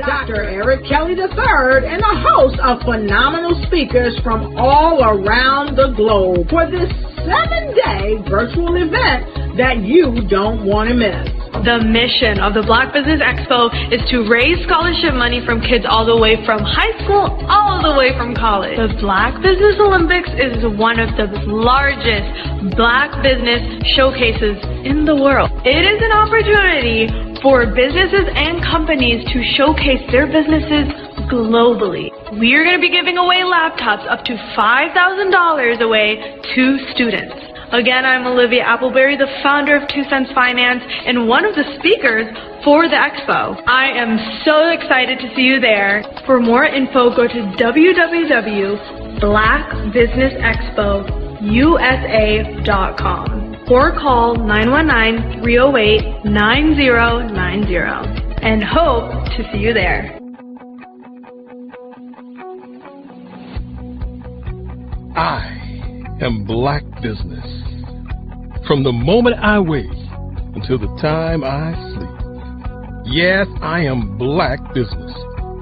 Dr. Eric Kelly III, and a host of phenomenal speakers from all around the globe for this 7-day virtual event that you don't want to miss. The mission of the Black Business Expo is to raise scholarship money from kids all the way from high school, all the way from college. The Black Business Olympics is one of the largest Black business showcases in the world. It is an opportunity for businesses and companies to showcase their businesses globally. We are going to be giving away laptops up to $5,000 away to students. Again, I'm Olivia Appleberry, the founder of 2 Cents Finance and one of the speakers for the expo. I am so excited to see you there. For more info, go to www.blackbusinessexpousa.com or call 919-308-9090 and hope to see you there. I am Black Business. From the moment I wake until the time I sleep. Yes, I am Black Business.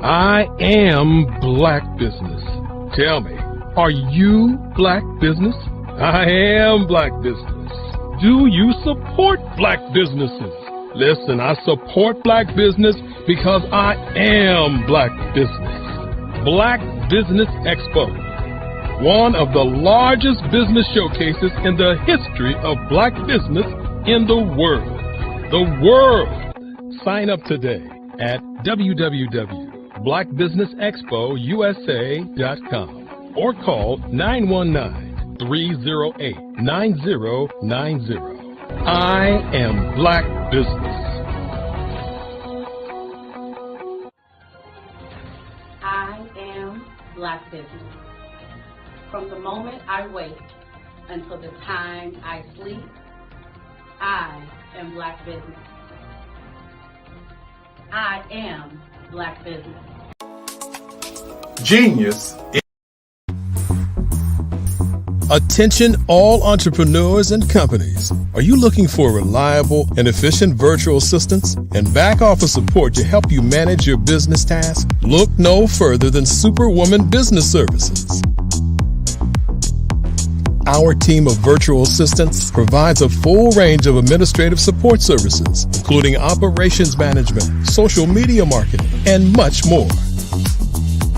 I am Black Business. Tell me, are you Black Business? I am Black Business. Do you support Black businesses? Listen, I support Black business because I am Black Business. Black Business Expo, one of the largest business showcases in the history of Black business in the world. The world! Sign up today at www.blackbusinessexpousa.com or call 919-308-9090. I am Black Business. I am Black Business. From the moment I wake until the time I sleep, I am Black Business. I am Black Business. Genius. Attention all entrepreneurs and companies. Are you looking for reliable and efficient virtual assistance and back office support to help you manage your business tasks? Look no further than Superwoman Business Services. Our team of virtual assistants provides a full range of administrative support services, including operations management, social media marketing, and much more.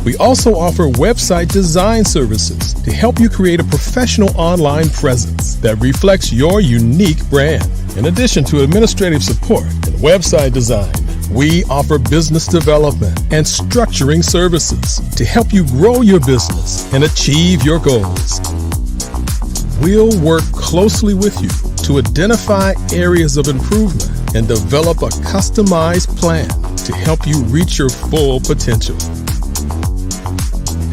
We also offer website design services to help you create a professional online presence that reflects your unique brand. In addition to administrative support and website design, we offer business development and structuring services to help you grow your business and achieve your goals. We'll work closely with you to identify areas of improvement and develop a customized plan to help you reach your full potential.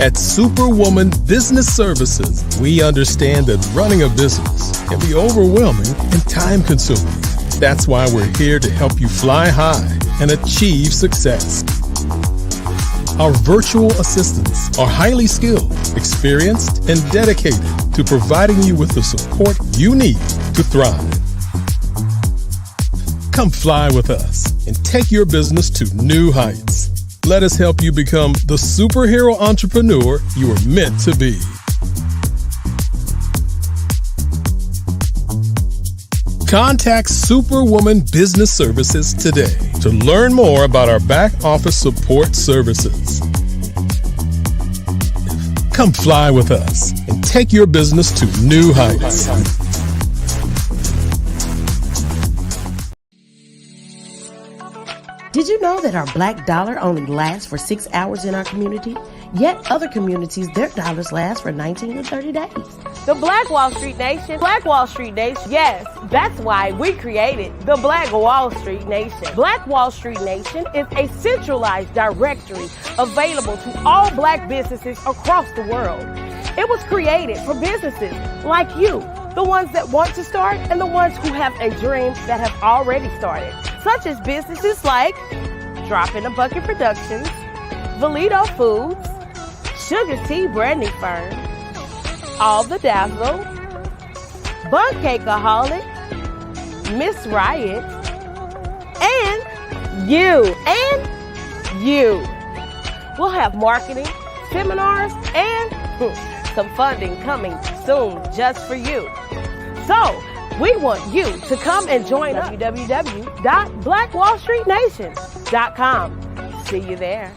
At Superwoman Business Services, we understand that running a business can be overwhelming and time-consuming. That's why we're here to help you fly high and achieve success. Our virtual assistants are highly skilled, experienced, and dedicated to providing you with the support you need to thrive. Come fly with us and take your business to new heights. Let us help you become the superhero entrepreneur you are meant to be. Contact Superwoman Business Services today to learn more about our back office support services. Come fly with us and take your business to new heights. Did you know that our black dollar only lasts for 6 hours in our community? Yet other communities, their dollars last for 19 to 30 days. The Black Wall Street Nation. Black Wall Street Nation. Yes, that's why we created the Black Wall Street Nation. Black Wall Street Nation is a centralized directory available to all black businesses across the world. It was created for businesses like you, the ones that want to start and the ones who have a dream that have already started, such as businesses like Drop in a Bucket Productions, Valito Foods, Sugar Tea Branding Firm, All the Dazzle, Buncakeaholic, Miss Riot, and you. And you. We'll have marketing, seminars, and some funding coming soon just for you. So, we want you to come and join us. www.blackwallstreetnation.com. See you there.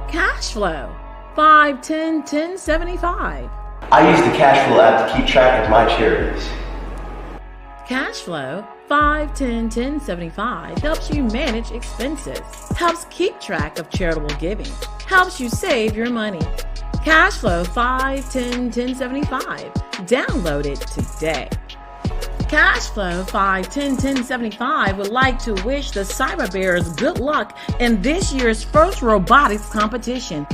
Cash flow 5, 10, 10, 75. I use the cash flow app to keep track of my charities. Cash flow 5, 10, 10, 75 helps you manage expenses, helps keep track of charitable giving, helps you save your money. Cash flow 5, 10, 10, 75. Download it today. Cash flow 5, 10, 10, 75 would like to wish the Cyber Bears good luck in this year's first robotics competition.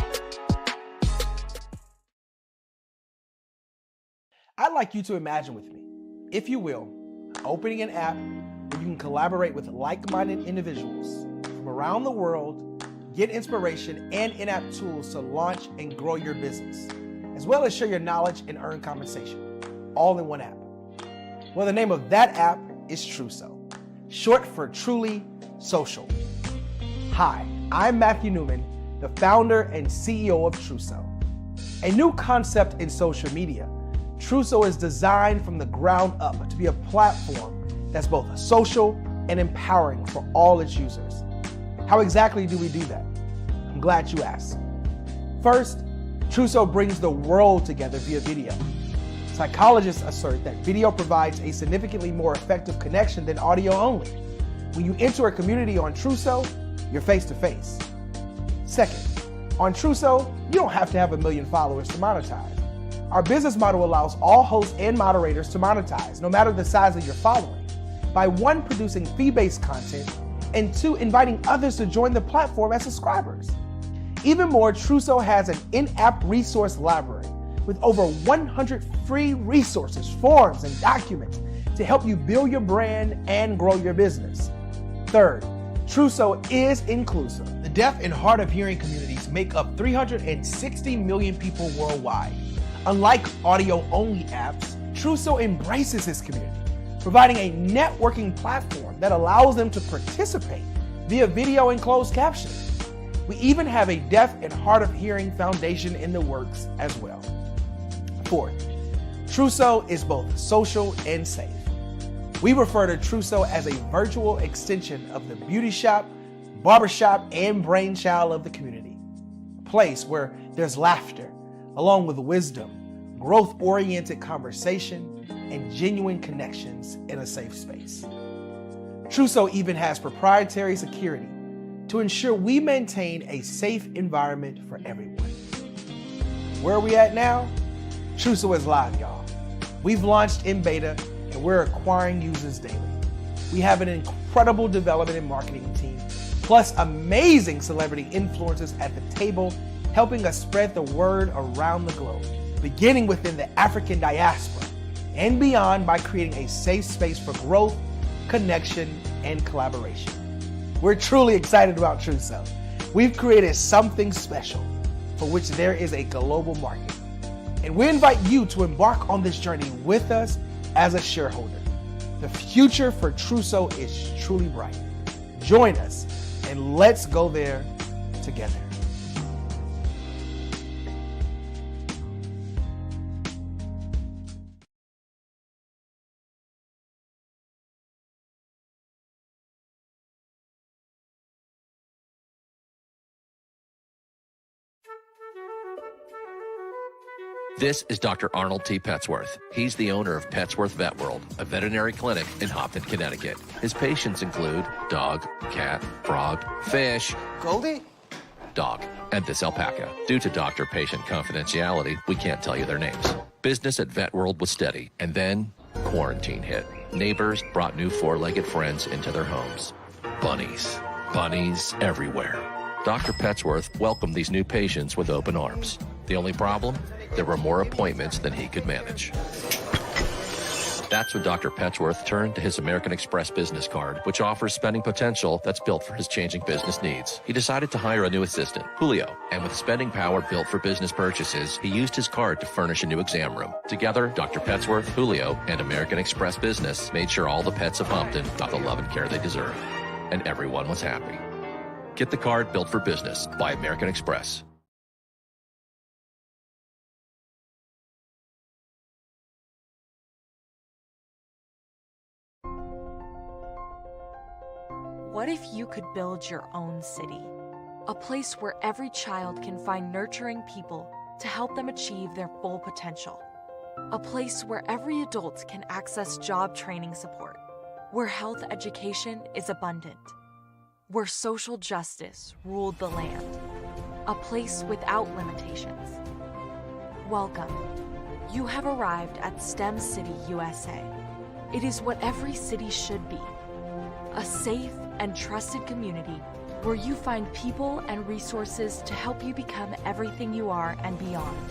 I'd like you to imagine with me, if you will, opening an app where you can collaborate with like-minded individuals from around the world, get inspiration and in-app tools to launch and grow your business, as well as share your knowledge and earn compensation, all in one app. Well, the name of that app is Truso, short for Truly Social. Hi, I'm Matthew Newman, the founder and CEO of Truso. A new concept in social media, Truso is designed from the ground up to be a platform that's both social and empowering for all its users. How exactly do we do that? I'm glad you asked. First, Truso brings the world together via video. Psychologists assert that video provides a significantly more effective connection than audio only. When you enter a community on Truso, you're face to face. Second, on Truso, you don't have to have 1 million followers to monetize. Our business model allows all hosts and moderators to monetize, no matter the size of your following, by 1, producing fee-based content, and 2, inviting others to join the platform as subscribers. Even more, Truso has an in-app resource library with over 100 free resources, forms, and documents to help you build your brand and grow your business. Third, Truso is inclusive. The deaf and hard of hearing communities make up 360 million people worldwide. Unlike audio-only apps, Truso embraces this community, providing a networking platform that allows them to participate via video and closed captioning. We even have a deaf and hard of hearing foundation in the works as well. Fourth, Truso is both social and safe. We refer to Truso as a virtual extension of the beauty shop, barbershop, and brainchild of the community. A place where there's laughter, along with wisdom, growth-oriented conversation, and genuine connections in a safe space. Truso even has proprietary security to ensure we maintain a safe environment for everyone. Where are we at now? Truso is live, y'all. We've launched in beta and we're acquiring users daily. We have an incredible development and marketing team, plus amazing celebrity influencers at the table, helping us spread the word around the globe, beginning within the African diaspora and beyond by creating a safe space for growth, connection, and collaboration. We're truly excited about Truso. We've created something special for which there is a global market. And we invite you to embark on this journey with us as a shareholder. The future for Truso is truly bright. Join us and let's go there together. This is Dr. Arnold T. Petsworth. He's the owner of Petsworth Vet World, a veterinary clinic in Hopton, Connecticut. His patients include dog, cat, frog, fish, Goldie? dog, and this alpaca. Due to doctor-patient confidentiality, we can't tell you their names. Business at Vet World was steady, and then quarantine hit. Neighbors brought new four-legged friends into their homes. Bunnies. Bunnies everywhere. Dr. Petsworth welcomed these new patients with open arms. The only problem? There were more appointments than he could manage. That's when Dr. Petsworth turned to his American Express business card, which offers spending potential that's built for his changing business needs. He decided to hire a new assistant, Julio, and with spending power built for business purchases, he used his card to furnish a new exam room. Together, Dr. Petsworth, Julio, and American Express Business made sure all the pets of Humpton got the love and care they deserve. And everyone was happy. Get the card built for business by American Express. What if you could build your own city? A place where every child can find nurturing people to help them achieve their full potential. A place where every adult can access job training support. Where health education is abundant. Where social justice ruled the land. A place without limitations. Welcome. You have arrived at STEM City, USA. It is what every city should be. A safe and trusted community where you find people and resources to help you become everything you are and beyond.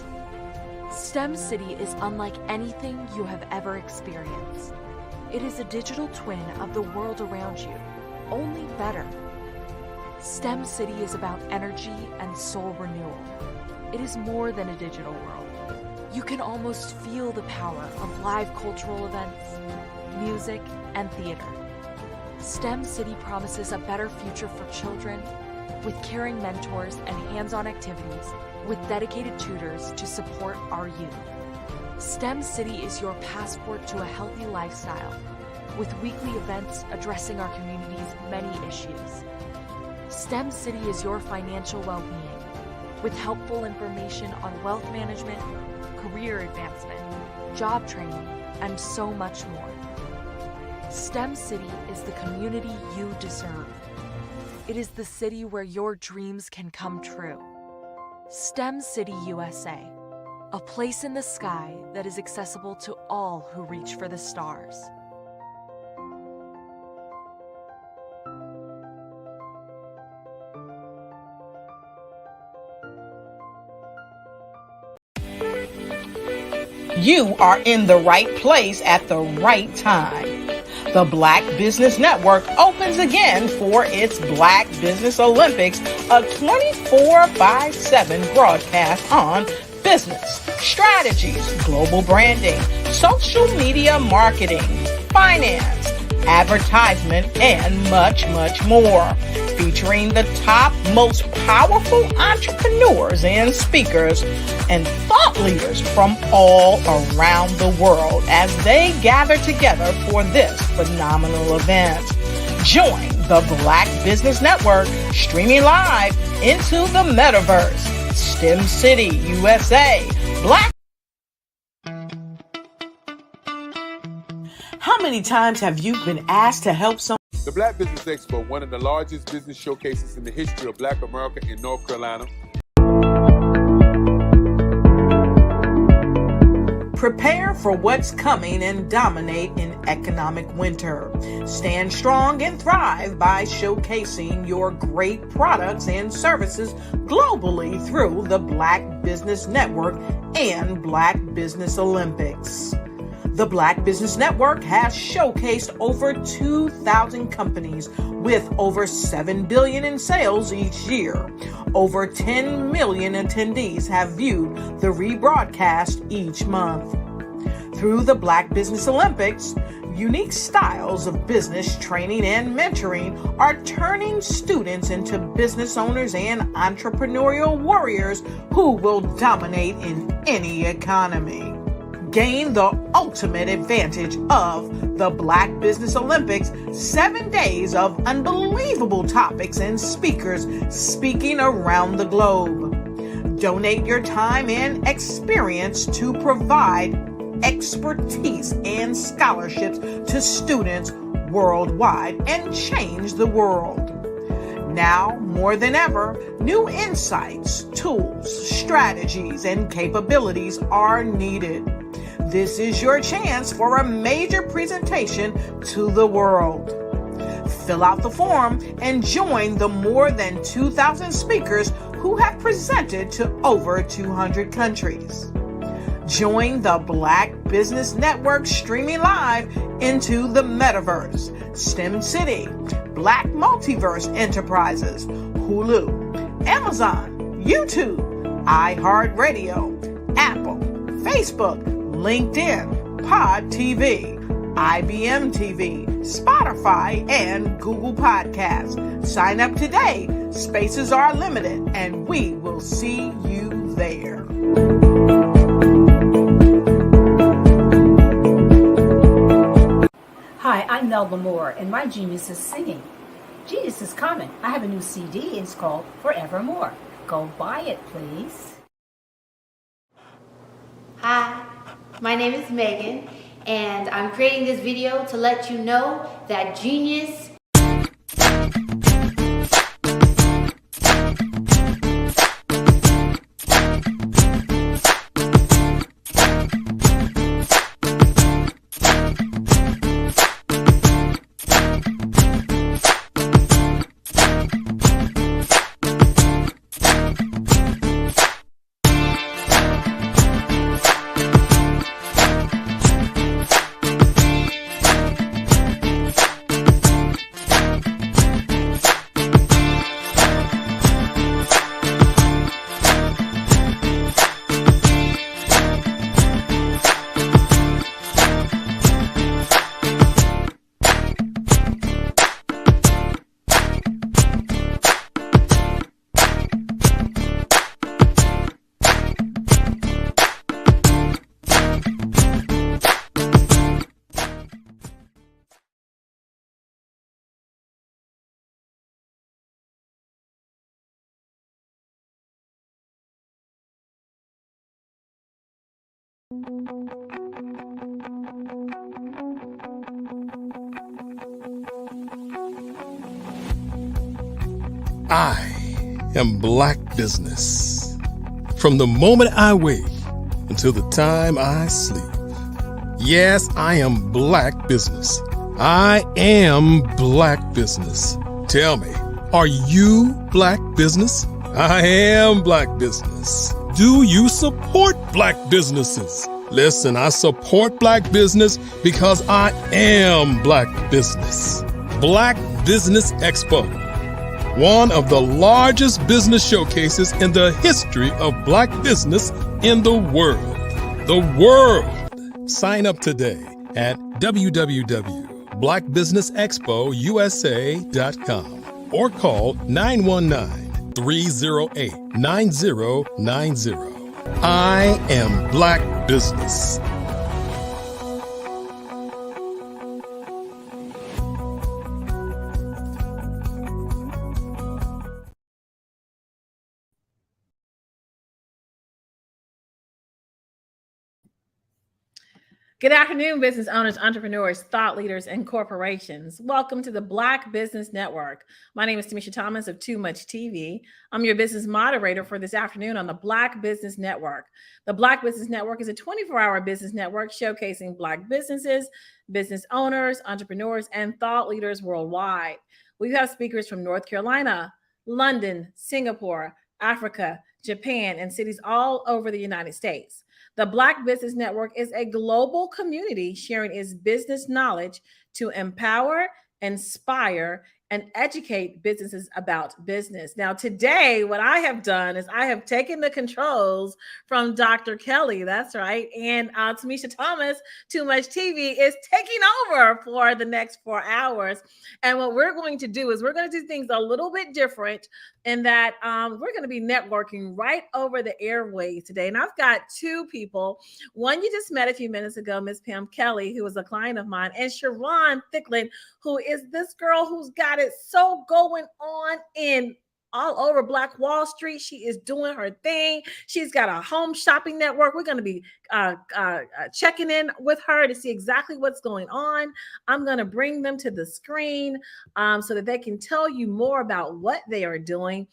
STEM City is unlike anything you have ever experienced. It is a digital twin of the world around you, only better. STEM City is about energy and soul renewal. It is more than a digital world. You can almost feel the power of live cultural events, music, and theater. STEM City promises a better future for children with caring mentors and hands-on activities with dedicated tutors to support our youth. STEM City is your passport to a healthy lifestyle with weekly events addressing our community's many issues. STEM City is your financial well-being with helpful information on wealth management, career advancement, job training, and so much more. STEM City is the community you deserve. It is the city where your dreams can come true. STEM City USA, a place in the sky that is accessible to all who reach for the stars. You are in the right place at the right time. The Black Business Network opens again for its Black Business Olympics, a 24/7 broadcast on business, strategies, global branding, social media marketing, finance, advertisement, and much, much more. Featuring the top, most powerful entrepreneurs and speakers and thought leaders from all around the world as they gather together for this phenomenal event. Join the Black Business Network streaming live into the metaverse. STEM City, USA. Black. How many times have you been asked to help someone? The Black Business Expo, one of the largest business showcases in the history of Black America in North Carolina. Prepare for what's coming and dominate in economic winter. Stand strong and thrive by showcasing your great products and services globally through the Black Business Network and Black Business Olympics. The Black Business Network has showcased over 2,000 companies with over $7 billion in sales each year. Over 10 million attendees have viewed the rebroadcast each month. Through the Black Business Olympics, unique styles of business training and mentoring are turning students into business owners and entrepreneurial warriors who will dominate in any economy. Gain the ultimate advantage of the Black Business Olympics, 7 days of unbelievable topics and speakers speaking around the globe. Donate your time and experience to provide expertise and scholarships to students worldwide and change the world. Now, more than ever, new insights, tools, strategies, and capabilities are needed. This is your chance for a major presentation to the world. Fill out the form and join the more than 2,000 speakers who have presented to over 200 countries. Join the Black Business Network streaming live into the metaverse, STEM City, Black Multiverse Enterprises, Hulu, Amazon, YouTube, iHeartRadio, Apple, Facebook, LinkedIn, Pod TV, IBM TV, Spotify, and Google Podcasts. Sign up today. Spaces are limited, and we will see you there. Hi, I'm Melba Moore, and my genius is singing. Genius is coming. I have a new CD. It's called Forevermore. Go buy it, please. Hi, my name is Megan, and I'm creating this video to let you know that genius I am Black Business. From the moment I wake until the time I sleep. Yes, I am Black Business. I am Black Business. Tell me, are you Black Business? I am Black Business. Do you support Black businesses? Listen, I support Black business because I am Black Business. Black Business Expo, one of the largest business showcases in the history of Black business in the world. The world! Sign up today at www.blackbusinessexpousa.com or call 919-308-9090. I am Black Business. Good afternoon, business owners, entrepreneurs, thought leaders, and corporations. Welcome to the Black Business Network. My name is Tamisha Thomas of Too Much TV. I'm your business moderator for this afternoon on the Black Business Network. The Black Business Network is a 24-hour business network showcasing Black businesses, business owners, entrepreneurs, and thought leaders worldwide. We have speakers from North Carolina, London, Singapore, Africa, Japan, and cities all over the United States. The Black Business Network is a global community sharing its business knowledge to empower, inspire, and educate businesses about business. Now, today, what I have done is I have taken the controls from Dr. Kelly. That's right. And Tamisha Thomas, Too Much TV, is taking over for the next 4 hours. And what we're going to do is we're going to do things a little bit different in that we're going to be networking right over the airways today. And I've got two people. One you just met a few minutes ago, Miss Pam Kelly, who is a client of mine, and Sharon Thicklin, who is this girl who's got it so going on in all over Black Wall Street. She is doing her thing. She's got a home shopping network. We're going to be checking in with her to see exactly what's going on. I'm going to bring them to the screen so that they can tell you more about what they are doing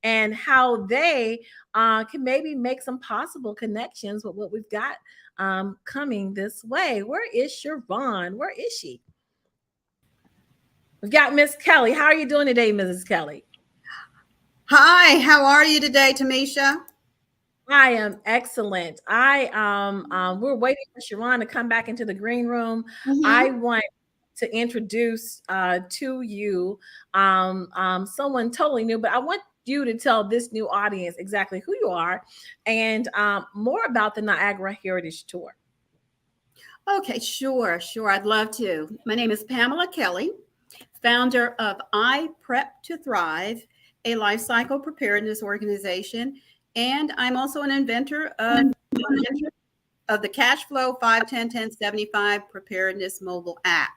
and how they can maybe make some possible connections with what we've got coming this way. Where is Sharon? Where is she? We've got Miss Kelly. How are you doing today, Mrs. Kelly? Hi, how are you today, Tamisha? I am excellent. We're waiting for Sharon to come back into the green room. I want to introduce to you someone totally new, but I want you to tell this new audience exactly who you are and more about the Niagara Heritage Tour. Okay, sure. I'd love to. My name is Pamela Kelly, founder of I Prep to Thrive, a life cycle preparedness organization. And I'm also an inventor of the Cash Flow 5101075 preparedness mobile app.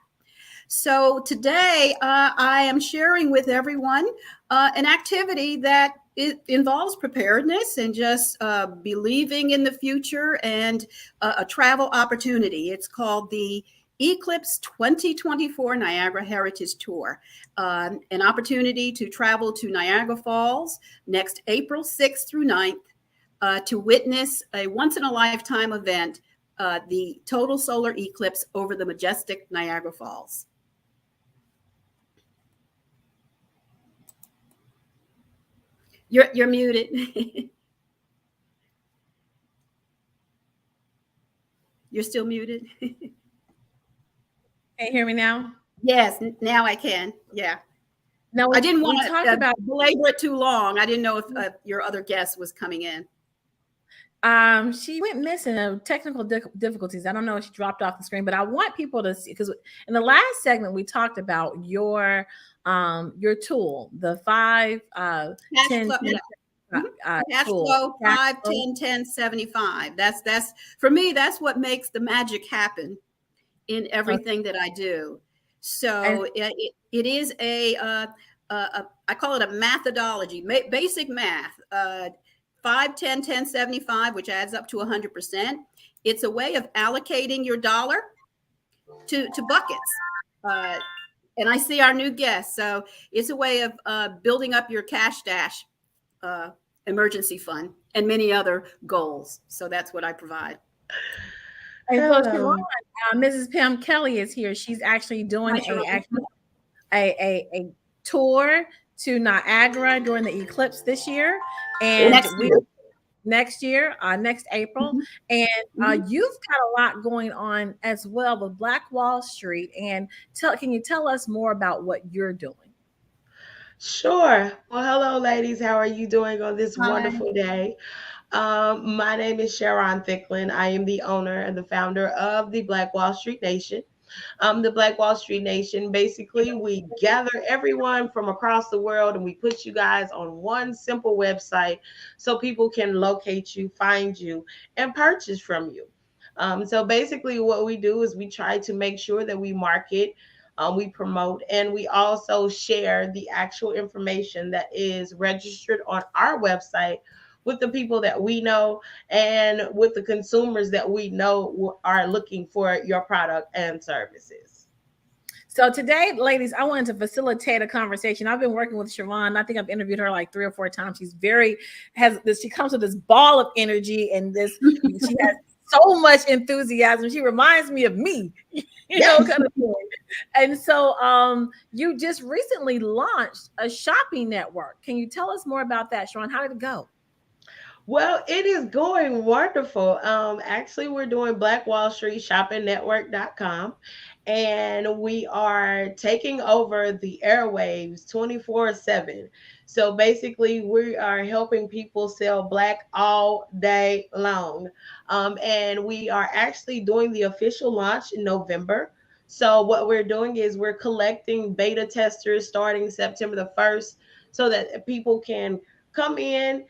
So today I am sharing with everyone an activity that it involves preparedness and just believing in the future and a travel opportunity. It's called the Eclipse 2024 Niagara Heritage Tour, an opportunity to travel to Niagara Falls next April 6th through 9th to witness a once-in-a-lifetime event, the total solar eclipse over the majestic Niagara Falls. You're muted. You're still muted. Can you hear me now? Yes, now I can. Yeah. Now I didn't want to belabor it too long. I didn't know if your other guest was coming in. She went missing. Technical difficulties. I don't know if she dropped off the screen, but I want people to see, because in the last segment we talked about your tool, the 5 10 Cash flow 5 10 10 75. That's for me. That's what makes the magic happen in everything that I do. So it is I call it a methodology, basic math. 5 10 10 75, which adds up to 100%. It's a way of allocating your dollar to buckets. And I see our new guest. So it's a way of building up your cash stash, emergency fund, and many other goals. So that's what I provide. And so Sharon, Mrs. Pam Kelly is here. She's actually doing a tour to Niagara during the eclipse this year, and next April. And you've got a lot going on as well with Black Wall Street. And can you tell us more about what you're doing? Sure. Well, hello, ladies. How are you doing on this wonderful day? My name is Sharon Thicklin. I am the owner and the founder of the Black Wall Street Nation. The Black Wall Street Nation, basically, we gather everyone from across the world and we put you guys on one simple website so people can locate you, find you, and purchase from you. So basically what we do is we try to make sure that we market, we promote, and we also share the actual information that is registered on our website with the people that we know and with the consumers that we know are looking for your product and services. So today, ladies, I wanted to facilitate a conversation. I've been working with Sharon. I think I've interviewed her like 3 or 4 times. She comes with this ball of energy and she has so much enthusiasm. She reminds me of me, kind of thing. And so you just recently launched a shopping network. Can you tell us more about that, Sharon? How did it go? Well, it is going wonderful. Actually, we're doing blackwallstreetshoppingnetwork.com, and we are taking over the airwaves 24/7. So basically, we are helping people sell Black all day long. And we are actually doing the official launch in November. So what we're doing is we're collecting beta testers starting September the 1st so that people can come in,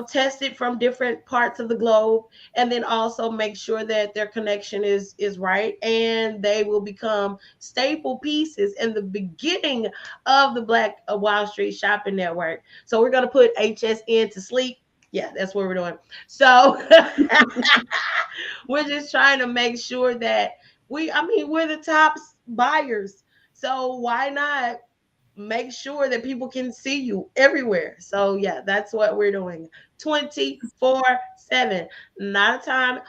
test it from different parts of the globe, and then also make sure that their connection is right, and they will become staple pieces in the beginning of the Black Wall Street Shopping Network. So we're going to put HSN to sleep. Yeah, that's what we're doing. So we're just trying to make sure that we're the top buyers. So why not make sure that people can see you everywhere? So yeah, that's what we're doing 24/7, not a time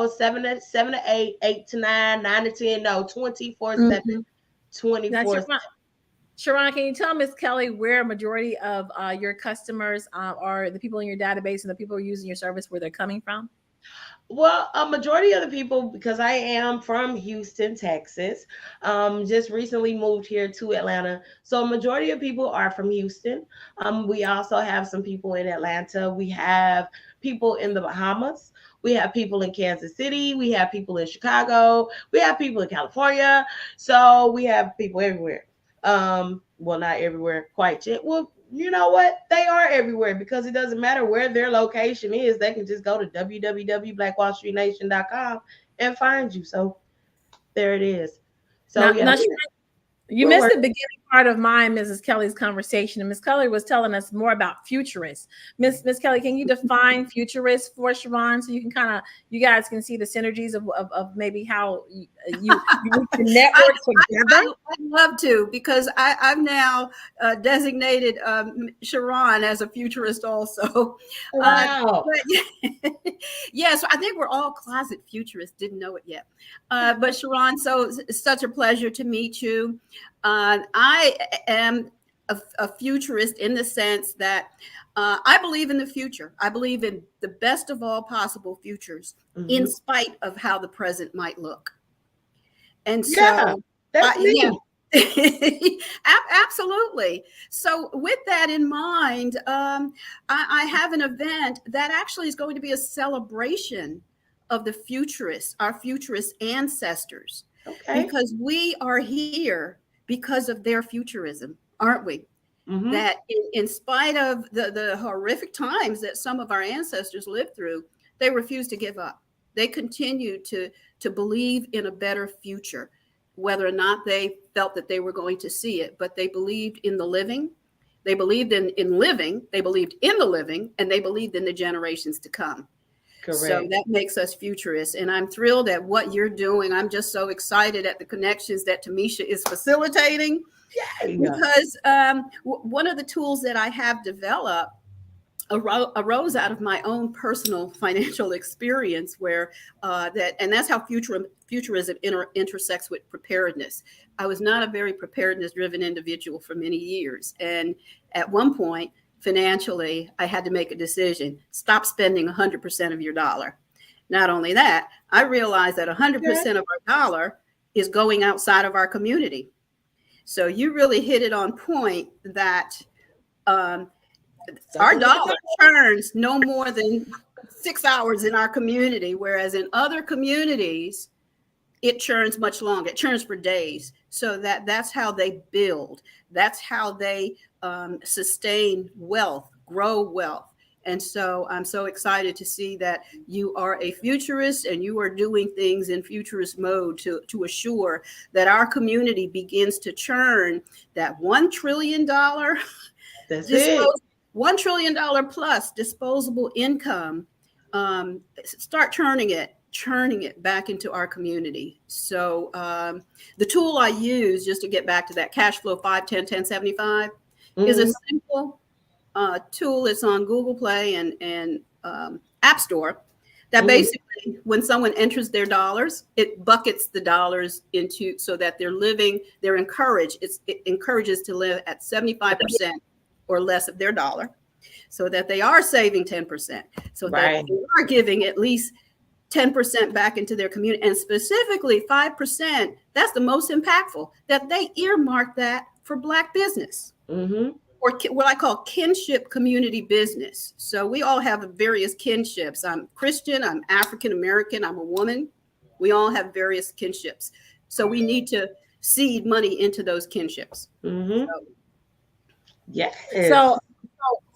7 to 8, 8 to 9, 9 to 10. No, 24/7, 24/7. Sharon, can you tell Miss Kelly where a majority of your customers are, the people in your database and the people using your service, where they're coming from? Well, a majority of the people, because I am from Houston, Texas, just recently moved here to Atlanta. So a majority of people are from Houston. We also have some people in Atlanta. We have people in the Bahamas. We have people in Kansas City. We have people in Chicago. We have people in California. So we have people everywhere. Well, not everywhere quite yet. Well, you know what? They are everywhere, because it doesn't matter where their location is. They can just go to www.blackwallstreetnation.com and find you. So there it is. So Now, you We're missed the working. beginning part of my and Mrs. Kelly's conversation, and Miss Kelly was telling us more about futurists. Miss Kelly, can you define futurists for Sharon, so you can you guys can see the synergies of maybe how you can network together? I'd love to, because I've now designated Sharon as a futurist also. Wow. Yes, I think we're all closet futurists. Didn't know it yet. But Sharon, so it's such a pleasure to meet you. I am a futurist in the sense that I believe in the future. I believe in the best of all possible futures, in spite of how the present might look. And so, Yeah, that's me. Absolutely. So with that in mind, I have an event that actually is going to be a celebration of the futurists, our futurist ancestors, because we are here because of their futurism, aren't we? That in spite of the horrific times that some of our ancestors lived through, they refused to give up. They continued to believe in a better future, whether or not they felt that they were going to see it, but they believed in the living. They believed in living. They believed in the living, and they believed in the generations to come. Correct. So that makes us futurists. And I'm thrilled at what you're doing. I'm just so excited at the connections that Tamisha is facilitating. Because one of the tools that I have developed arose out of my own personal financial experience, where that's how futurism intersects with preparedness. I was not a very preparedness driven individual for many years, and at one point financially I had to make a decision: stop spending 100% of your dollar. Not only that, I realized that 100% of our dollar is going outside of our community. So you really hit it on point that our dollar churns no more than 6 hours in our community, whereas in other communities, it churns much longer. It churns for days. So that's how they build. That's how they sustain wealth, grow wealth. And so I'm so excited to see that you are a futurist and you are doing things in futurist mode to assure that our community begins to churn that $1 trillion. That's it. $1 trillion plus disposable income, start churning it back into our community. So the tool I use, just to get back to that cash flow 5-10-10-75, is a simple tool. It's on Google Play and App Store that basically, when someone enters their dollars, it buckets the dollars into, so that they're encouraged. It encourages to live at 75% or less of their dollar, so that they are saving 10%, so that they are giving at least 10% back into their community, and specifically 5%. That's the most impactful, that they earmark that for Black business, or what I call kinship community business. So we all have various kinships. I'm Christian, I'm African American, I'm a woman. We all have various kinships. So we need to seed money into those kinships.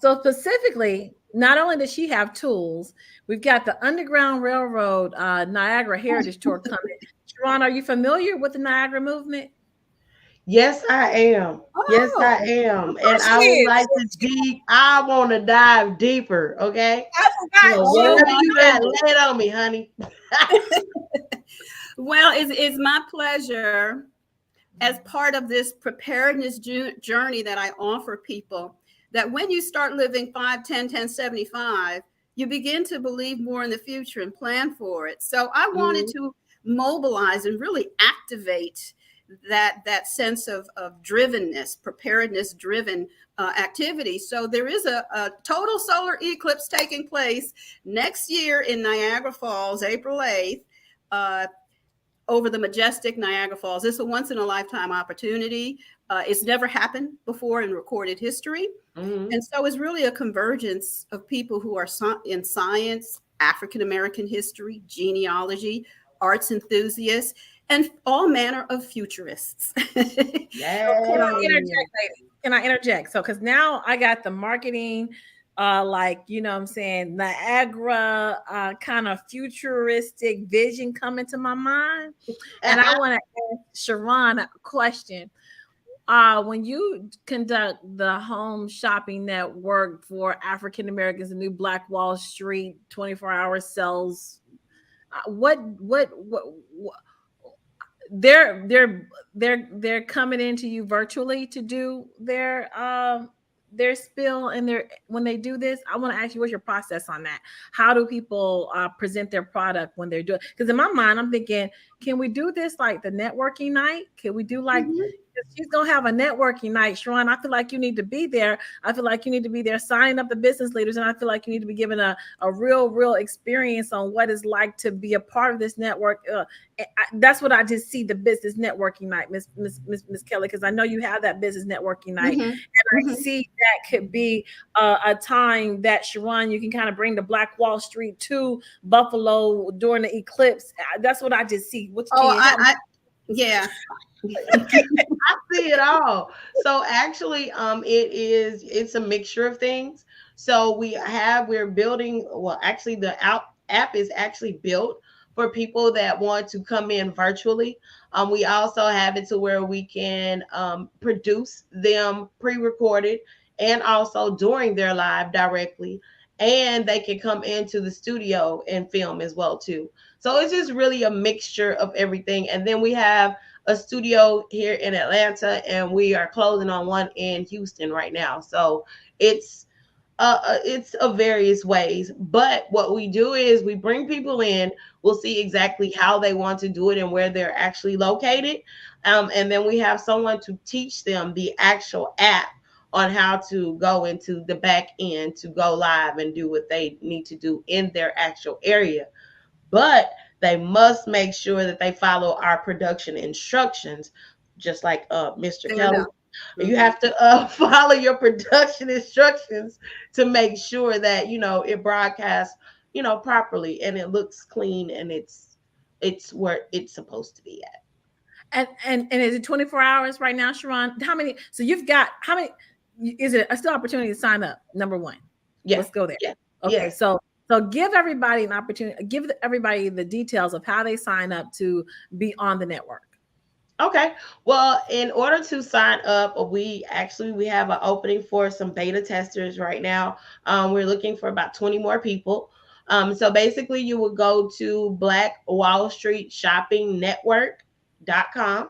So specifically, not only does she have tools, we've got the Underground Railroad Niagara Heritage Tour coming. Sharon, are you familiar with the Niagara movement? Yes, I am. Yes, I am. And I would like I want to dive deeper. Okay. Whatever you got, lay it on me, honey. Well, it's my pleasure, as part of this preparedness journey that I offer people, that when you start living 5-10-10-75, you begin to believe more in the future and plan for it. So I wanted to mobilize and really activate that sense of drivenness, preparedness driven activity. So there is a total solar eclipse taking place next year in Niagara Falls, April 8th, over the majestic Niagara Falls. It's a once in a lifetime opportunity. It's never happened before in recorded history. And so it's really a convergence of people who are in science, African American history, genealogy, arts enthusiasts, and all manner of futurists. Can I interject, lady? Can I interject? So, because now I got the marketing, like, you know what I'm saying, Niagara kind of futuristic vision coming to my mind. And I want to ask Sharon a question. When you conduct the home shopping network for African Americans, the new Black Wall Street 24-hour sales, what they're coming into you virtually to do their spill and when they do this. I want to ask you, what's your process on that? How do people present their product when they're doing? Because in my mind, I'm thinking, can we do this like the networking night? Can we do like she's gonna have a networking night, Sharon? I feel like you need to be there. I feel like you need to be there signing up the business leaders, and I feel like you need to be given a real experience on what it's like to be a part of this network. That's what I just see, the business networking night, Miss Kelly, because I know you have that business networking night, and I see that could be a time that, Sharon, you can kind of bring the Black Wall Street to Buffalo during the eclipse. That's what I just see. Yeah. I see it all. So actually, it's a mixture of things. So we're building, well, actually the app is actually built for people that want to come in virtually. We also have it to where we can produce them pre-recorded and also during their live directly. And they can come into the studio and film as well too. So it's just really a mixture of everything. And then we have a studio here in Atlanta, and we are closing on one in Houston right now. So it's of various ways. But what we do is we bring people in. We'll see exactly how they want to do it and where they're actually located. And then we have someone to teach them the actual app on how to go into the back end to go live and do what they need to do in their actual area. But they must make sure that they follow our production instructions, just like Mr. Kelly. You have to follow your production instructions to make sure that, it broadcasts, properly, and it looks clean, and it's where it's supposed to be at. And is it 24 hours right now, Sharon? How many? So you've got how many? Is it still opportunity to sign up? Number one. Yeah. Let's go there. Yeah. Okay. Yeah. So give everybody an opportunity. Give everybody the details of how they sign up to be on the network. Okay. Well, in order to sign up, we have an opening for some beta testers right now. We're looking for about 20 more people. So basically, you will go to blackwallstreetshoppingnetwork.com.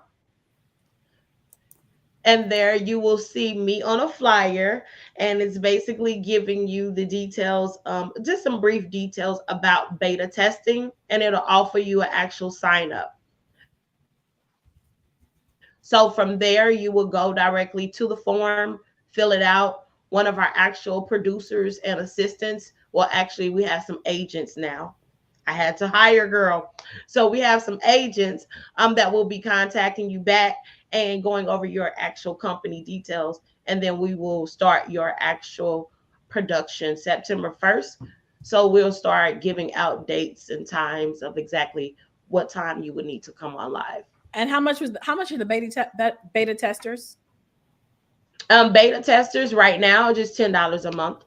And there you will see me on a flyer, and it's basically giving you the details, just some brief details about beta testing, and it'll offer you an actual sign up. So from there, you will go directly to the form, fill it out. One of our actual producers and assistants, well, actually, we have some agents now. I had to hire, girl. So we have some agents that will be contacting you back and going over your actual company details. And then we will start your actual production September 1st. So we'll start giving out dates and times of exactly what time you would need to come on live. And how much are the beta testers? Beta testers right now, just $10 a month.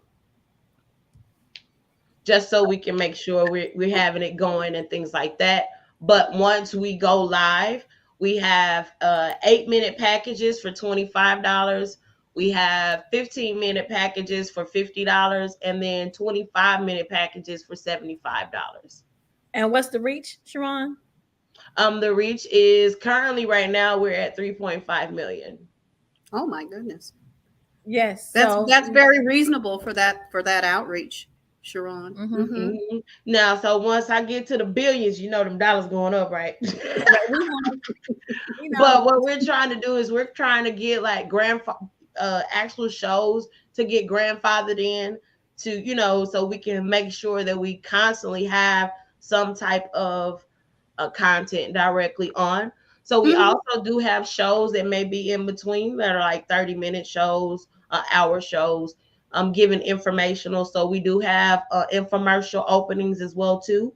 Just so we can make sure we're having it going and things like that. But once we go live, we have 8-minute packages for $25. We have 15-minute packages for $50, and then 25-minute packages for $75. And what's the reach, Sharon? The reach is currently right now we're at 3.5 million. Oh my goodness. Yes. That's very reasonable for that outreach, Sharon. Now, so once I get to the billions, you know, them dollars going up, right? But what we're trying to do is we're trying to get like actual shows to get grandfathered in to, you know, so we can make sure that we constantly have some type of content directly on. So we also do have shows that may be in between that are like 30-minute shows, hour shows, giving informational. So we do have infomercial openings as well too.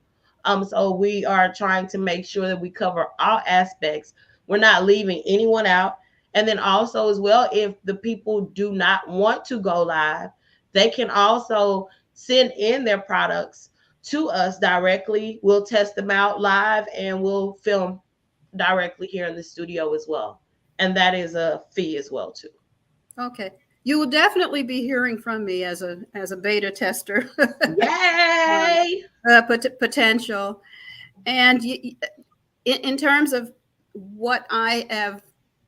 So we are trying to make sure that we cover all aspects. We're not leaving anyone out. And then also as well, if the people do not want to go live, they can also send in their products to us directly. We'll test them out live and we'll film directly here in the studio as well. And that is a fee as well too. Okay. You will definitely be hearing from me as a beta tester. Yay! Potential. And in terms of what I have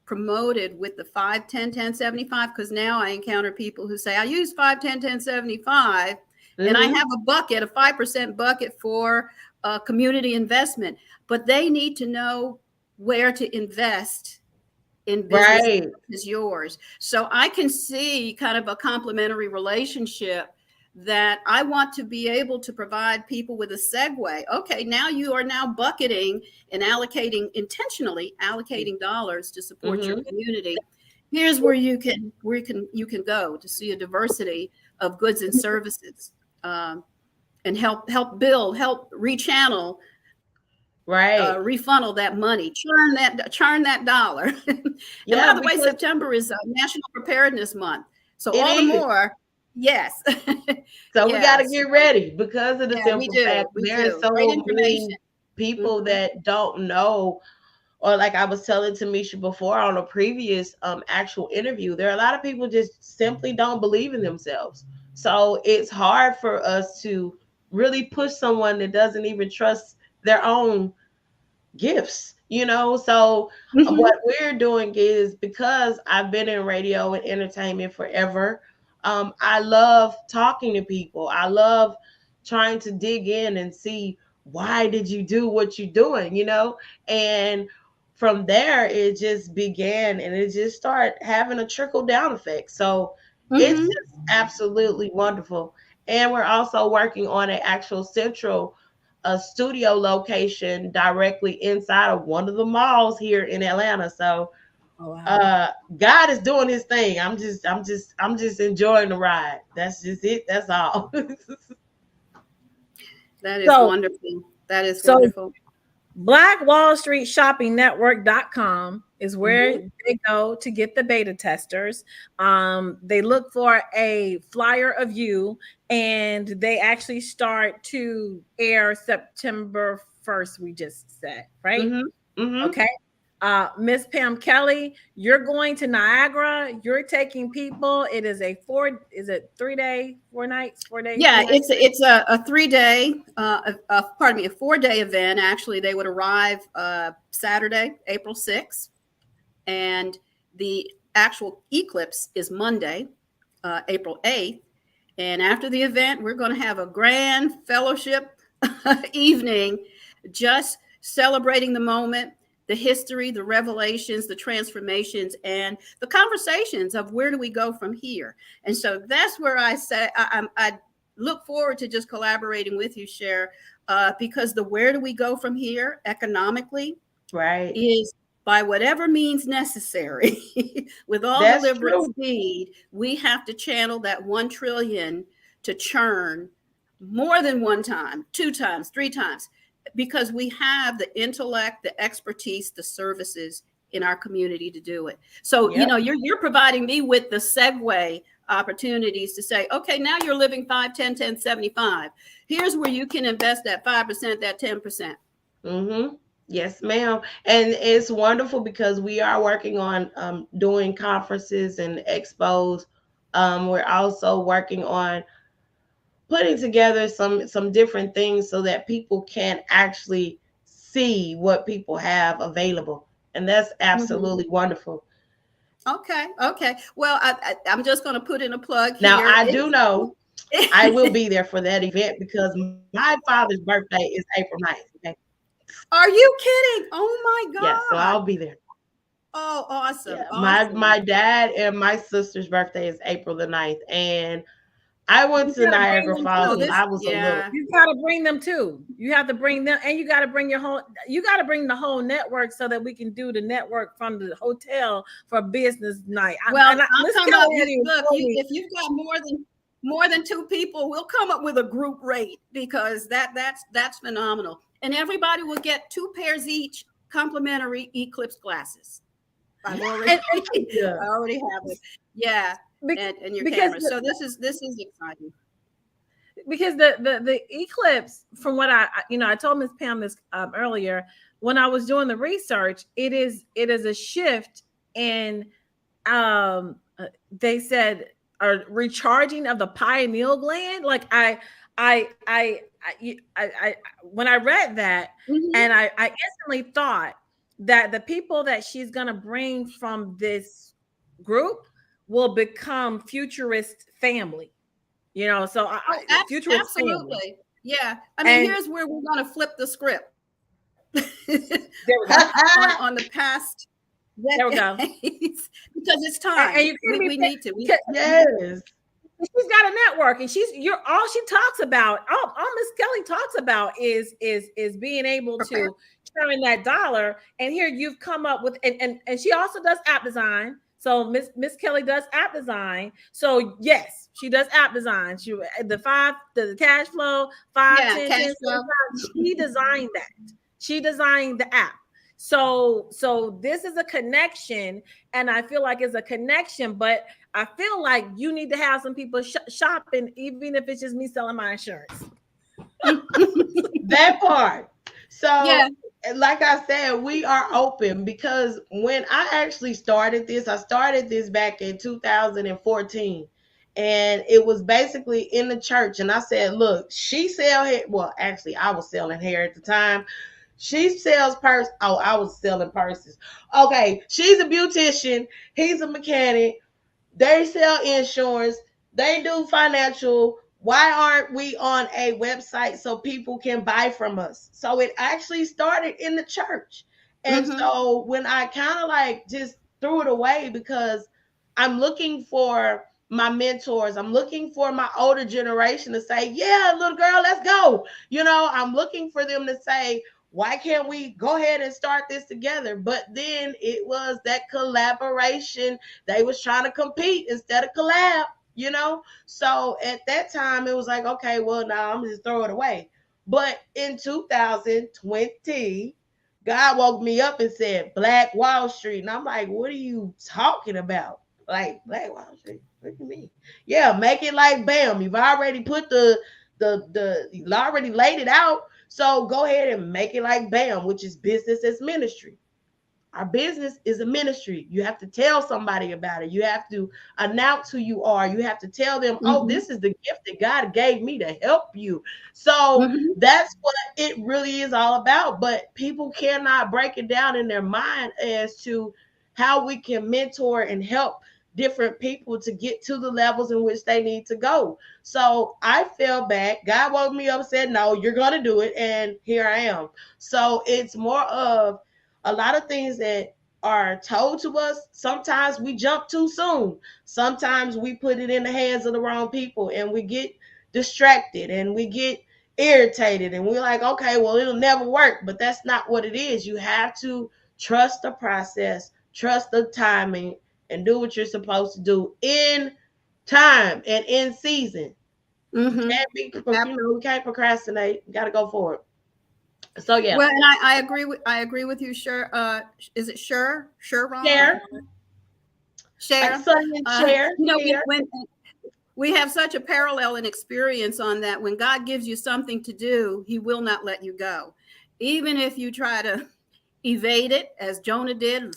promoted with the 5, 10, 10, 75, because now I encounter people who say, I use 5, 10, 10, 75, and I have a 5% bucket for community investment, but they need to know where to invest in business is yours. So I can see kind of a complementary relationship that I want to be able to provide people with a segue. Okay, now you are now bucketing and intentionally allocating dollars to support your community. Here's where you can go to see a diversity of goods and services, and help rechannel, refunnel that money, churn that dollar. By the way, September is National Preparedness Month, so all the more. Yes. So we got to get ready because of the simple fact there are so many people that don't know, or like I was telling Tamisha before on a previous actual interview, there are a lot of people just simply don't believe in themselves. So it's hard for us to really push someone that doesn't even trust their own gifts, you know. So what we're doing is, because I've been in radio and entertainment forever, I love talking to people. I love trying to dig in and see, why did you do what you're doing, you know? And from there, it just began, and it just started having a trickle down effect. So it's just absolutely wonderful. And we're also working on an actual central studio location directly inside of one of the malls here in Atlanta. So God is doing his thing. I'm just enjoying the ride. That's just it. That's all. That is wonderful. That is wonderful. BlackWallStreetShoppingNetwork.com is where they go to get the beta testers. They look for a flyer of you, and they actually start to air September 1st, we just said, right? Okay. Miss Pam Kelly, you're going to Niagara. You're taking people. It is a 4 days, 4 nights? Yeah, it's a 3-day, a 4-day event. Actually, they would arrive Saturday, April 6th, and the actual eclipse is Monday, April 8th. And after the event, we're going to have a grand fellowship evening, just celebrating the moment, the history, the revelations, the transformations, and the conversations of where do we go from here. And so that's where I say I look forward to just collaborating with you, Cher, because the where do we go from here economically, is by whatever means necessary. With all deliberate speed, we have to channel that 1 trillion to churn more than 1 time, 2 times, 3 times. Because we have the intellect, the expertise, the services in our community to do it. So, you know, you're providing me with the segue opportunities to say, okay, now you're living 5, 10, 10, 75. Here's where you can invest that 5%, that 10%. Yes, ma'am. And it's wonderful because we are working on doing conferences and expos. We're also working on putting together some different things so that people can actually see what people have available. And that's absolutely wonderful. Okay. Well, I'm just going to put in a plug here. Now, I do know I will be there for that event because my father's birthday is April 9th. Okay? Are you kidding? Oh my Yeah, so God. I'll be there. Oh, awesome. Yeah, Awesome. my dad and my sister's birthday is April the 9th. And I went to Niagara Falls when I was a little. You gotta bring them too. You have to bring them, and you gotta bring your whole. You gotta bring the whole network so that we can do the network from the hotel for business night. Well, I'm talking about, look, if you've got more than 2 people, we'll come up with a group rate because that's phenomenal. And everybody will get 2 pairs each, complimentary Eclipse glasses. I already have it. Yeah. And your camera. So this is exciting. Because the eclipse, from what I told Ms. Pam this earlier, when I was doing the research, it is a shift in they said a recharging of the pineal gland. Like I when I read that, and I instantly thought that the people that she's gonna bring from this group will become futurist family, so futurist absolutely family. Yeah, I mean, here's where we're going to flip the script. There we go. on the past decades. There we go. Because it's time, and we need to. Yes, she's got a network, and all she talks about, all Miss Kelly talks about is being able to turn that dollar. And here you've come up with, and she also does app design. So Miss Kelly does app design. So yes, she does app design. The cash flow 5, 10, 10, 25. She designed that. She designed the app. So this is a connection, and I feel like it's a connection, but I feel like you need to have some people shopping, even if it's just me selling my insurance. That part. So, like I said, we are open because when I actually started this, I started this back in 2014. And it was basically in the church. And I said, look, she sell hair. Well, actually, I was selling hair at the time. She sells purses. Oh, I was selling purses. Okay, she's a beautician. He's a mechanic. They sell insurance. They do financial. Why aren't we on a website so people can buy from us? So it actually started in the church. And so when I kind of like just threw it away because I'm looking for my mentors, I'm looking for my older generation to say, yeah, little girl, let's go. I'm looking for them to say, why can't we go ahead and start this together? But then it was that collaboration. They was trying to compete instead of collab, So at that time, it was like, okay, well, now I'm just throw it away. But in 2020, God woke me up and said, Black Wall Street. And I'm like, what are you talking about? Like, Black Wall Street? What do you mean? Yeah, make it like BAM. You've already put you already laid it out. So go ahead and make it like BAM, which is business as ministry. Our business is a ministry. You have to tell somebody about it. You have to announce who you are. You have to tell them, oh, this is the gift that God gave me to help you. So that's what it really is all about. But people cannot break it down in their mind as to how we can mentor and help different people to get to the levels in which they need to go. So I fell back. God woke me up and said, no, you're going to do it. And here I am. So it's more of a lot of things that are told to us. Sometimes we jump too soon. Sometimes we put it in the hands of the wrong people and we get distracted and we get irritated and we're like, okay, well, it'll never work. But that's not what it is. You have to trust the process, trust the timing, and do what you're supposed to do in time and in season. We can't procrastinate. You got to go for it. So yeah. Well, and I agree with you. Sure. Is it Cher? Ron? Cher. When we have such a parallel and experience on that, when God gives you something to do, He will not let you go, even if you try to evade it, as Jonah did,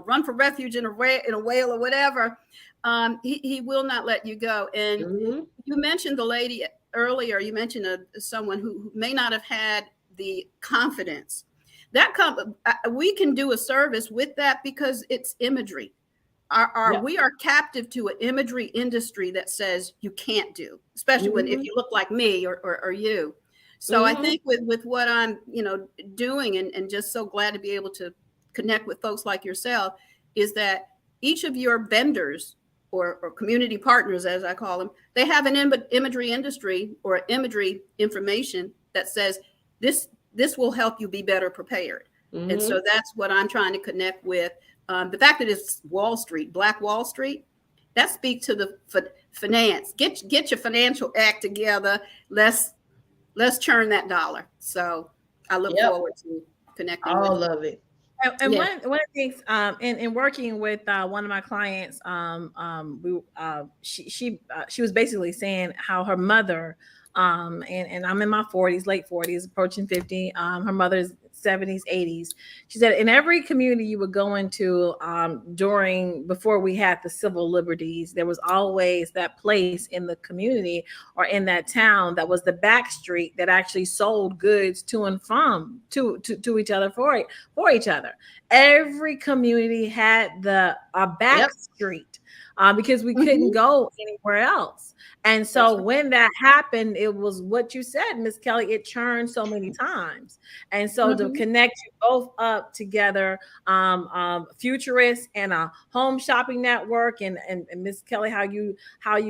run for refuge in a whale or whatever. He will not let you go. And you mentioned the lady earlier. You mentioned someone who may not have had the confidence. We can do a service with that because it's imagery. we are captive to an imagery industry that says you can't do, especially when if you look like me or you. So I think with what I'm, doing and just so glad to be able to connect with folks like yourself is that each of your vendors or community partners, as I call them, they have an imagery industry or imagery information that says this will help you be better prepared. And so that's what I'm trying to connect with. The fact that it's Wall Street, Black Wall Street, that speaks to the finance. Get your financial act together. Let's churn that dollar. So I look forward to connecting. All of it. And one of the things in working with one of my clients, she was basically saying how her mother, and I'm in my 40s, late 40s, approaching 50. Her mother's 70s, 80s. She said in every community you would go into before we had the civil liberties, there was always that place in the community or in that town that was the back street that actually sold goods to and from to each other for each other. Every community had a back street because we couldn't go anywhere else. And so when that happened, it was what you said, Miss Kelly, it churned so many times. And so to connect you both up together, Futurist and a home shopping network, and Miss Kelly, how you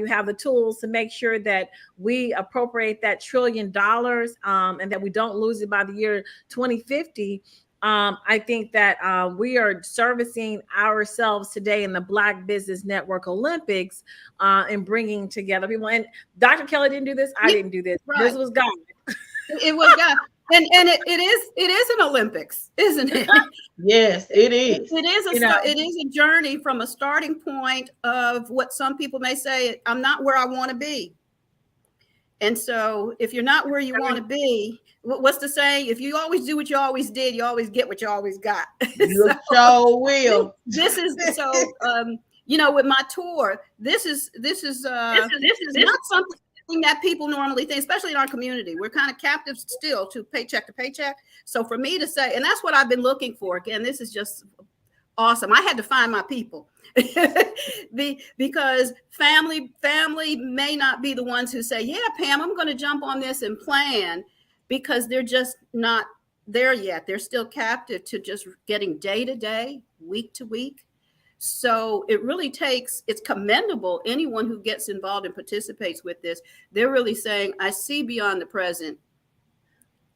have the tools to make sure that we appropriate that $1 trillion and that we don't lose it by the year 2050. I think that we are servicing ourselves today in the Black Business Network Olympics and bringing together people. And Dr. Kelly didn't do this. I didn't do this. Right. This was God. It was God. And it is an Olympics, isn't it? Yes, it is. It is a journey from a starting point of what some people may say, I'm not where I want to be. And so if you're not where you want to be, what's the saying? If you always do what you always did, you always get what you always got. You sure will. This is so, with my tour, this is not something that people normally think, especially in our community. We're kind of captive still to paycheck to paycheck. So for me to say, and that's what I've been looking for. Again, this is just awesome. I had to find my people because family may not be the ones who say, yeah, Pam, I'm going to jump on this and plan, because they're just not there yet. They're still captive to just getting day to day, week to week. So it really it's commendable. Anyone who gets involved and participates with this, they're really saying, I see beyond the present.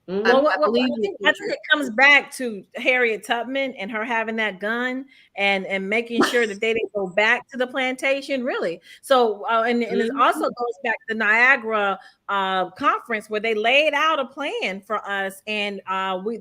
Well, I think it comes back to Harriet Tubman and her having that gun and making sure that they didn't go back to the plantation, really. So, and it also goes back to the Niagara conference where they laid out a plan for us, and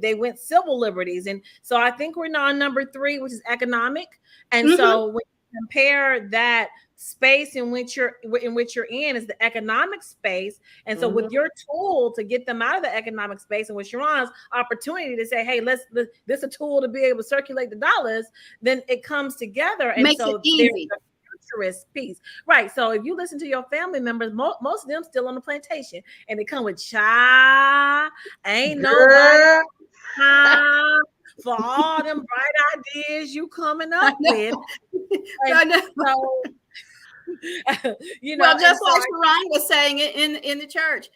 they went civil liberties. And so I think we're now on number 3, which is economic. And so when you compare that space in which you're in is the economic space, and so with your tool to get them out of the economic space, and with Sharon's opportunity to say, hey, this a tool to be able to circulate the dollars, then it comes together, and makes so it easy. Futurist piece, right? So if you listen to your family members, most of them still on the plantation, and they come with ain't nobody for all them bright ideas you coming up with. So, well, just like Sharon was saying in the church,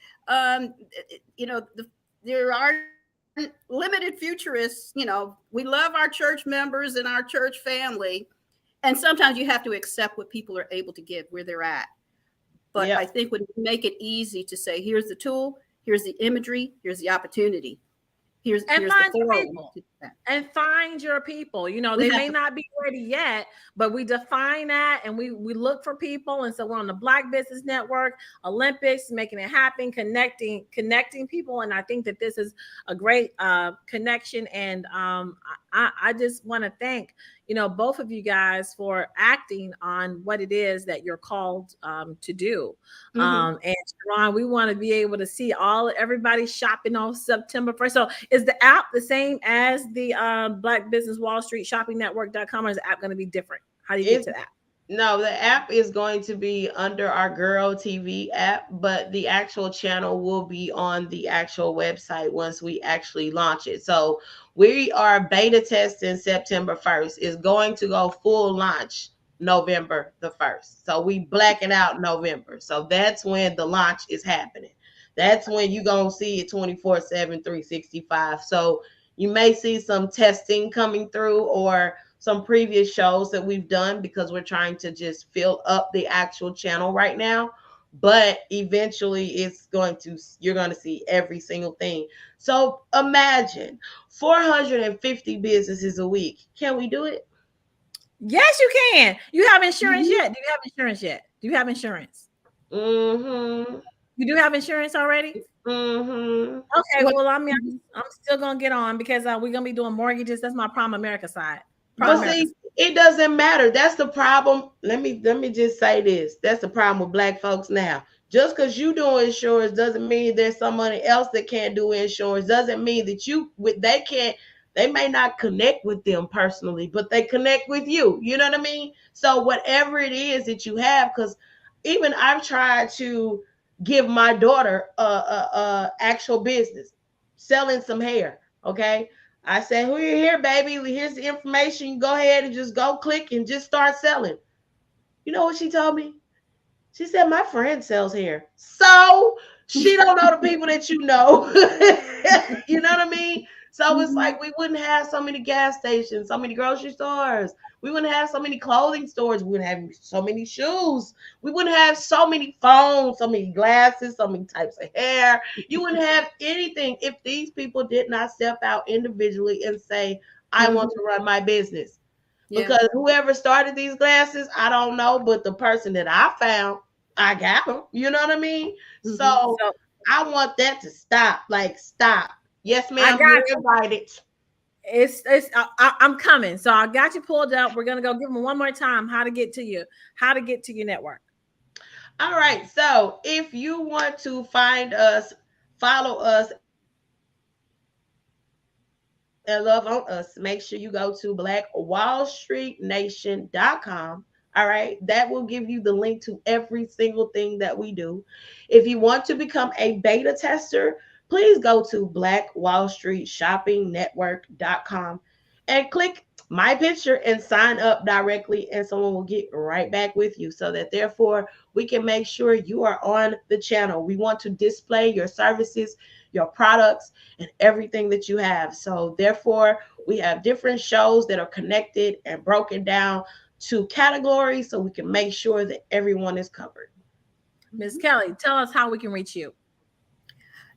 there are limited futurists. We love our church members and our church family, and sometimes you have to accept what people are able to give where they're at. But I think when you make it easy to say, here's the tool, here's the imagery, here's the opportunity. Here's and find your people. They may not be ready yet, but we define that, and we look for people. And so we're on the Black Business Network Olympics, making it happen, connecting people. And I think that this is a great connection. And I just want to thank both of you guys for acting on what it is that you're called to do. And Sharon, we want to be able to see everybody shopping on September 1st. So is the app the same as the Black Business Wall Street Shopping Network.com, or is the app going to be different? How do you get to that? No, the app is going to be under our Girl TV app, but the actual channel will be on the actual website once we actually launch it. So we are beta testing September 1st. It's going to go full launch November the 1st. So we blacking out November. So that's when the launch is happening. That's when you're going to see it 24/7, 365. So you may see some testing coming through or some previous shows that we've done because we're trying to just fill up the actual channel right now. But eventually you're going to see every single thing. So imagine 450 businesses a week. Can we do it? Yes, you can. You have insurance yet? Do you have insurance yet? Do you have insurance? Mm-hmm. You do have insurance already? Mm-hmm. Okay, well, I'm still gonna get on because we're gonna be doing mortgages. That's my Prime America side. But see, it doesn't matter. That's the problem. Let me just say this. That's the problem with Black folks now. Just because you do insurance doesn't mean there's somebody else that can't do insurance. Doesn't mean that they may not connect with them personally, but they connect with you. You know what I mean? So whatever it is that you have, because even I've tried to give my daughter a actual business, selling some hair. Okay. I said, who you here, baby? Here's the information. You go ahead and just go click and just start selling. You know what she told me? She said, my friend sells hair. So she don't know the people that you know. You know what I mean? So it's like we wouldn't have so many gas stations, so many grocery stores. We wouldn't have so many clothing stores. We wouldn't have so many shoes. We wouldn't have so many phones, so many glasses, so many types of hair. You wouldn't have anything if these people did not step out individually and say, I want to run my business. Yeah. Because whoever started these glasses, I don't know, but the person that I found, I got them. You know what I mean? So I want that to stop. Like, stop. Yes, ma'am. You're invited. I'm coming. So I got you pulled up. We're gonna go give them one more time how to get to your network. All right. So if you want to find us, follow us, and love on us, make sure you go to blackwallstreetnation.com. All right. That will give you the link to every single thing that we do. If you want to become a beta tester, please go to blackwallstreetshoppingnetwork.com and click my picture and sign up directly, and someone will get right back with you so that therefore we can make sure you are on the channel. We want to display your services, your products, and everything that you have. So therefore we have different shows that are connected and broken down to categories so we can make sure that everyone is covered. Ms. Kelly, tell us how we can reach you.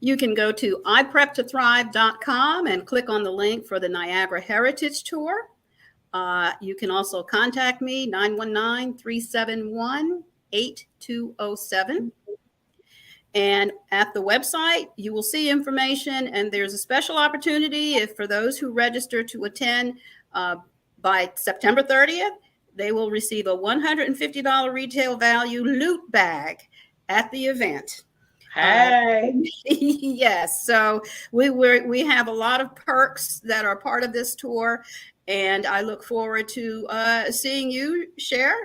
You can go to ipreptothrive.com and click on the link for the Niagara Heritage Tour. You can also contact me, 919-371-8207. And at the website, you will see information, and there's a special opportunity for those who register to attend by September 30th. They will receive a $150 retail value loot bag at the event. Hey. Yes. So we have a lot of perks that are part of this tour, and I look forward to seeing you share,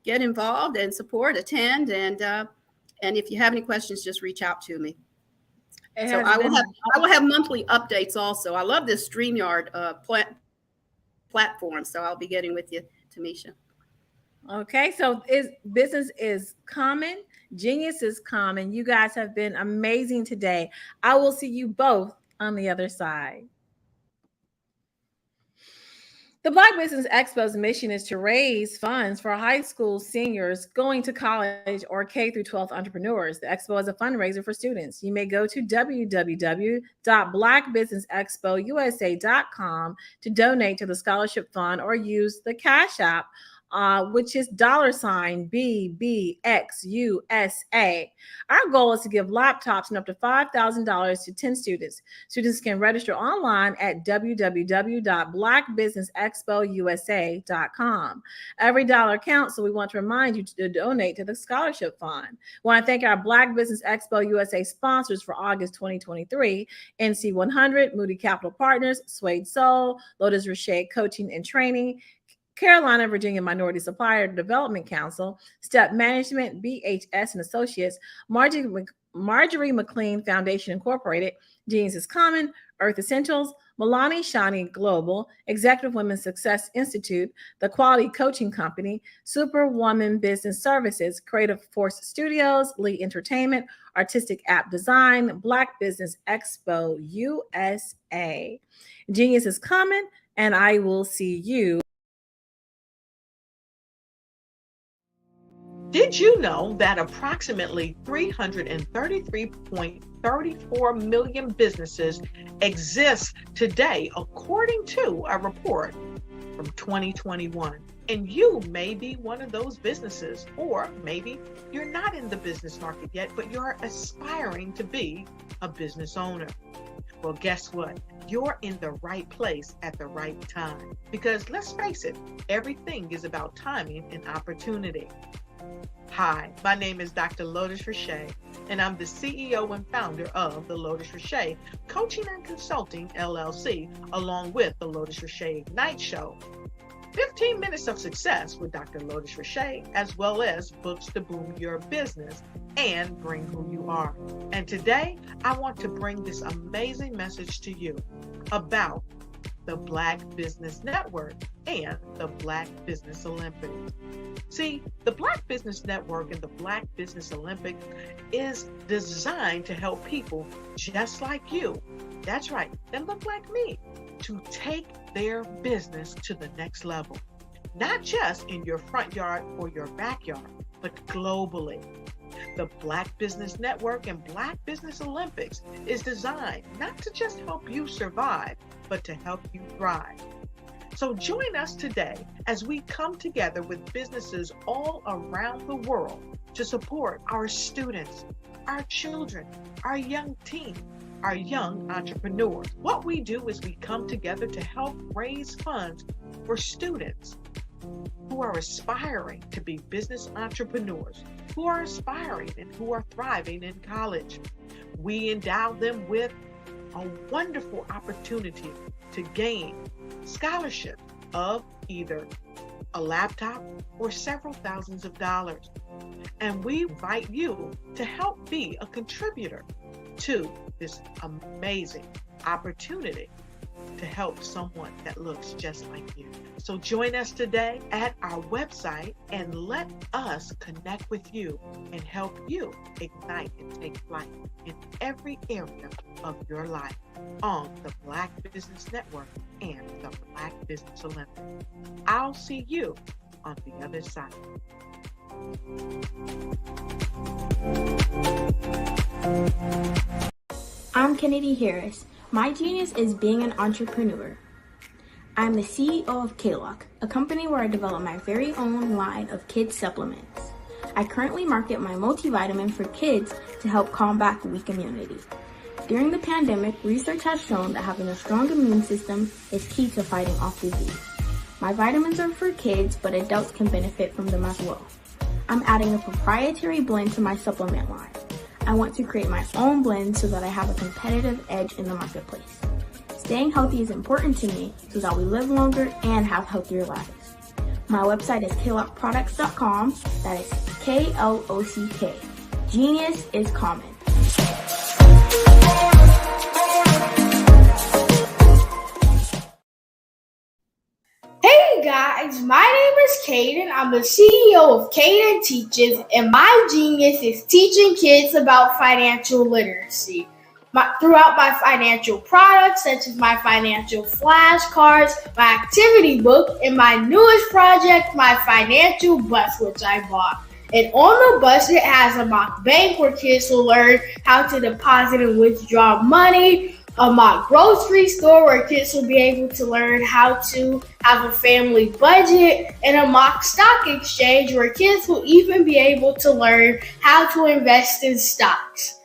get involved and support, attend, and if you have any questions, just reach out to me. So I will have monthly updates also. I love this StreamYard platform, so I'll be getting with you, Tamisha. Okay, so business is common, genius is common. You guys have been amazing today. I will see you both on the other side. The Black Business Expo's mission is to raise funds for high school seniors going to college or K through 12 entrepreneurs. The expo is a fundraiser for students. You may go to www.blackbusinessexpousa.com to donate to the scholarship fund or use the Cash App, which is $BBXUSA. Our goal is to give laptops and up to $5,000 to 10 students. Students can register online at www.blackbusinessexpousa.com. Every dollar counts, so we want to remind you to donate to the scholarship fund. We want to thank our Black Business Expo USA sponsors for August 2023, NC 100, Moody Capital Partners, Suede Soul, Lotus Rocher Coaching and Training, Carolina, Virginia Minority Supplier Development Council, Step Management, BHS and Associates, Margie Marjorie McLean Foundation Incorporated, Genius is Common, Earth Essentials, Milani Shani Global, Executive Women's Success Institute, The Quality Coaching Company, Superwoman Business Services, Creative Force Studios, Lee Entertainment, Artistic App Design, Black Business Expo USA. Genius is Common, and I will see you. Did you know that approximately 333.34 million businesses exist today, according to a report from 2021? And you may be one of those businesses, or maybe you're not in the business market yet, but you're aspiring to be a business owner. Well, guess what? You're in the right place at the right time. Because let's face it, everything is about timing and opportunity. Hi, my name is Dr. Lotus Richey, and I'm the CEO and founder of the Lotus Richey Coaching and Consulting LLC, along with the Lotus Richey Ignite Show. 15 minutes of success with Dr. Lotus Richey, as well as books to boom your business and bring who you are. And today, I want to bring this amazing message to you about the Black Business Network and the Black Business Olympics. See, the Black Business Network and the Black Business Olympics is designed to help people just like you, that's right, that look like me, to take their business to the next level. Not just in your front yard or your backyard, but globally. The Black Business Network and Black Business Olympics is designed not to just help you survive, but to help you thrive. So join us today as we come together with businesses all around the world to support our students, our children, our young teens, our young entrepreneurs. What we do is we come together to help raise funds for students who are aspiring to be business entrepreneurs, who are aspiring and who are thriving in college. We endow them with a wonderful opportunity to gain scholarship of either a laptop or several thousands of dollars. And we invite you to help be a contributor to this amazing opportunity to help someone that looks just like you. So join us today at our website and let us connect with you and help you ignite and take flight in every area of your life on the Black Business Network and the Black Business Olympics. I'll see you on the other side. I'm Kennedy Harris. My genius is being an entrepreneur. I'm the CEO of K-Lock, a company where I develop my very own line of kids supplements. I currently market my multivitamin for kids to help combat weak immunity. During the pandemic, research has shown that having a strong immune system is key to fighting off disease. My vitamins are for kids, but adults can benefit from them as well. I'm adding a proprietary blend to my supplement line. I want to create my own blend so that I have a competitive edge in the marketplace. Staying healthy is important to me so that we live longer and have healthier lives. My website is klockproducts.com. That is K-L-O-C-K. Genius is common. Hey guys, my name is Caden. I'm the CEO of Caden Teaches, and my genius is teaching kids about financial literacy. Throughout my financial products, such as my financial flashcards, my activity book, and my newest project, my financial bus, which I bought. And on the bus, it has a mock bank where kids will learn how to deposit and withdraw money, a mock grocery store where kids will be able to learn how to have a family budget, and a mock stock exchange where kids will even be able to learn how to invest in stocks.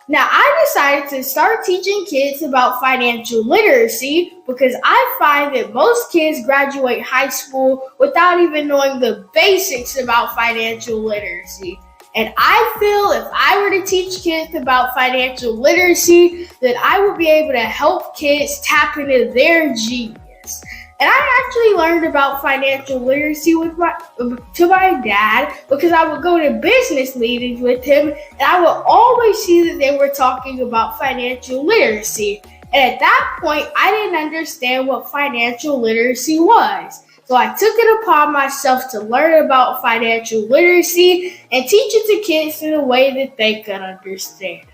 Now, I decided to start teaching kids about financial literacy because I find that most kids graduate high school without even knowing the basics about financial literacy. And I feel if I were to teach kids about financial literacy, that I would be able to help kids tap into their genius. And I actually learned about financial literacy to my dad because I would go to business meetings with him and I would always see that they were talking about financial literacy. And at that point, I didn't understand what financial literacy was. So I took it upon myself to learn about financial literacy and teach it to kids in a way that they could understand.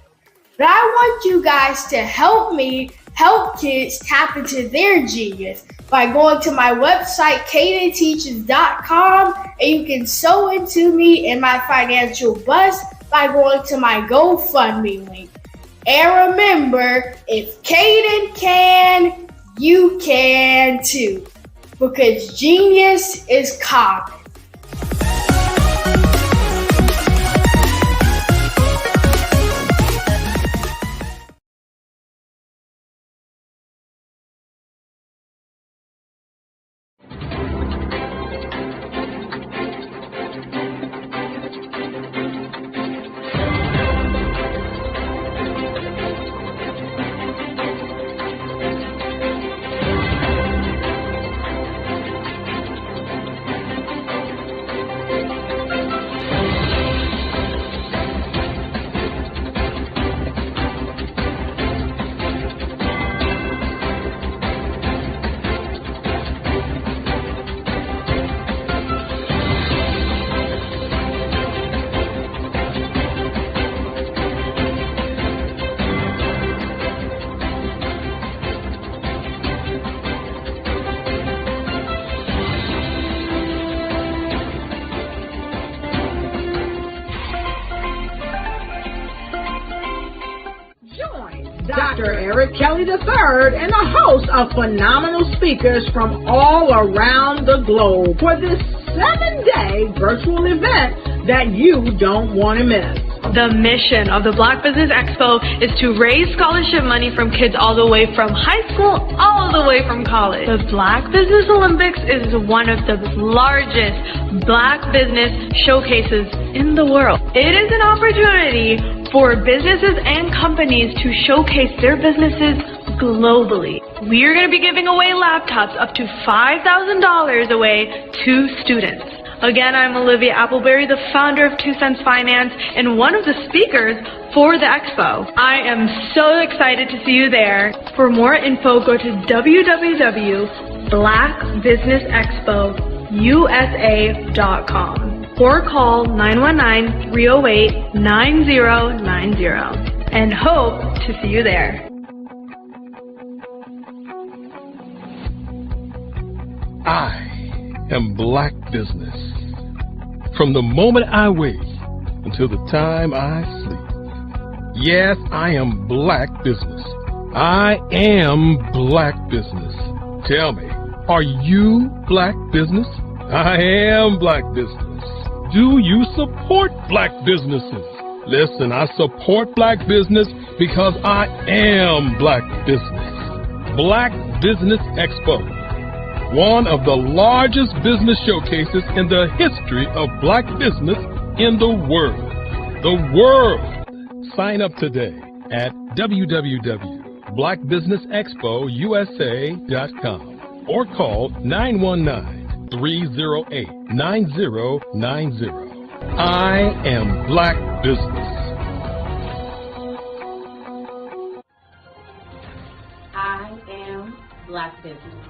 But I want you guys to help me help kids tap into their genius by going to my website, cadenteaches.com, and you can sew into me in my financial bust by going to my GoFundMe link. And remember, if Caden can, you can too, because genius is common. Dr. Eric Kelly III and a host of phenomenal speakers from all around the globe for this 7-day virtual event that you don't want to miss. The mission of the Black Business Expo is to raise scholarship money from kids all the way from high school, all the way from college. The Black Business Olympics is one of the largest Black business showcases in the world. It is an opportunity for businesses and companies to showcase their businesses globally. We are going to be giving away laptops up to $5,000 away to students. Again, I'm Olivia Appleberry, the founder of 2 Cents Finance and one of the speakers for the expo. I am so excited to see you there. For more info, go to www.blackbusinessexpousa.com or call 919-308-9090 and hope to see you there. I am Black Business. From the moment I wake until the time I sleep. Yes, I am Black Business. I am Black Business. Tell me, are you Black Business? I am Black Business. Do you support Black businesses? Listen, I support Black business because I am Black Business. Black Business Expo, one of the largest business showcases in the history of Black business in the world. The world! Sign up today at www.blackbusinessexpousa.com or call 919-308-9090. I am Black Business. I am Black Business.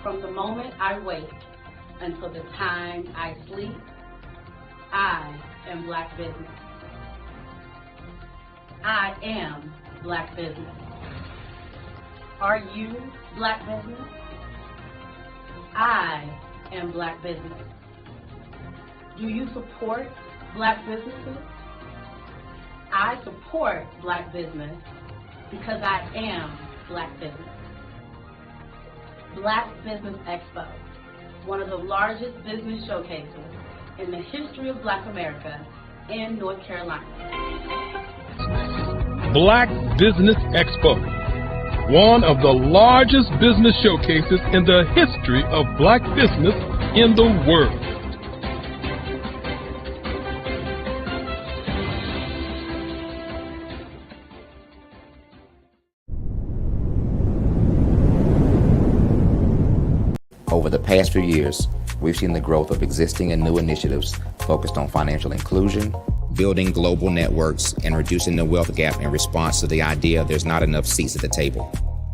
From the moment I wake until the time I sleep, I am Black Business. I am Black Business. Are you Black Business? I am Black Business. Do you support Black businesses? I support Black business because I am Black Business. Black Business Expo, one of the largest business showcases in the history of Black America in North Carolina. Black Business Expo, one of the largest business showcases in the history of Black business in the world. Over the past few years, we've seen the growth of existing and new initiatives focused on financial inclusion, building global networks, and reducing the wealth gap in response to the idea there's not enough seats at the table.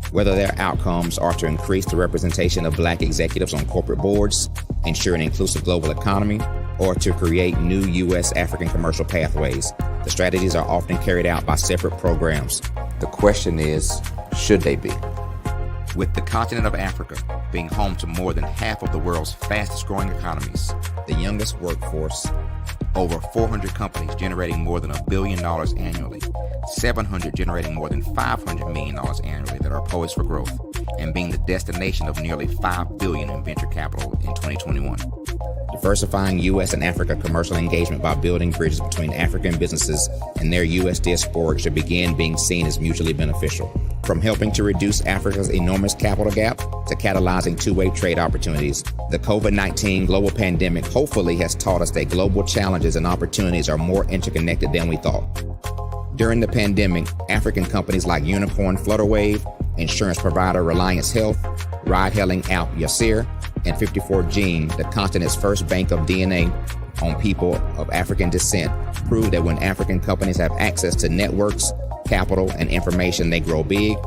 Whether their outcomes are to increase the representation of Black executives on corporate boards, ensure an inclusive global economy, or to create new U.S. African commercial pathways, the strategies are often carried out by separate programs. The question is, should they be? With the continent of Africa being home to more than half of the world's fastest growing economies, the youngest workforce, over 400 companies generating more than $1 billion annually, 700 generating more than $500 million annually that are poised for growth, and being the destination of nearly $5 billion in venture capital in 2021. Diversifying U.S. and Africa commercial engagement by building bridges between African businesses and their U.S. diaspora should begin being seen as mutually beneficial. From helping to reduce Africa's enormous capital gap to catalyzing two-way trade opportunities, the COVID-19 global pandemic hopefully has taught us that global challenges and opportunities are more interconnected than we thought. During the pandemic, African companies like Unicorn Flutterwave, insurance provider Reliance Health, ride-hailing app Yasir, and 54Gene, the continent's first bank of DNA on people of African descent, proved that when African companies have access to networks, capital, and information, they grow big,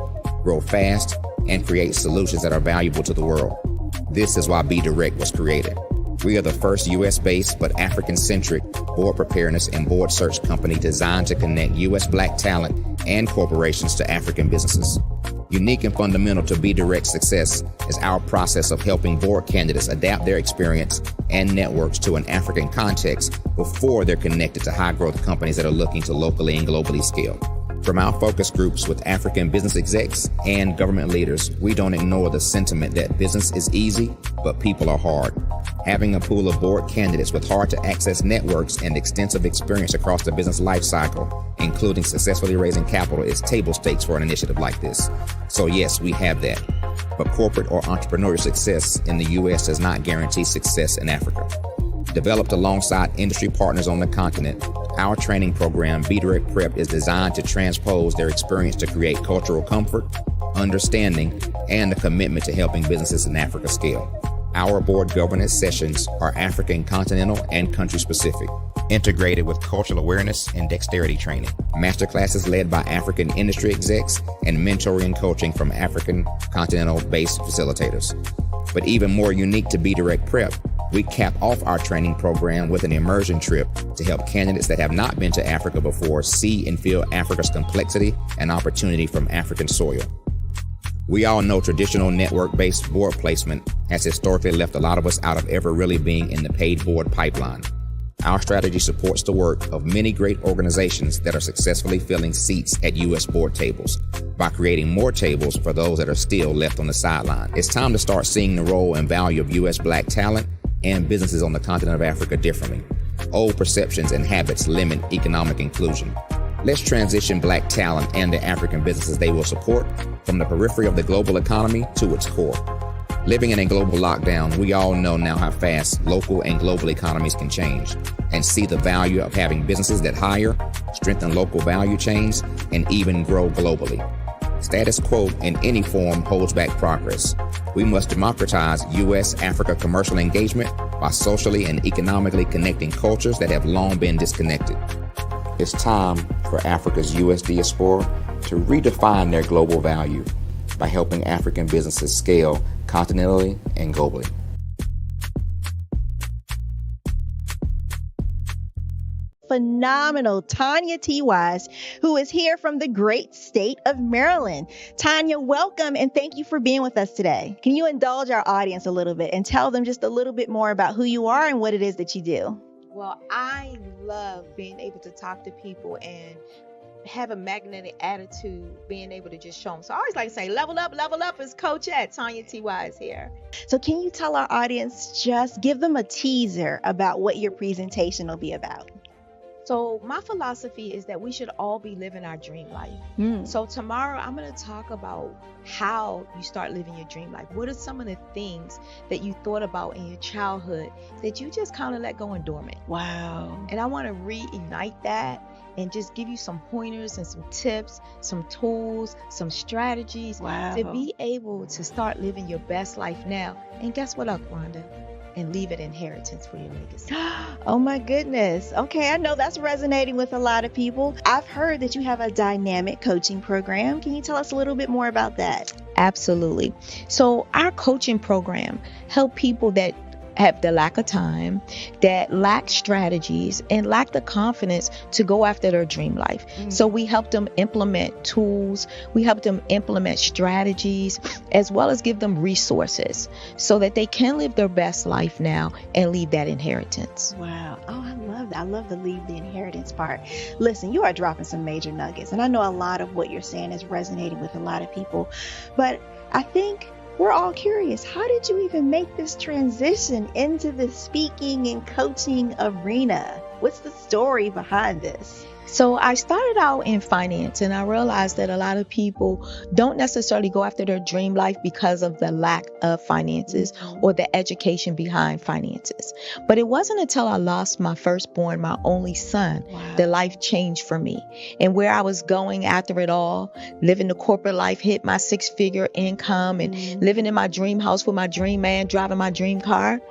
grow fast, and create solutions that are valuable to the world. This is why BDirect was created. We are the first U.S.-based but African-centric board preparedness and board search company designed to connect U.S. Black talent and corporations to African businesses. Unique and fundamental to BDirect's success is our process of helping board candidates adapt their experience and networks to an African context before they're connected to high-growth companies that are looking to locally and globally scale. From our focus groups with African business execs and government leaders, we don't ignore the sentiment that business is easy, but people are hard. Having a pool of board candidates with hard-to-access networks and extensive experience across the business life cycle, including successfully raising capital, is table stakes for an initiative like this. So yes, we have that. But corporate or entrepreneurial success in the U.S. does not guarantee success in Africa. Developed alongside industry partners on the continent, our training program, BDirect Prep, is designed to transpose their experience to create cultural comfort, understanding, and a commitment to helping businesses in Africa scale. Our board governance sessions are African continental and country specific, integrated with cultural awareness and dexterity training, masterclasses led by African industry execs, and mentoring and coaching from African continental-based facilitators. But even more unique to BDirect Prep, we cap off our training program with an immersion trip to help candidates that have not been to Africa before see and feel Africa's complexity and opportunity from African soil. We all know traditional network-based board placement has historically left a lot of us out of ever really being in the paid board pipeline. Our strategy supports the work of many great organizations that are successfully filling seats at U.S. board tables by creating more tables for those that are still left on the sideline. It's time to start seeing the role and value of U.S. Black talent and businesses on the continent of Africa differently. Old perceptions and habits limit economic inclusion. Let's transition Black talent and the African businesses they will support from the periphery of the global economy to its core. Living in a global lockdown, we all know now how fast local and global economies can change, and see the value of having businesses that hire, strengthen local value chains, and even grow globally. Status quo in any form holds back progress. We must democratize U.S.-Africa commercial engagement by socially and economically connecting cultures that have long been disconnected. It's time for Africa's U.S. diaspora to redefine their global value by helping African businesses scale continentally and globally. Phenomenal Tanya T. Wise, who is here from the great state of Maryland. Tanya, welcome and thank you for being with us today. Can you indulge our audience a little bit and tell them just a little bit more about who you are and what it is that you do? Well, I love being able to talk to people and have a magnetic attitude, being able to just show them. So I always like to say, level up is Coach at Tanya T. Wise here. So can you tell our audience, just give them a teaser about what your presentation will be about? So my philosophy is that we should all be living our dream life. So tomorrow I'm going to talk about how you start living your dream life. What are some of the things that you thought about in your childhood that you just kind of let go and dormant? Wow. And I want to reignite that and just give you some pointers and some tips, some tools, some strategies to be able to start living your best life now. And guess what, Aquanda? And leave an inheritance for your legacy. Oh my goodness. Okay, I know that's resonating with a lot of people. I've heard that you have a dynamic coaching program. Can you tell us a little bit more about that? Absolutely. So our coaching program help people that have the lack of time, that lack strategies, and lack the confidence to go after their dream life. So we help them implement tools, we help them implement strategies, as well as give them resources so that they can live their best life now and leave that inheritance. Wow. Oh, I love that. I love the leave the inheritance part. Listen, you are dropping some major nuggets, and I know a lot of what you're saying is resonating with a lot of people, but I think we're all curious. How did you even make this transition into the speaking and coaching arena? What's the story behind this? So I started out in finance, and I realized that a lot of people don't necessarily go after their dream life because of the lack of finances or the education behind finances. But it wasn't until I lost my firstborn, my only son, that life changed for me. And where I was going after it all, living the corporate life, hit my 6-figure income and living in my dream house with my dream man, driving my dream car.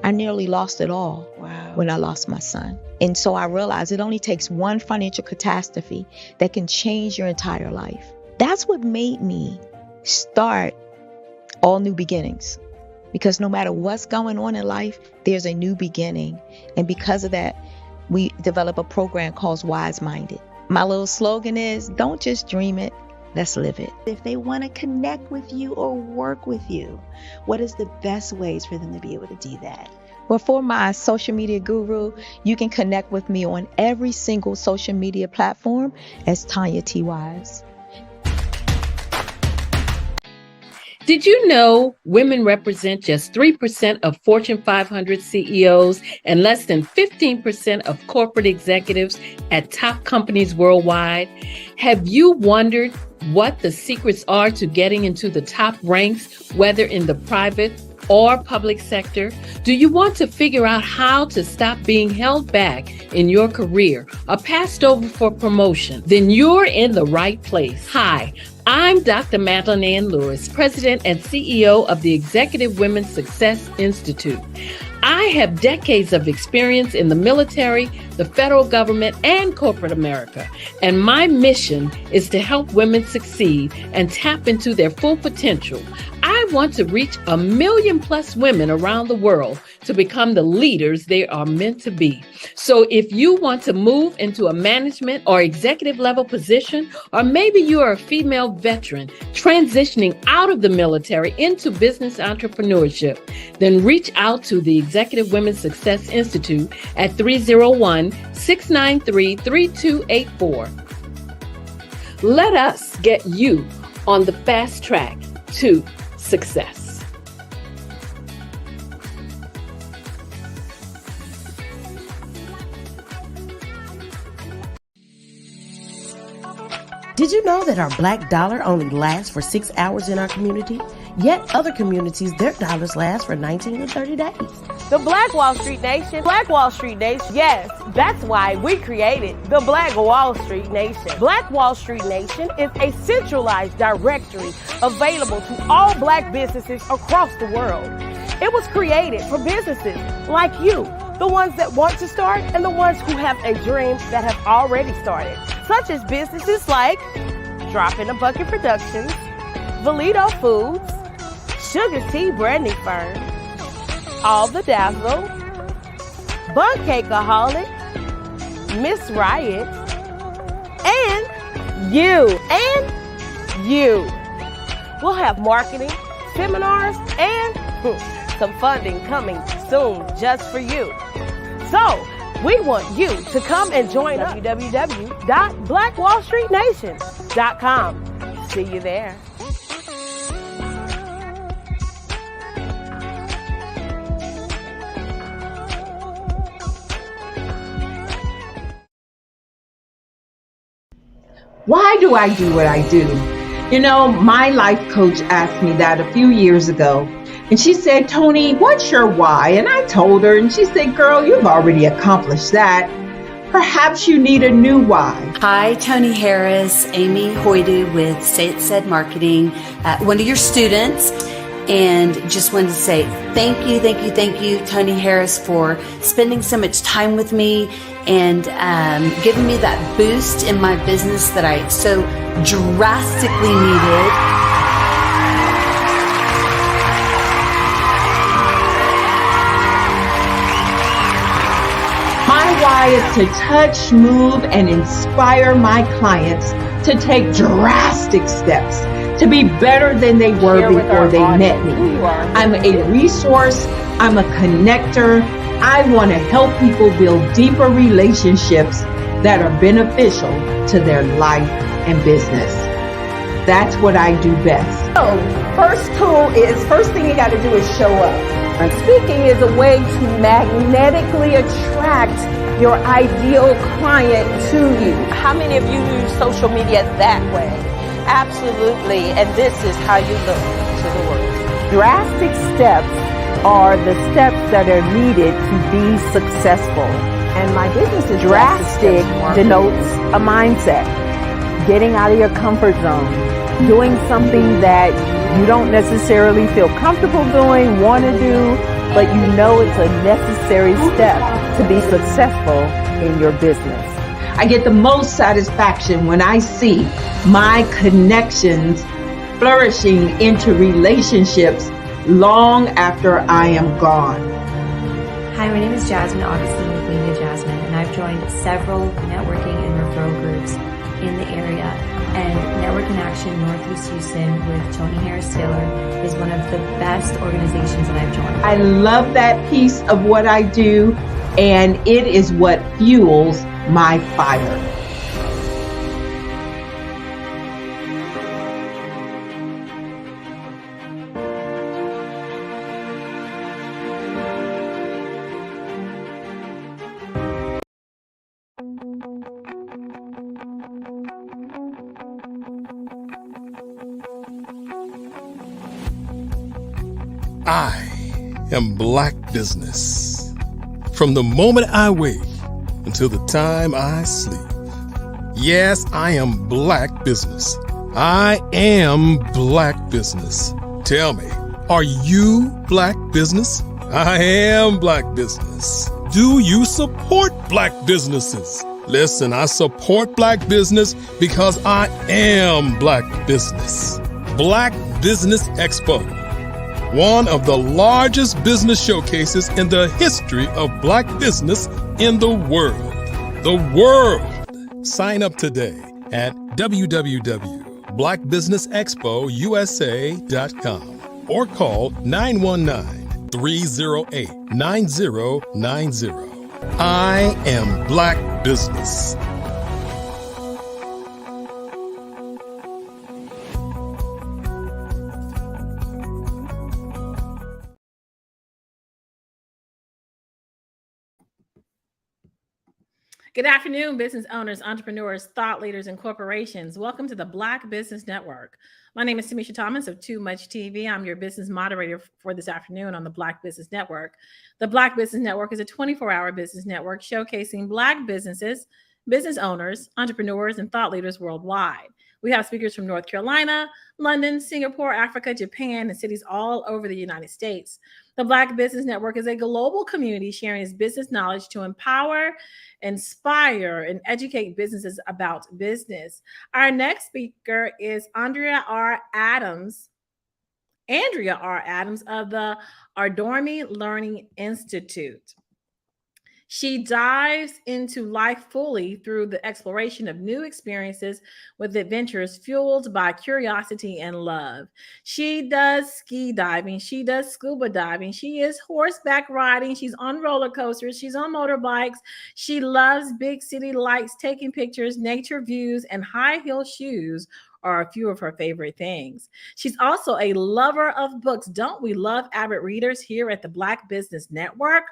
I nearly lost it all when I lost my son. And so I realized it only takes one financial catastrophe that can change your entire life. That's what made me start All New Beginnings. Because no matter what's going on in life, there's a new beginning. And because of that, we develop a program called Wise Minded. My little slogan is, don't just dream it, let's live it. If they want to connect with you or work with you, what is the best ways for them to be able to do that? Well, for my social media guru, you can connect with me on every single social media platform as Tanya T. Wise. Did you know women represent just 3% of Fortune 500 CEOs and less than 15% of corporate executives at top companies worldwide? Have you wondered what the secrets are to getting into the top ranks, whether in the private or public sector? Do you want to figure out how to stop being held back in your career or passed over for promotion? Then you're in the right place. Hi, I'm Dr. Madeline Ann Lewis, President and CEO of the Executive Women's Success Institute. I have decades of experience in the military, the federal government, and corporate America, and my mission is to help women succeed and tap into their full potential. I want to reach 1 million plus women around the world to become the leaders they are meant to be. So if you want to move into a management or executive level position, or maybe you are a female veteran transitioning out of the military into business entrepreneurship, then reach out to the Executive Women's Success Institute at 301-693-3284. Let us get you on the fast track to success. Did you know that our black dollar only lasts for 6 hours in our community? Yet other communities, their dollars last for 19 to 30 days. The Black Wall Street Nation. Black Wall Street Nation. Yes, that's why we created the Black Wall Street Nation. Black Wall Street Nation is a centralized directory available to all black businesses across the world. It was created for businesses like you, the ones that want to start and the ones who have a dream that have already started, such as businesses like Drop in a Bucket Productions, Valito Foods, Sugar Tea Branding Firm, All the Dazzle, Bun Cakeaholic, Miss Riot, and you. We'll have marketing, seminars, and some funding coming soon just for you. So, we want you to come and join www.blackwallstreetnation.com. See you there. Why do I do what I do? You know, my life coach asked me that a few years ago. And she said, Tony, what's your why? And I told her, and she said, girl, you've already accomplished that. Perhaps you need a new why. Hi, Tony Harris, Amy Hoydu with Say It Said Marketing, one of your students. And just wanted to say thank you, Tony Harris, for spending so much time with me and giving me that boost in my business that I so drastically needed. My why is to touch, move, and inspire my clients to take drastic steps to be better than they were before they met me. I'm a resource. I'm a connector. I want to help people build deeper relationships that are beneficial to their life and business. That's what I do best. So, first thing you got to do is show up. And speaking is a way to magnetically attract your ideal client to you. How many of you use social media that way? Absolutely, and this is how you look to the world. Drastic steps are the steps that are needed to be successful. And my business is drastic denotes a mindset. Getting out of your comfort zone, doing something that you don't necessarily feel comfortable doing, want to do, but you know it's a necessary step to be successful in your business. I get the most satisfaction when I see my connections flourishing into relationships long after I am gone. Hi, my name is Jasmine Augustine with Media Jasmine, and I've joined several networking and referral groups in the area. And Network in Action Northeast Houston with Tony Harris Taylor is one of the best organizations that I've joined. I love that piece of what I do, and it is what fuels my fire. I am Black Business. From the moment I wake until the time I sleep. Yes, I am Black Business. I am Black Business. Tell me, are you Black Business? I am Black Business. Do you support Black businesses? Listen, I support Black business because I am Black Business. Black Business Expo, one of the largest business showcases in the history of Black business in the world. The world! Sign up today at www.blackbusinessexpousa.com or call 919-308-9090. I am Black Business. Good afternoon, business owners, entrepreneurs, thought leaders, and corporations. Welcome to the Black Business Network. My name is Tamisha Thomas of Too Much TV. I'm your business moderator for this afternoon on the Black Business Network. The Black Business Network is a 24-hour business network showcasing Black businesses, business owners, entrepreneurs, and thought leaders worldwide. We have speakers from North Carolina, London, Singapore, Africa, Japan, and cities all over the United States. The Black Business Network is a global community sharing its business knowledge to empower, inspire, and educate businesses about business. Our next speaker is Andrea R. Adams of the Ardormy Learning Institute. She dives into life fully through the exploration of new experiences with adventures fueled by curiosity and love. She does ski diving. She does scuba diving. She is horseback riding. She's on roller coasters. She's on motorbikes. She loves big city lights, taking pictures, nature views, and high heel shoes are a few of her favorite things. She's also a lover of books. Don't we love avid readers here at the Black Business Network?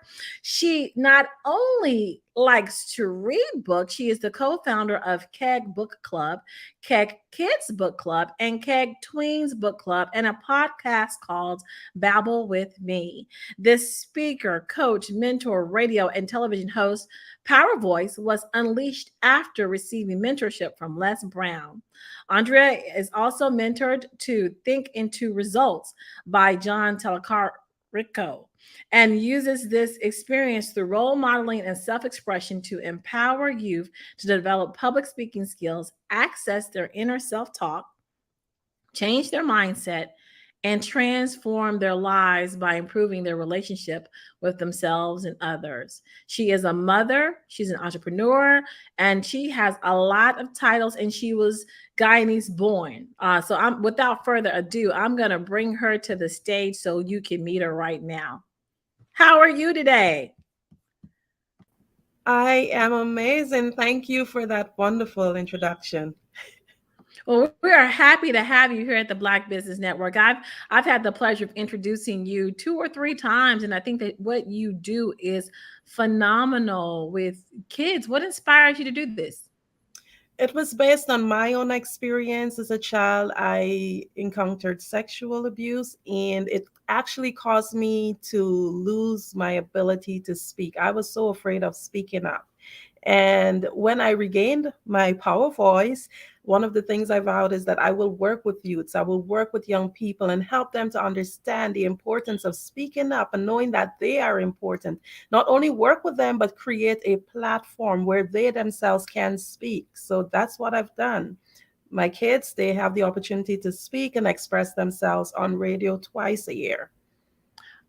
She not only likes to read books. She is the co-founder of Keg Book Club, Keg Kids Book Club, and Keg Tweens Book Club, and a podcast called Babble with Me. This speaker, coach, mentor, radio, and television host, Power Voice, was unleashed after receiving mentorship from Les Brown. Andrea is also mentored to Think into Results by John Telacarico, and uses this experience through role modeling and self-expression to empower youth to develop public speaking skills, access their inner self-talk, change their mindset, and transform their lives by improving their relationship with themselves and others. She is a mother, she's an entrepreneur, and she has a lot of titles, and she was Guyanese born. So I'm without further ado, I'm going to bring her to the stage so you can meet her right now. How are you today? I am amazing. Thank you for that wonderful introduction. Well, we are happy to have you here at the Black Business Network. I've had the pleasure of introducing you 2 or 3 times, and I think that what you do is phenomenal with kids. What inspired you to do this? It was based on my own experience as a child. I encountered sexual abuse, and it actually caused me to lose my ability to speak. I was so afraid of speaking up. And when I regained my power voice, one of the things I vowed is that I will work with youths, I will work with young people and help them to understand the importance of speaking up and knowing that they are important. Not only work with them, but create a platform where they themselves can speak. So that's what I've done. My kids, they have the opportunity to speak and express themselves on radio twice a year.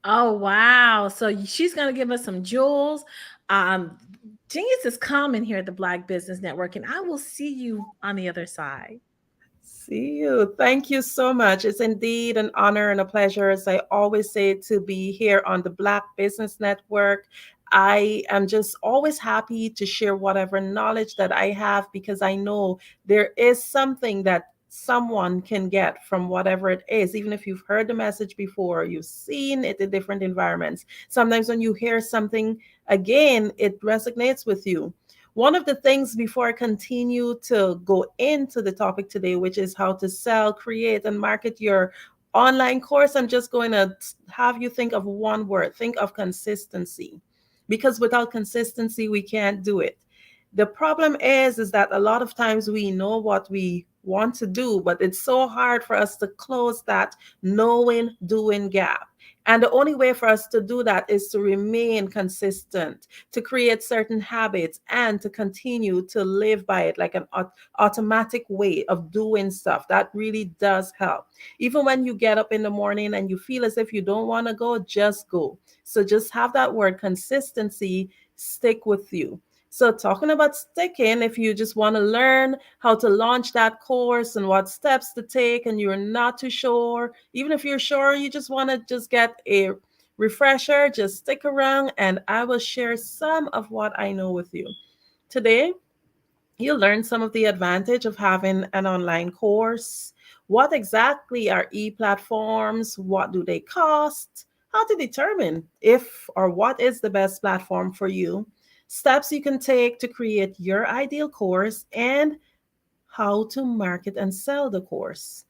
Oh, wow. So she's going to give us some jewels. Genius is common here at the Black Business Network, and I will see you on the other side. See you. Thank you so much. It's indeed an honor and a pleasure, as I always say, to be here on the Black Business Network. I am just always happy to share whatever knowledge that I have, because I know there is something that someone can get from whatever it is, even if you've heard the message before, you've seen it in different environments. Sometimes when you hear something again, it resonates with you. One of the things, before I continue to go into the topic today, which is how to sell, create, and market your online course, I'm just going to have you think of one word. Think of consistency, because without consistency, we can't do it. The problem is that a lot of times we know what we want to do, but it's so hard for us to close that knowing, doing gap. And the only way for us to do that is to remain consistent, to create certain habits, and to continue to live by it, like an automatic way of doing stuff. That really does help. Even when you get up in the morning and you feel as if you don't want to go, just go. So just have that word consistency stick with you. So talking about sticking, if you just want to learn how to launch that course and what steps to take, and you're not too sure, even if you're sure, you just want to just get a refresher, just stick around and I will share some of what I know with you. Today, you'll learn some of the advantage of having an online course. What exactly are e-platforms? What do they cost? How to determine if or what is the best platform for you, steps you can take to create your ideal course, and how to market and sell the course.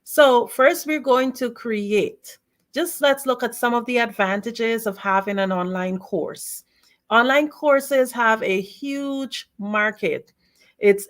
So first, we're going to create. Just let's look at some of the advantages of having an online course. Online courses have a huge market. It's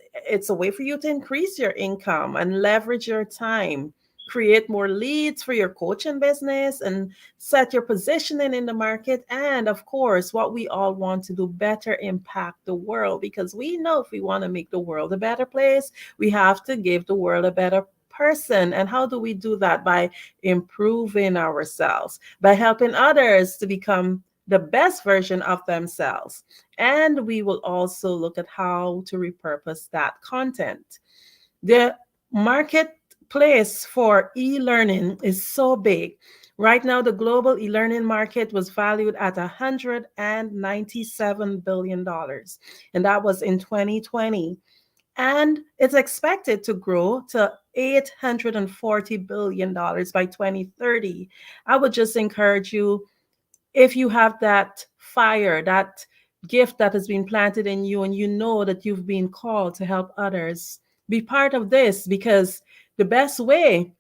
a way for you to increase your income and leverage your time, create more leads for your coaching business, and set your positioning in the market. And of course, what we all want to do, better impact the world, because we know if we want to make the world a better place, we have to give the world a better person. And how do we do that? By improving ourselves, by helping others to become the best version of themselves. And we will also look at how to repurpose that content. The marketplace for e-learning is so big. Right now, the global e-learning market was valued at $197 billion, and that was in 2020. And it's expected to grow to $840 billion by 2030. I would just encourage you, if you have that fire, that gift that has been planted in you and you know that you've been called to help others, be part of this, because the best way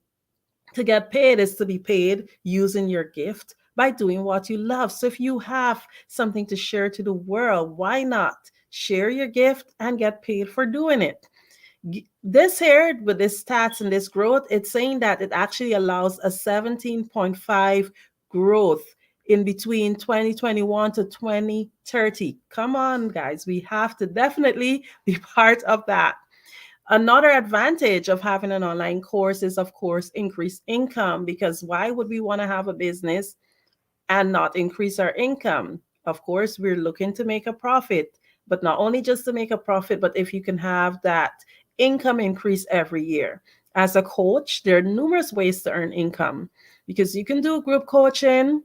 to get paid is to be paid using your gift by doing what you love. So if you have something to share to the world, why not share your gift and get paid for doing it? This here with this stats and this growth, it's saying that it actually allows a 17.5 growth in between 2021 to 2030. Come on, guys, we have to definitely be part of that. Another advantage of having an online course is, of course, increased income, because why would we want to have a business and not increase our income? Of course, we're looking to make a profit, but not only just to make a profit, but if you can have that income increase every year. As a coach, there are numerous ways to earn income, because you can do group coaching,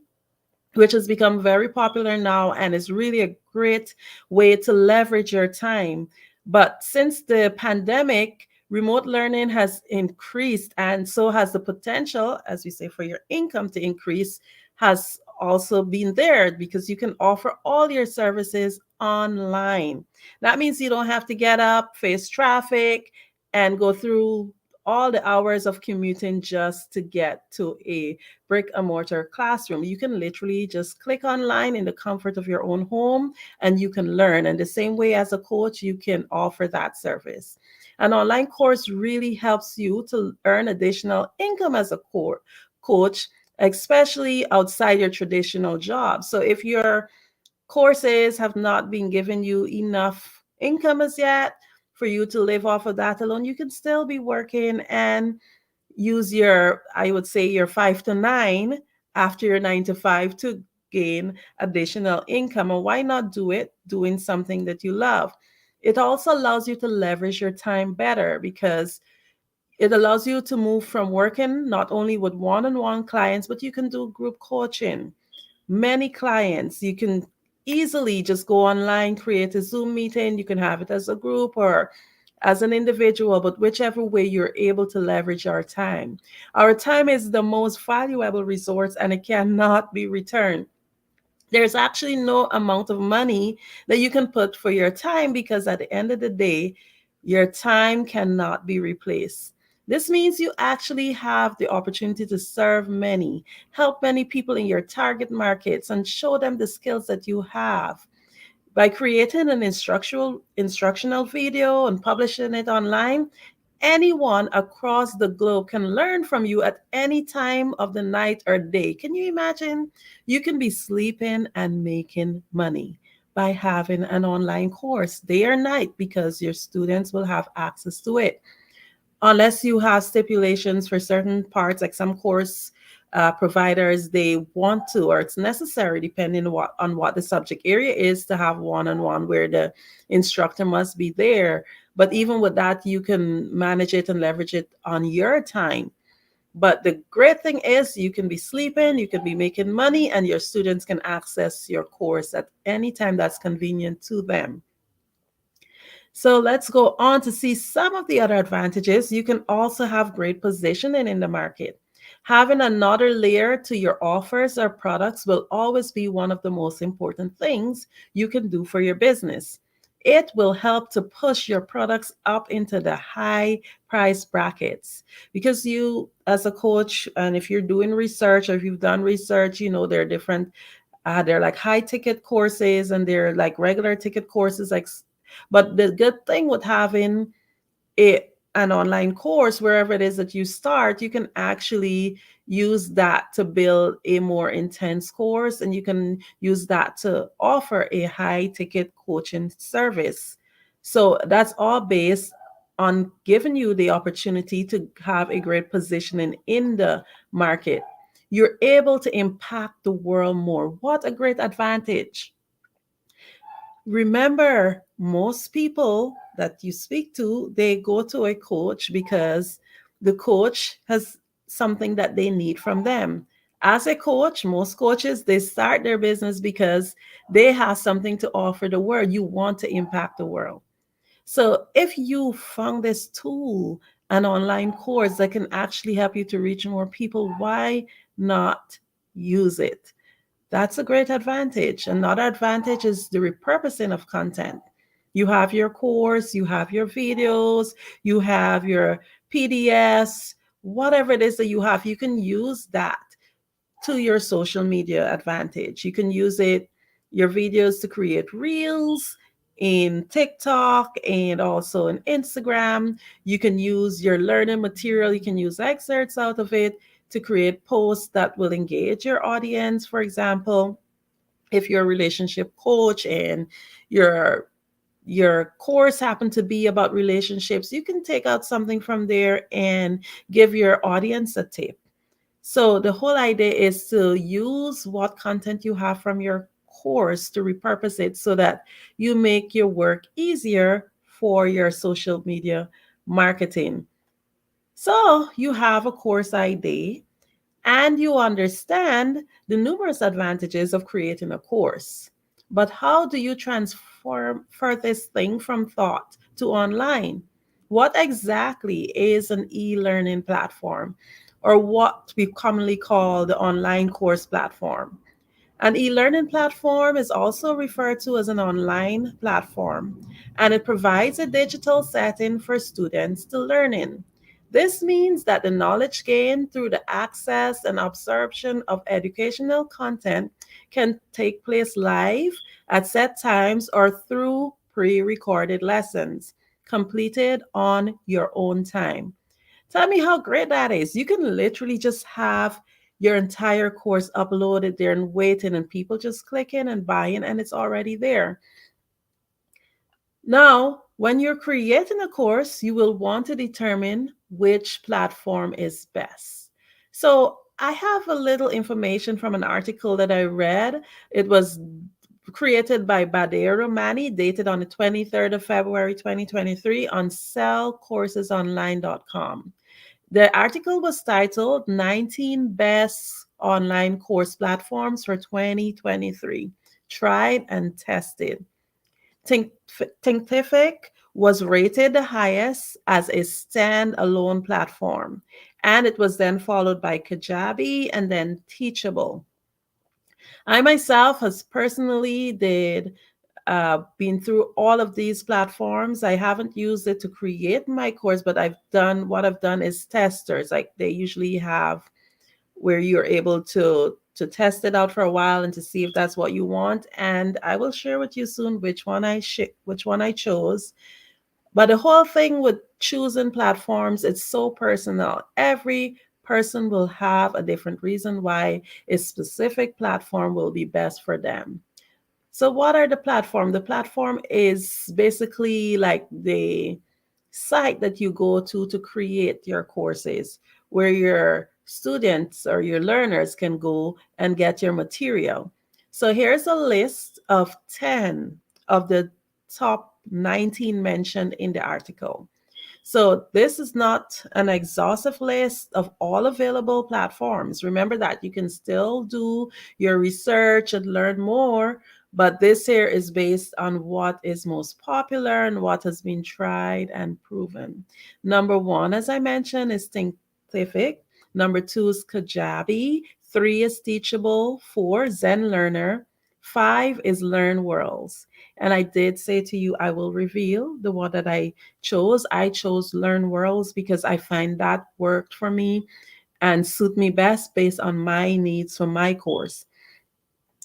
which has become very popular now and is really a great way to leverage your time. But since the pandemic, remote learning has increased, and so has the potential, as we say, for your income to increase, has also been there, because you can offer all your services online. That means you don't have to get up, face traffic, and go through all the hours of commuting just to get to a brick and mortar classroom. You can literally just click online in the comfort of your own home and you can learn. And the same way as a coach, you can offer that service. An online course really helps you to earn additional income as a coach, especially outside your traditional job. So if your courses have not been giving you enough income as yet for you to live off of that alone, you can still be working and use your, I would say, your 5 to 9 after your 9 to 5 to gain additional income. And why not do it doing something that you love? It also allows you to leverage your time better, because it allows you to move from working not only with one-on-one clients, but you can do group coaching. Many clients, you can easily just go online, create a Zoom meeting. You can have it as a group or as an individual, but whichever way you're able to leverage our time. Our time is the most valuable resource and it cannot be returned. There's actually no amount of money that you can put for your time, because at the end of the day, your time cannot be replaced. This means you actually have the opportunity to serve many, help many people in your target markets, and show them the skills that you have. By creating an instructional video and publishing it online, anyone across the globe can learn from you at any time of the night or day. Can you imagine? You can be sleeping and making money by having an online course day or night, because your students will have access to it. Unless you have stipulations for certain parts, like some course providers, they want to, or it's necessary, depending on what the subject area is, to have one-on-one where the instructor must be there. But even with that, you can manage it and leverage it on your time. But the great thing is you can be sleeping, you can be making money, and your students can access your course at any time that's convenient to them. So let's go on to see some of the other advantages. You can also have great positioning in the market. Having another layer to your offers or products will always be one of the most important things you can do for your business. It will help to push your products up into the high price brackets, because you, as a coach, and if you're doing research or if you've done research, you know there are different, they're like high ticket courses and they're like regular ticket courses, like. But the good thing with having an online course, wherever it is that you start, you can actually use that to build a more intense course, and you can use that to offer a high ticket coaching service. So that's all based on giving you the opportunity to have a great positioning in the market. You're able to impact the world more. What a great advantage. Remember, most people that you speak to, they go to a coach because the coach has something that they need from them. As a coach, most coaches, they start their business because they have something to offer the world. You want to impact the world. So if you found this tool, an online course that can actually help you to reach more people, why not use it? That's a great advantage. Another advantage is the repurposing of content. You have your course, you have your videos, you have your PDFs, whatever it is that you have, you can use that to your social media advantage. You can use it, your videos, to create reels in TikTok and also in Instagram. You can use your learning material, you can use excerpts out of it to create posts that will engage your audience. For example, if you're a relationship coach and your your course happen to be about relationships, you can take out something from there and give your audience a tip. So the whole idea is to use what content you have from your course to repurpose it so that you make your work easier for your social media marketing. So you have a course ID and you understand the numerous advantages of creating a course. But how do you transform for this thing from thought to online? What exactly is an e-learning platform, or what we commonly call the online course platform? An e-learning platform is also referred to as an online platform, and it provides a digital setting for students to learn in. This means that the knowledge gained through the access and absorption of educational content can take place live at set times or through pre-recorded lessons completed on your own time. Tell me how great that is. You can literally just have your entire course uploaded there and waiting, and people just click in and buy in, and it's already there. Now, when you're creating a course, you will want to determine which platform is best. So, I have a little information from an article that I read. It was created by Badero Mani, dated on the 23rd of February 2023 on sellcoursesonline.com. The article was titled 19 Best Online Course Platforms for 2023, Tried and Tested. Thinkific was rated the highest as a standalone platform, and it was then followed by Kajabi and then Teachable. I myself has personally did been through all of these platforms. I haven't used it to create my course, but I've done is testers. Like they usually have where you're able to test it out for a while and to see if that's what you want. And I will share with you soon which one I chose. But the whole thing with choosing platforms, it's so personal. Every person will have a different reason why a specific platform will be best for them. So what are the platform? The platform is basically like the site that you go to create your courses, where your students or your learners can go and get your material. So here's a list of 10 of the top 19 mentioned in the article. So this is not an exhaustive list of all available platforms. Remember that you can still do your research and learn more, but this here is based on what is most popular and what has been tried and proven. Number one, as I mentioned, is Thinkific. Number two is Kajabi. Three is Teachable. Four, Zen Learner. Five is Learn Worlds. And I did say to you, I will reveal the one that I chose. I chose Learn Worlds because I find that worked for me and suit me best based on my needs for my course.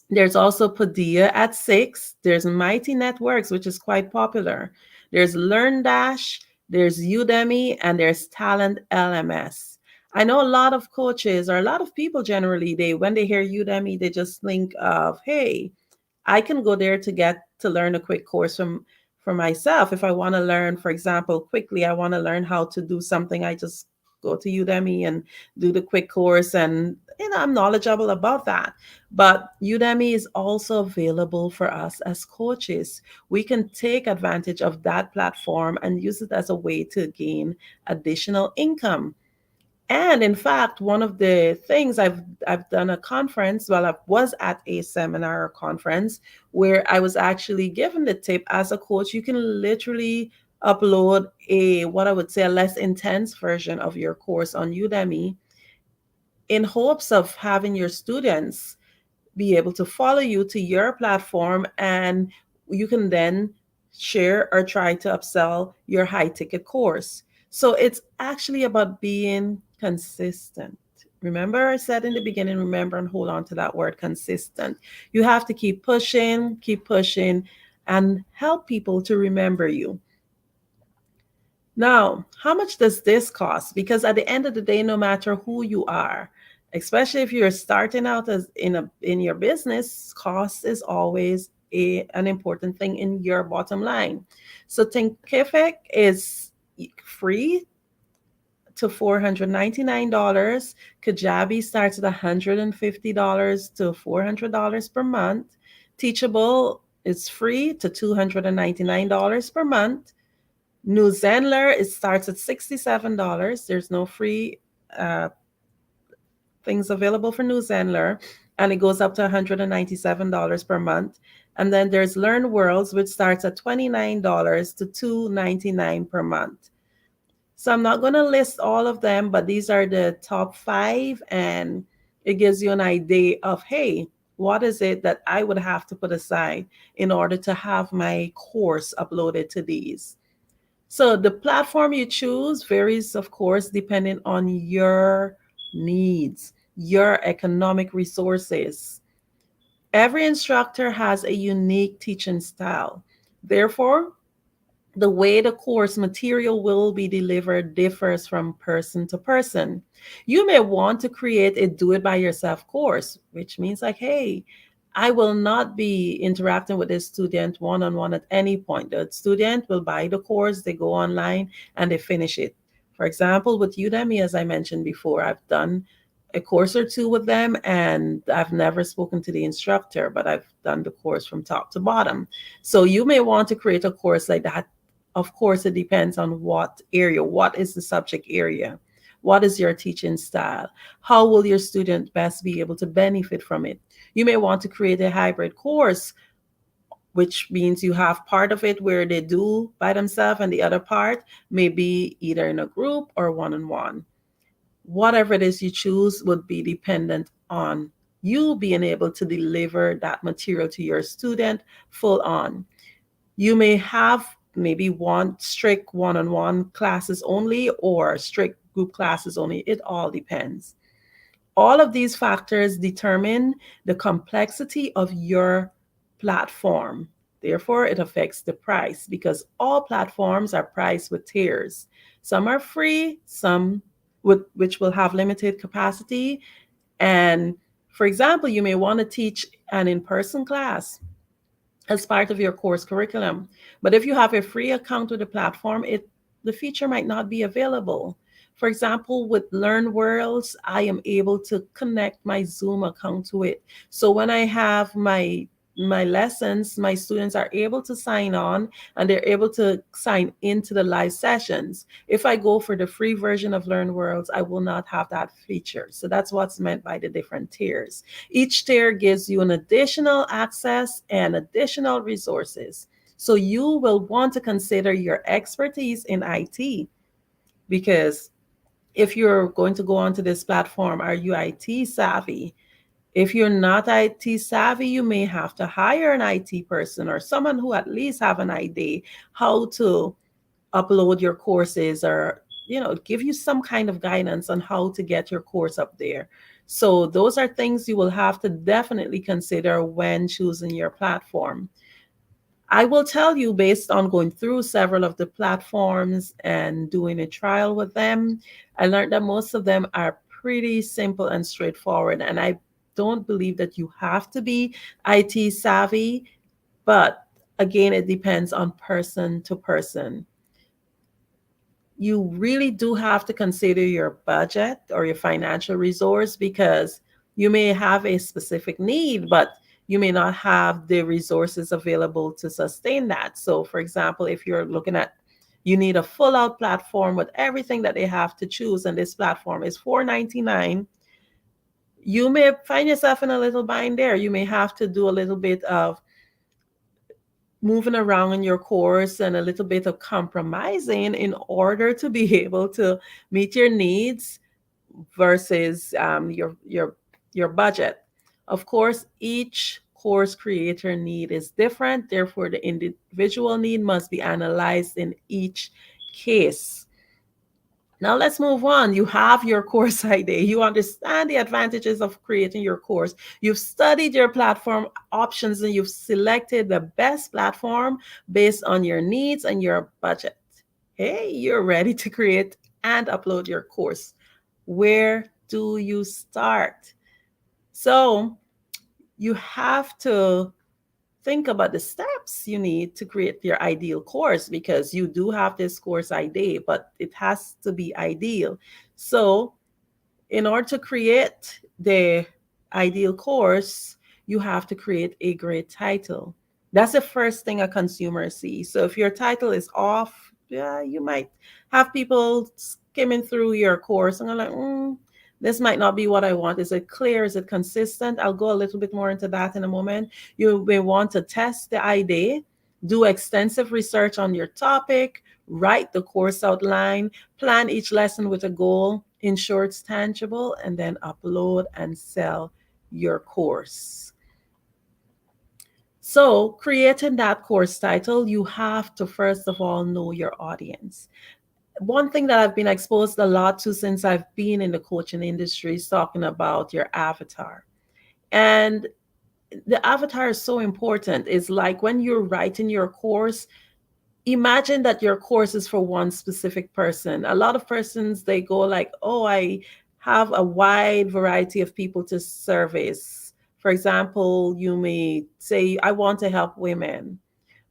There's also Podia at 6. There's Mighty Networks, which is quite popular. There's LearnDash, there's Udemy, and there's Talent LMS. I know a lot of coaches or a lot of people generally, when they hear Udemy, they just think of, hey, I can go there to learn a quick course for myself. If I want to learn, for example, quickly, I want to learn how to do something, I just go to Udemy and do the quick course, and I'm knowledgeable about that. But Udemy is also available for us as coaches. We can take advantage of that platform and use it as a way to gain additional income. And in fact, one of the things I've done a conference, well, I was at a seminar or conference where I was actually given the tip as a coach, you can literally upload what I would say a less intense version of your course on Udemy in hopes of having your students be able to follow you to your platform, and you can then share or try to upsell your high ticket course. So it's actually about being consistent. Remember, I said in the beginning, remember and hold on to that word consistent. You have to keep pushing, and help people to remember you. Now, how much does this cost? Because at the end of the day, no matter who you are, especially if you're starting out as in your business, cost is always an important thing in your bottom line. So Thinkific is free to $499. Kajabi starts at $150 to $400 per month. Teachable is free to $299 per month. New Zenler, it starts at $67. There's no free things available for New Zenler, and it goes up to $197 per month. And then there's Learn Worlds, which starts at $29 to $299 per month. So I'm not going to list all of them, but these are the top 5, and it gives you an idea of, hey, what is it that I would have to put aside in order to have my course uploaded to these? So the platform you choose varies, of course, depending on your needs, your economic resources. Every instructor has a unique teaching style. Therefore, the way the course material will be delivered differs from person to person. You may want to create a do-it-by-yourself course, which means like, hey, I will not be interacting with the student one-on-one at any point. The student will buy the course, they go online, and they finish it. For example, with Udemy, as I mentioned before, I've done a course or two with them, and I've never spoken to the instructor, but I've done the course from top to bottom. So you may want to create a course like that. Of course, it depends on what area, what is the subject area, what is your teaching style, how will your student best be able to benefit from it. You may want to create a hybrid course, which means you have part of it where they do by themselves and the other part may be either in a group or one-on-one. Whatever it is you choose would be dependent on you being able to deliver that material to your student full on. You may have maybe one strict one-on-one classes only or strict group classes only. It all depends. All of these factors determine the complexity of your platform. Therefore, it affects the price because all platforms are priced with tiers. Some are free, some which will have limited capacity. And for example, you may want to teach an in-person class as part of your course curriculum. But if you have a free account with the platform, the feature might not be available. For example, with Learn Worlds, I am able to connect my Zoom account to it. So when I have my lessons, my students are able to sign on and they're able to sign into the live sessions. If I go for the free version of Learn Worlds, I will not have that feature. So that's what's meant by the different tiers. Each tier gives you an additional access and additional resources. So you will want to consider your expertise in IT, because if you're going to go onto this platform, are you IT savvy? If you're not IT savvy, you may have to hire an IT person or someone who at least have an idea how to upload your courses, or give you some kind of guidance on how to get your course up there. So those are things you will have to definitely consider when choosing your platform. I will tell you, based on going through several of the platforms and doing a trial with them, I learned that most of them are pretty simple and straightforward. And I don't believe that you have to be IT savvy, but again, it depends on person to person. You really do have to consider your budget or your financial resource, because you may have a specific need, but you may not have the resources available to sustain that. So for example, if you're looking at, you need a full out platform with everything that they have to choose, and this platform is $499, you may find yourself in a little bind there. You may have to do a little bit of moving around in your course and a little bit of compromising in order to be able to meet your needs versus your budget. Of course, each course creator need is different. Therefore, the individual need must be analyzed in each case. Now let's move on. You have your course ID. You understand the advantages of creating your course. You've studied your platform options and you've selected the best platform based on your needs and your budget. Hey, you're ready to create and upload your course. Where do you start? So you have to think about the steps you need to create your ideal course, because you do have this course idea, but it has to be ideal. So in order to create the ideal course, you have to create a great title. That's the first thing a consumer sees. So if your title is off, yeah, you might have people skimming through your course and they're like, this might not be what I want. Is it clear? Is it consistent? I'll go a little bit more into that in a moment. You may want to test the idea, do extensive research on your topic, write the course outline, plan each lesson with a goal, ensure it's tangible, and then upload and sell your course. So, creating that course title, you have to first of all know your audience. One thing that I've been exposed a lot to since I've been in the coaching industry is talking about your avatar. And the avatar is so important. It's like when you're writing your course, imagine that your course is for one specific person. A lot of persons, they go like, oh, I have a wide variety of people to service. For example, you may say, I want to help women,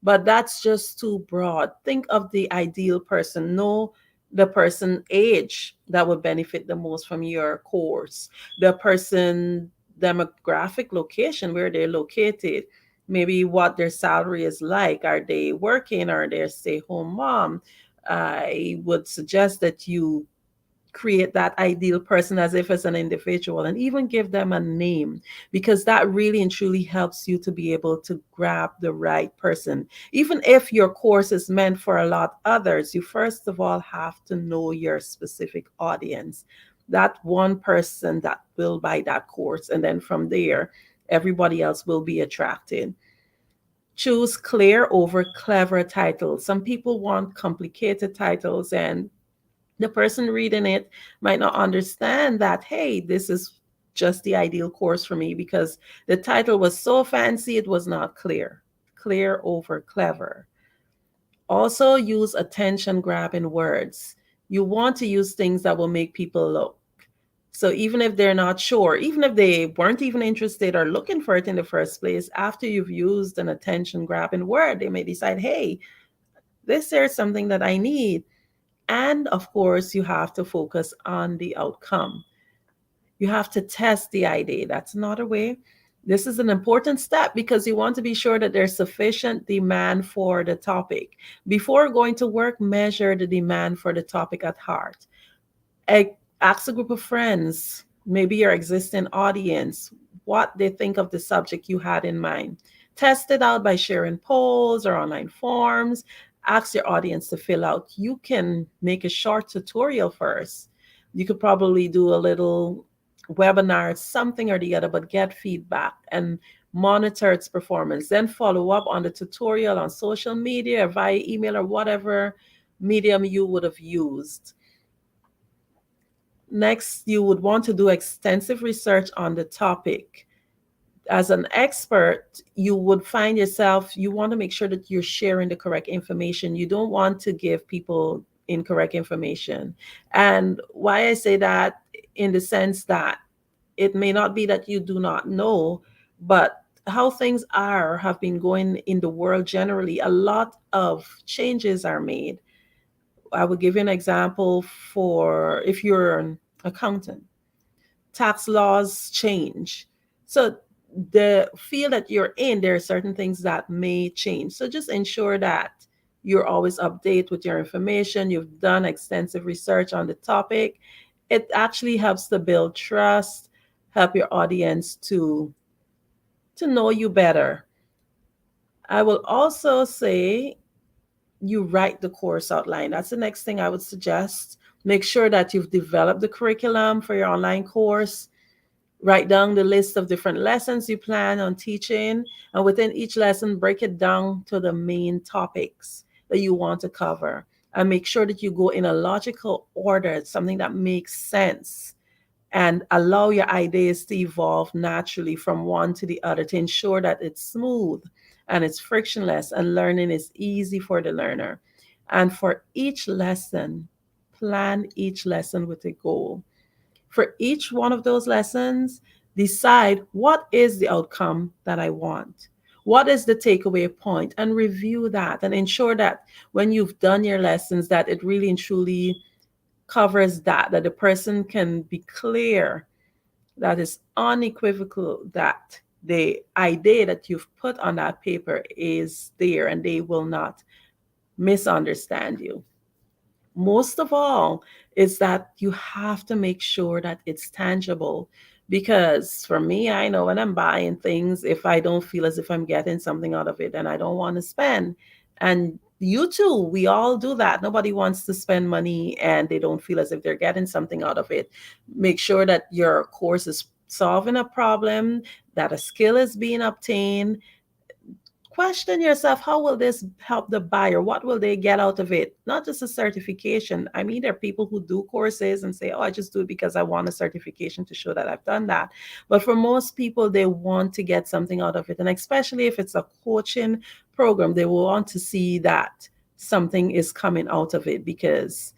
but that's just too broad. Think of the ideal person. Know the person age that would benefit the most from your course, the person demographic location, where they're located, maybe what their salary is like. Are they working? Are they a stay-home mom? I would suggest that you create that ideal person as if as an individual and even give them a name, because that really and truly helps you to be able to grab the right person. Even if your course is meant for a lot others, you first of all have to know your specific audience, that one person that will buy that course, and then from there everybody else will be attracted. Choose clear over clever titles. Some people want complicated titles, and the person reading it might not understand that, hey, this is just the ideal course for me, because the title was so fancy, it was not clear. Clear over clever. Also, use attention grabbing words. You want to use things that will make people look. So even if they're not sure, even if they weren't even interested or looking for it in the first place, after you've used an attention grabbing word, they may decide, hey, this is something that I need. And of course, you have to focus on the outcome. You have to test the idea. That's another way. This is an important step because you want to be sure that there's sufficient demand for the topic. Before going to work, measure the demand for the topic at heart. Ask a group of friends, maybe your existing audience, what they think of the subject you had in mind. Test it out by sharing polls or online forms. Ask your audience to fill out. You can make a short tutorial first. You could probably do a little webinar, something or the other, but get feedback and monitor its performance. Then follow up on the tutorial on social media or via email or whatever medium you would have used. Next, you would want to do extensive research on the topic. As an expert, you would find yourself, you want to make sure that you're sharing the correct information. You don't want to give people incorrect information. And why I say that, in the sense that it may not be that you do not know, but how things have been going in the world generally, a lot of changes are made. I will give you an example. For if you're an accountant, tax laws change. So the field that you're in, there are certain things that may change. So just ensure that you're always updated with your information. You've done extensive research on the topic. It actually helps to build trust, help your audience to know you better. I will also say you write the course outline. That's the next thing I would suggest. Make sure that you've developed the curriculum for your online course. Write down the list of different lessons you plan on teaching, and within each lesson, break it down to the main topics that you want to cover. And make sure that you go in a logical order, something that makes sense, and allow your ideas to evolve naturally from one to the other to ensure that it's smooth and it's frictionless and learning is easy for the learner. And for each lesson, plan each lesson with a goal. For each one of those lessons, decide what is the outcome that I want. What is the takeaway point, and review that and ensure that when you've done your lessons that it really and truly covers that the person can be clear, that is unequivocal, that the idea that you've put on that paper is there and they will not misunderstand you. Most of all is that you have to make sure that it's tangible, because for me, I know when I'm buying things, if I don't feel as if I'm getting something out of it, then I don't want to spend. And you too, we all do that. Nobody wants to spend money and they don't feel as if they're getting something out of it. Make sure that your course is solving a problem, that a skill is being obtained. Question yourself, how will this help the buyer? What will they get out of it? Not just a certification. I mean, there are people who do courses and say, oh, I just do it because I want a certification to show that I've done that. But for most people, they want to get something out of it. And especially if it's a coaching program, they will want to see that something is coming out of it, because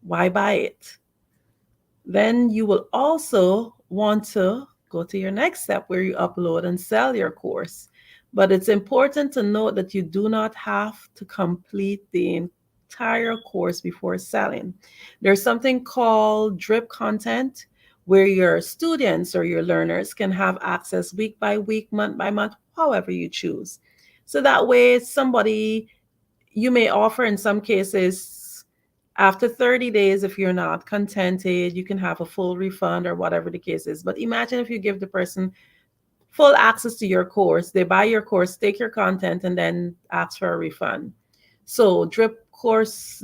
why buy it? Then you will also want to go to your next step where you upload and sell your course. But it's important to note that you do not have to complete the entire course before selling. There's something called drip content, where your students or your learners can have access week by week, month by month, however you choose. So that way, somebody, you may offer in some cases, after 30 days, if you're not contented, you can have a full refund or whatever the case is. But imagine if you give the person full access to your course, they buy your course, take your content, and then ask for a refund. So drip courses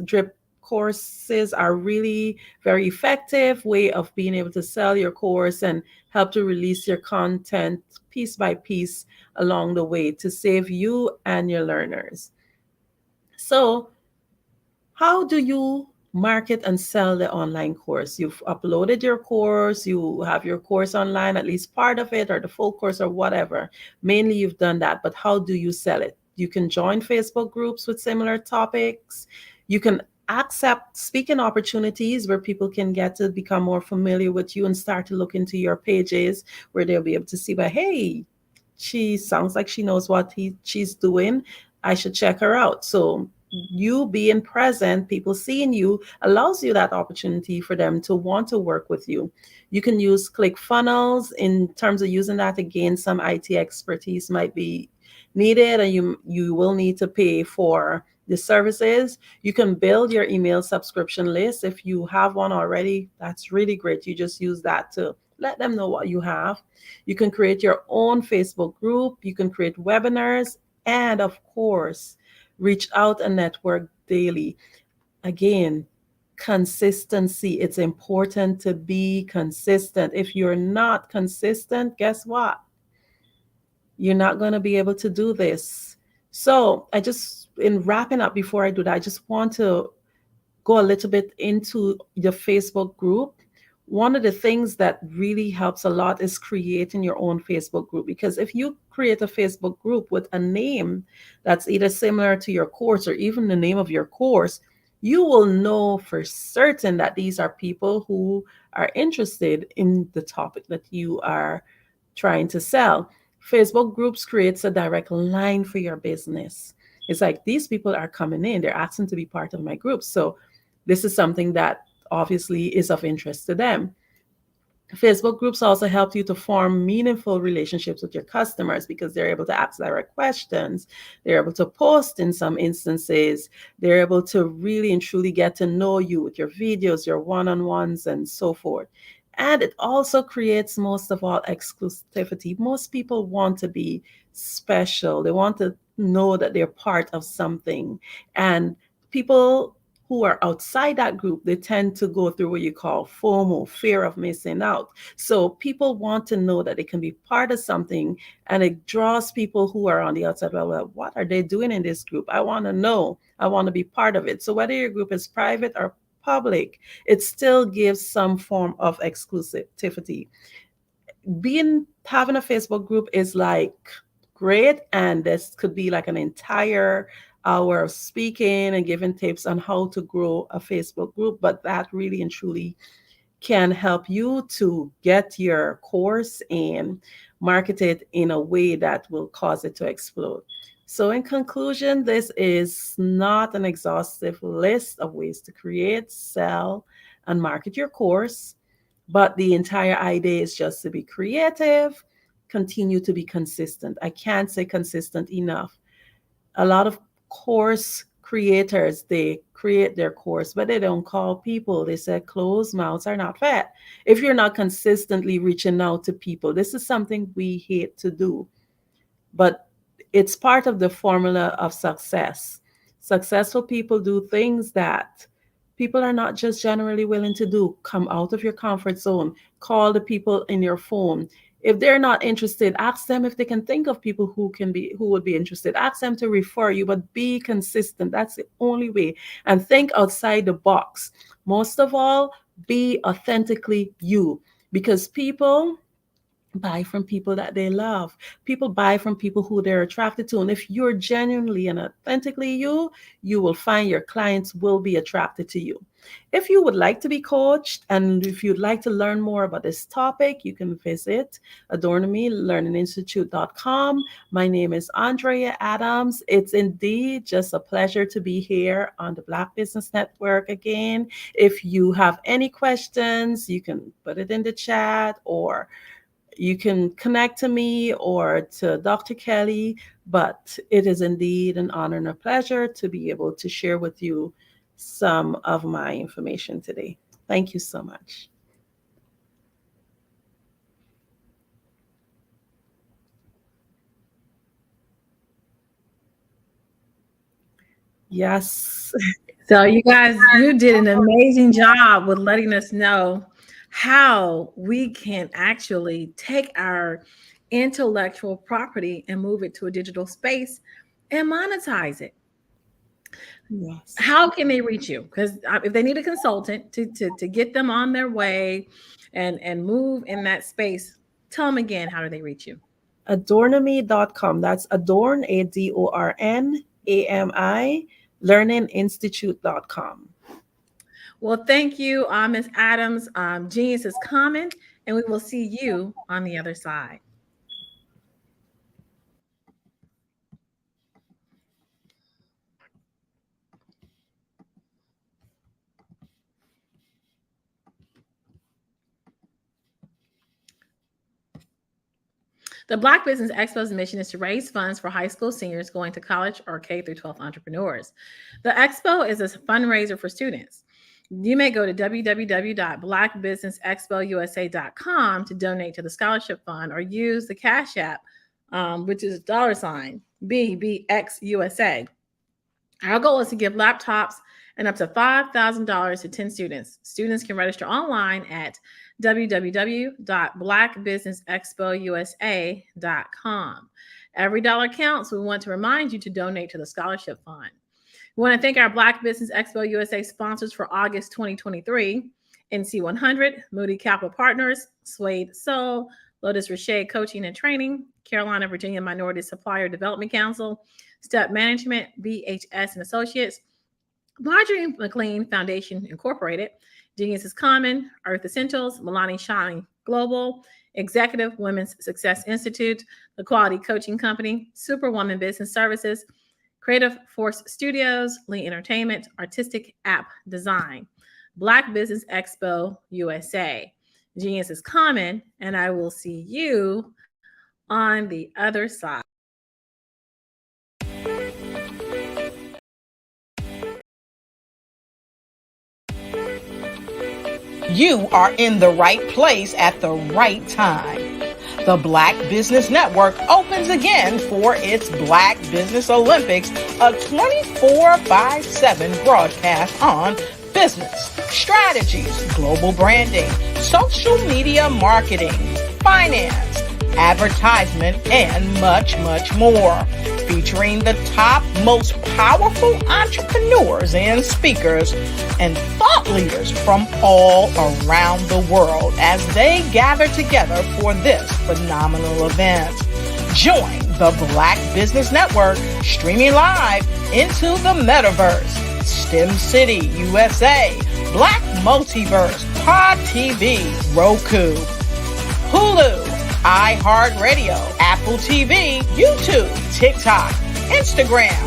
are really very effective way of being able to sell your course and help to release your content piece by piece along the way to save you and your learners. So how do you market and sell the online course? You've uploaded your course, you have your course online, at least part of it, or the full course, or whatever. Mainly you've done that, but how do you sell it? You can join Facebook groups with similar topics. You can accept speaking opportunities where people can get to become more familiar with you and start to look into your pages, where they'll be able to see, but hey, she sounds like she knows what she's doing. I should check her out. So you being present, people seeing you, allows you that opportunity for them to want to work with you. You can use ClickFunnels in terms of using that. Again, some IT expertise might be needed, and you will need to pay for the services. You can build your email subscription list. If you have one already, that's really great. You just use that to let them know what you have. You can create your own Facebook group. You can create webinars, and of course, reach out and network daily. Again, consistency. It's important to be consistent. If you're not consistent, guess what? You're not going to be able to do this. So in wrapping up, before I do that, I just want to go a little bit into the Facebook group. One of the things that really helps a lot is creating your own Facebook group, because if you create a Facebook group with a name that's either similar to your course or even the name of your course, you will know for certain that these are people who are interested in the topic that you are trying to sell. Facebook groups creates a direct line for your business. It's like, these people are coming in, they're asking to be part of my group. So this is something that obviously is of interest to them. Facebook groups also help you to form meaningful relationships with your customers, because they're able to ask direct questions. They're able to post in some instances. They're able to really and truly get to know you with your videos, your one-on-ones, and so forth. And it also creates, most of all, exclusivity. Most people want to be special. They want to know that they're part of something. And people who are outside that group, they tend to go through what you call FOMO, fear of missing out. So people want to know that they can be part of something, and it draws people who are on the outside. Well, what are they doing in this group? I want to know. I want to be part of it. So whether your group is private or public, it still gives some form of exclusivity. Having a Facebook group is like great, and this could be like an entire hour of speaking and giving tips on how to grow a Facebook group, but that really and truly can help you to get your course and market it in a way that will cause it to explode. So in conclusion, this is not an exhaustive list of ways to create, sell, and market your course, but the entire idea is just to be creative, continue to be consistent. I can't say consistent enough. A lot of course creators, they create their course, but they don't call people. They say closed mouths are not fed. If you're not consistently reaching out to people, this is something we hate to do, but it's part of the formula of success. Successful people do things that people are not just generally willing to do. Come out of your comfort zone, call the people in your phone. If they're not interested, ask them if they can think of people who would be interested. Ask them to refer you, but be consistent. That's the only way. And think outside the box. Most of all, be authentically you, because people buy from people that they love. People buy from people who they're attracted to. And if you're genuinely and authentically you, you will find your clients will be attracted to you. If you would like to be coached, and if you'd like to learn more about this topic, you can visit adornamelearninginstitute.com. My name is Andrea Adams. It's indeed just a pleasure to be here on the Black Business Network again. If you have any questions, you can put it in the chat, or you can connect to me or to Dr. Kelly, but it is indeed an honor and a pleasure to be able to share with you some of my information today. Thank you so much. Yes. So you guys, you did an amazing job with letting us know how we can actually take our intellectual property and move it to a digital space and monetize it. Yes. How can they reach you? Because if they need a consultant to get them on their way and move in that space, tell them again, how do they reach you? Adornami.com. That's Adorn, ADORNAMI, learninginstitute.com. Well, thank you, Ms. Adams. Genius is common, and we will see you on the other side. The Black Business Expo's mission is to raise funds for high school seniors going to college or K through 12 entrepreneurs. The expo is a fundraiser for students. You may go to www.blackbusinessexpousa.com to donate to the scholarship fund, or use the Cash App, which is $BBXUSA. Our goal is to give laptops and up to $5,000 to 10 students. Students can register online at www.blackbusinessexpousa.com. Every dollar counts. We want to remind you to donate to the scholarship fund. We want to thank our Black Business Expo USA sponsors for August 2023, NC100, Moody Capital Partners, Suede Soul, Lotus Richey Coaching and Training, Carolina, Virginia Minority Supplier Development Council, Step Management, BHS and Associates, Marjorie McLean Foundation Incorporated, Genius is Common, Earth Essentials, Milani Shine Global, Executive Women's Success Institute, The Quality Coaching Company, Superwoman Business Services, Creative Force Studios, Lee Entertainment, Artistic App Design, Black Business Expo USA. Genius is Common, and I will see you on the other side. You are in the right place at the right time. The Black Business Network opens again for its Black Business Olympics, a 24/7 broadcast on business, strategies, global branding, social media marketing, finance, advertisement, and much, much more. Featuring the top, most powerful entrepreneurs and speakers and thought leaders from all around the world as they gather together for this phenomenal event. Join the Black Business Network streaming live into the metaverse, STEM City USA, Black Multiverse, Pod TV, Roku, Hulu, iHeartRadio, Apple TV, YouTube, TikTok, Instagram,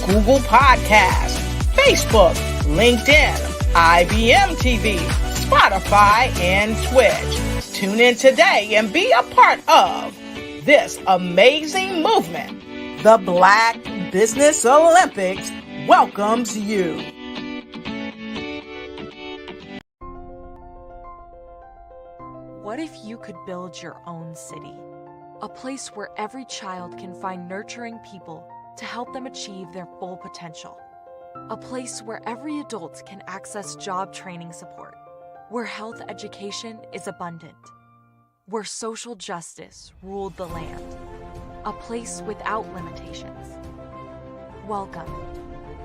Google Podcasts, Facebook, LinkedIn, IBM TV, Spotify, and Twitch. Tune in today and be a part of this amazing movement. The Black Business Olympics welcomes you. What if you could build your own city? A place where every child can find nurturing people to help them achieve their full potential. A place where every adult can access job training support. Where health education is abundant. Where social justice ruled the land. A place without limitations. Welcome.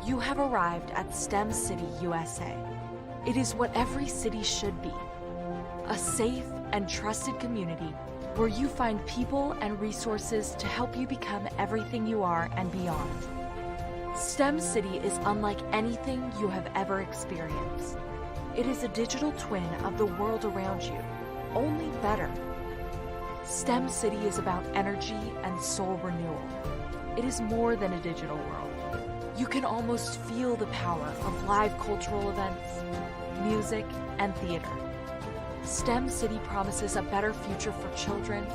You have arrived at STEM City USA. It is what every city should be. A safe and trusted community where you find people and resources to help you become everything you are and beyond. STEM City is unlike anything you have ever experienced. It is a digital twin of the world around you, only better. STEM City is about energy and soul renewal. It is more than a digital world. You can almost feel the power of live cultural events, music, and theater. STEM City promises a better future for children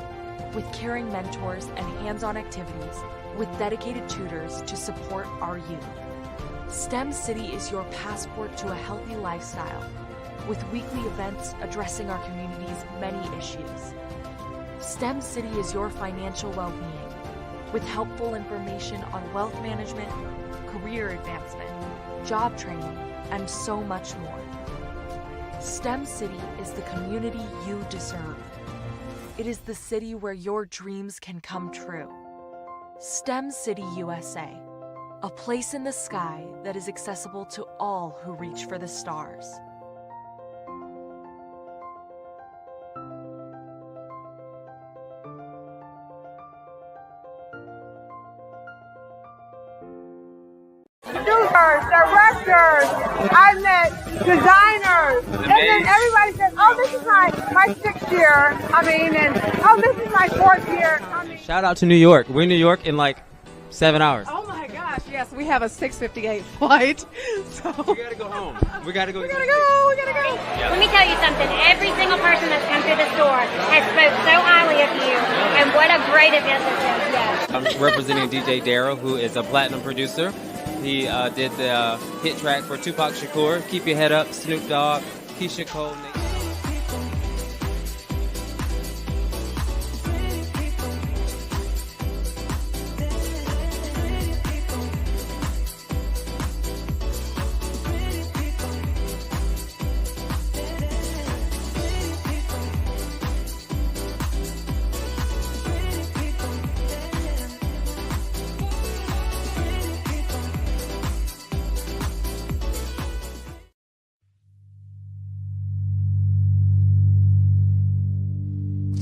with caring mentors and hands-on activities with dedicated tutors to support our youth. STEM City is your passport to a healthy lifestyle with weekly events addressing our community's many issues. STEM City is your financial well-being with helpful information on wealth management, career advancement, job training, and so much more. STEM City is the community you deserve. It is the city where your dreams can come true. STEM City USA, a place in the sky that is accessible to all who reach for the stars. Producers, directors, I met designers, and then everybody says, oh, this is my 6th year, and oh, this is my 4th year. Shout out to New York. We're in New York in like 7 hours. Oh my gosh, yes, we have a 6:58 flight, so. We gotta go home. We gotta go. We gotta go. Let me tell you something. Every single person that's come through the store has spoke so highly of you, and what a great event this is. Yes. I'm representing DJ Darryl, who is a platinum producer. He did the hit track for Tupac Shakur, Keep Your Head Up, Snoop Dogg, Keisha Cole.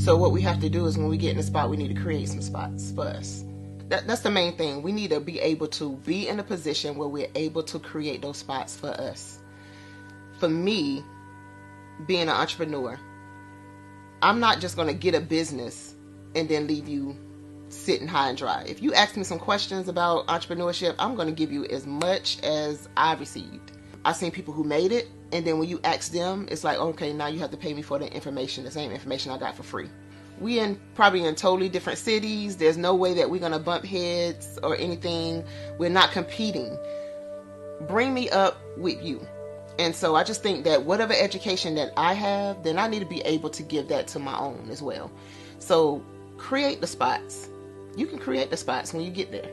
So what we have to do is when we get in a spot, we need to create some spots for us. That's the main thing. We need to be able to be in a position where we're able to create those spots for us. For me, being an entrepreneur, I'm not just going to get a business and then leave you sitting high and dry. If you ask me some questions about entrepreneurship, I'm going to give you as much as I received. I've seen people who made it, and then when you ask them, it's like, okay, now you have to pay me for the information, the same information I got for free. We probably in totally different cities. There's no way that we're going to bump heads or anything. We're not competing. Bring me up with you. And so I just think that whatever education that I have, then I need to be able to give that to my own as well. So create the spots. You can create the spots when you get there.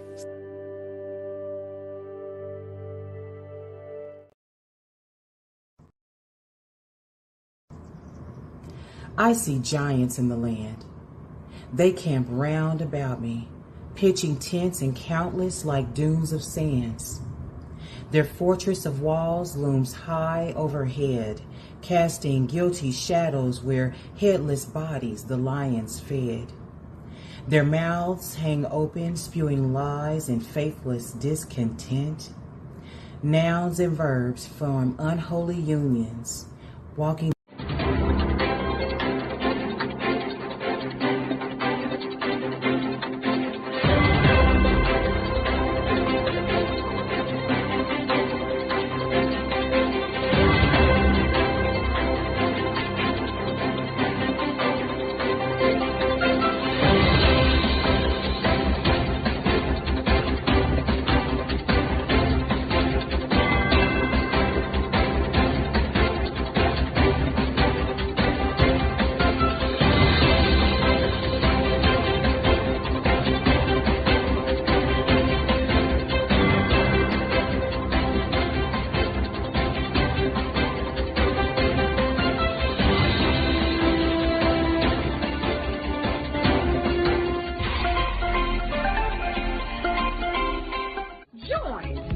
I see giants in the land. They camp round about me, pitching tents and countless like dunes of sands. Their fortress of walls looms high overhead, casting guilty shadows where headless bodies the lions fed. Their mouths hang open, spewing lies and faithless discontent. Nouns and verbs form unholy unions, walking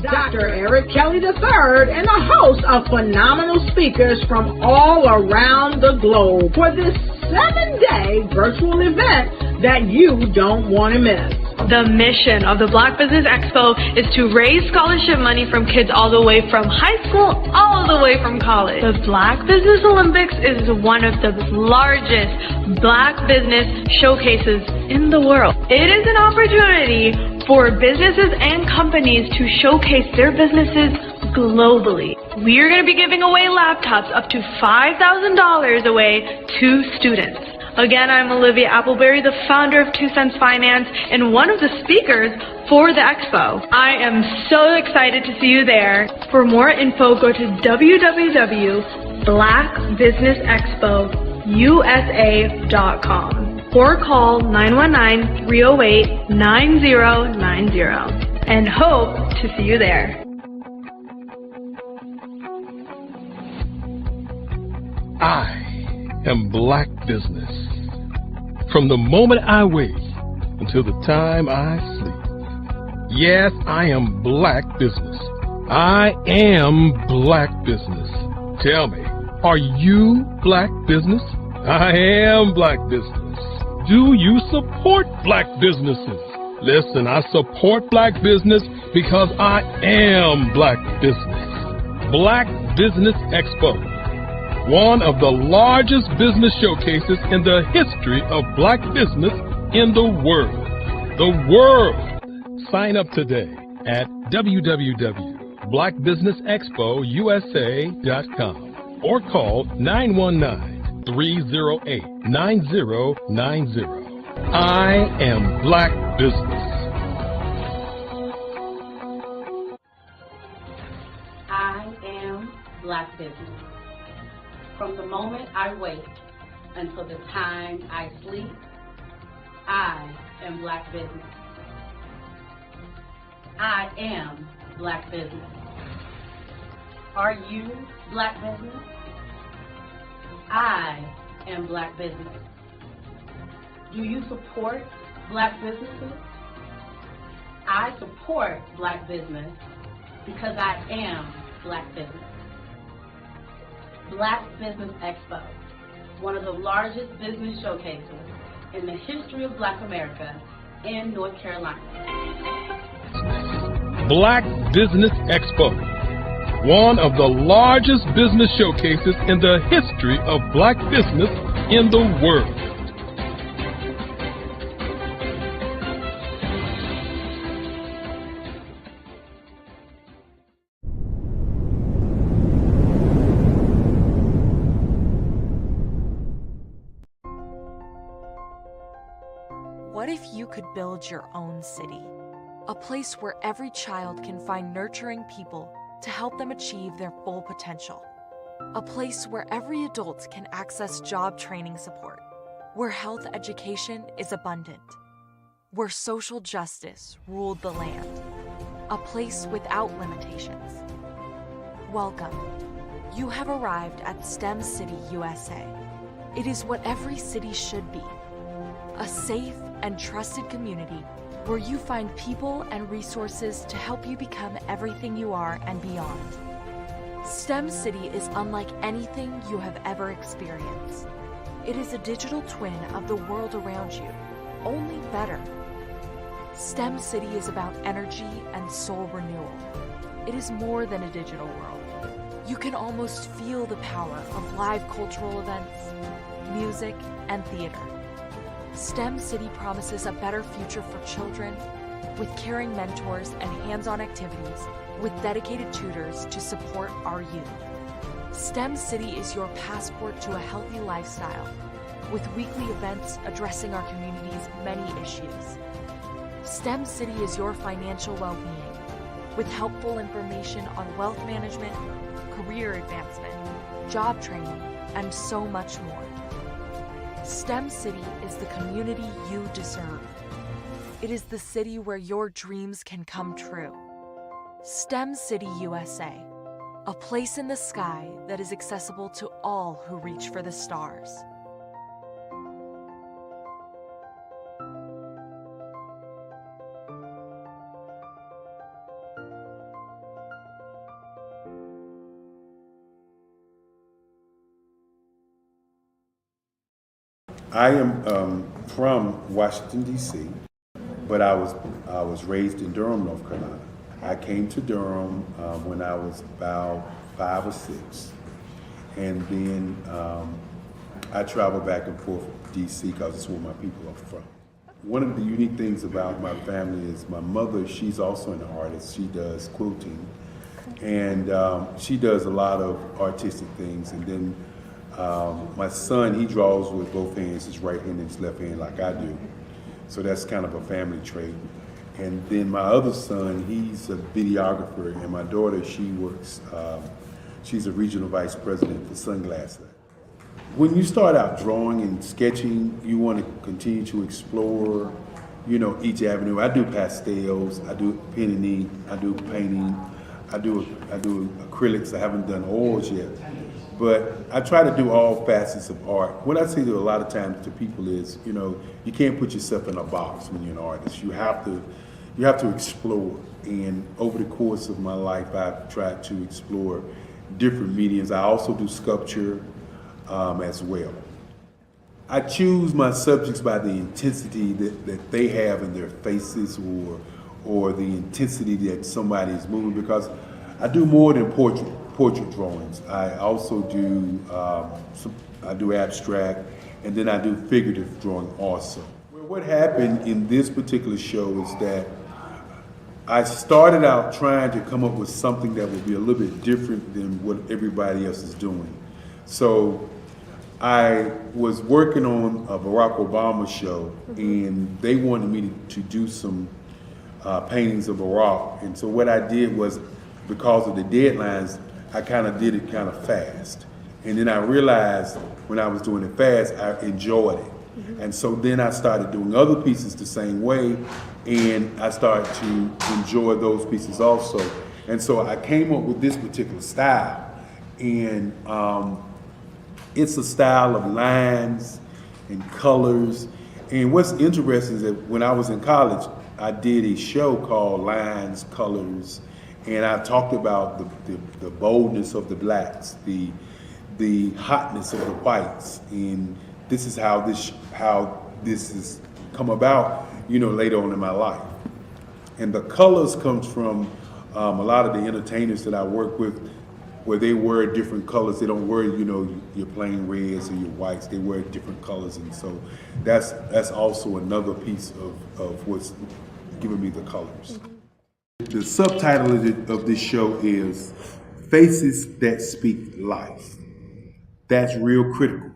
Dr. Eric Kelly III and a host of phenomenal speakers from all around the globe for this 7-day virtual event that you don't want to miss. The mission of the Black Business Expo is to raise scholarship money from kids all the way from high school, all the way from college. The Black Business Olympics is one of the largest Black business showcases in the world. It is an opportunity for businesses and companies to showcase their businesses globally. We are going to be giving away laptops up to $5,000 away to students. Again, I'm Olivia Appleberry, the founder of 2 Cents Finance and one of the speakers for the expo. I am so excited to see you there. For more info, go to www.blackbusinessexpousa.com or call 919-308-9090 and hope to see you there. I am Black Business. From the moment I wake until the time I sleep. Yes, I am Black Business. I am Black Business. Tell me, are you Black Business? I am Black Business. Do you support Black businesses? Listen, I support Black business because I am Black Business. Black Business Expo, one of the largest business showcases in the history of Black business in the world. The world! Sign up today at www.blackbusinessexpousa.com or call 919-308-9090. I am Black Business. I am Black Business. From the moment I wake until the time I sleep, I am Black Business. I am Black Business. Are you Black Business? I am Black Business. Do you support Black businesses? I support Black business because I am Black business. Black Business Expo, one of the largest business showcases in the history of Black America in North Carolina. Black Business Expo, one of the largest business showcases in the history of Black business in the world. What if you could build your own city? A place where every child can find nurturing people to help them achieve their full potential. A place where every adult can access job training support. where health education is abundant, where social justice ruled the land, a place without limitations. Welcome. You have arrived at STEM City, USA. It is what every city should be, a safe and trusted community where you find people and resources to help you become everything you are and beyond. STEM City is unlike anything you have ever experienced. It is a digital twin of the world around you, only better. STEM City is about energy and soul renewal. It is more than a digital world. You can almost feel the power of live cultural events, music, and theater. STEM City promises a better future for children with caring mentors and hands-on activities with dedicated tutors to support our youth. STEM City is your passport to a healthy lifestyle with weekly events addressing our community's many issues. STEM City is your financial well-being with helpful information on wealth management, career advancement, job training, and so much more. STEM City is the community you deserve. It is the city where your dreams can come true. STEM City USA, a place in the sky that is accessible to all who reach for the stars. I am from Washington, D.C., but I was raised in Durham, North Carolina. I came to Durham when I was about 5 or 6, and then I traveled back and forth to D.C. because it's where my people are from. One of the unique things about my family is my mother, she's also an artist. She does quilting, and she does a lot of artistic things, and then my son, he draws with both hands, his right hand and his left hand like I do. So that's kind of a family trait. And then my other son, he's a videographer, and my daughter, she works, she's a regional vice president for Sunglasses. When you start out drawing and sketching, you want to continue to explore, you know, each avenue. I do pastels, I do pen and ink, I do painting, I do acrylics. I haven't done oils yet. But I try to do all facets of art. What I say to a lot of times to people is, you know, you can't put yourself in a box when you're an artist. You have to explore. And over the course of my life, I've tried to explore different mediums. I also do sculpture as well. I choose my subjects by the intensity that they have in their faces, or the intensity that somebody is moving, because I do more than portrait drawings. I also do I do abstract, and then I do figurative drawing also. Well, what happened in this particular show is that I started out trying to come up with something that would be a little bit different than what everybody else is doing. So I was working on a Barack Obama show, and they wanted me to do some paintings of Barack. And so what I did was, because of the deadlines, I kind of did it kind of fast. And then I realized when I was doing it fast, I enjoyed it. And so then I started doing other pieces the same way, and I started to enjoy those pieces also. And so I came up with this particular style. And it's a style of lines and colors. And what's interesting is that when I was in college, I did a show called Lines, Colors, and I talked about the boldness of the blacks, the hotness of the whites, and this is how this has come about, you know, later on in my life. And the colors comes from a lot of the entertainers that I work with, where they wear different colors. They don't wear, you know, your plain reds or your whites. They wear different colors, and so that's also another piece of what's giving me the colors. The subtitle of this show is Faces That Speak Life. That's real critical.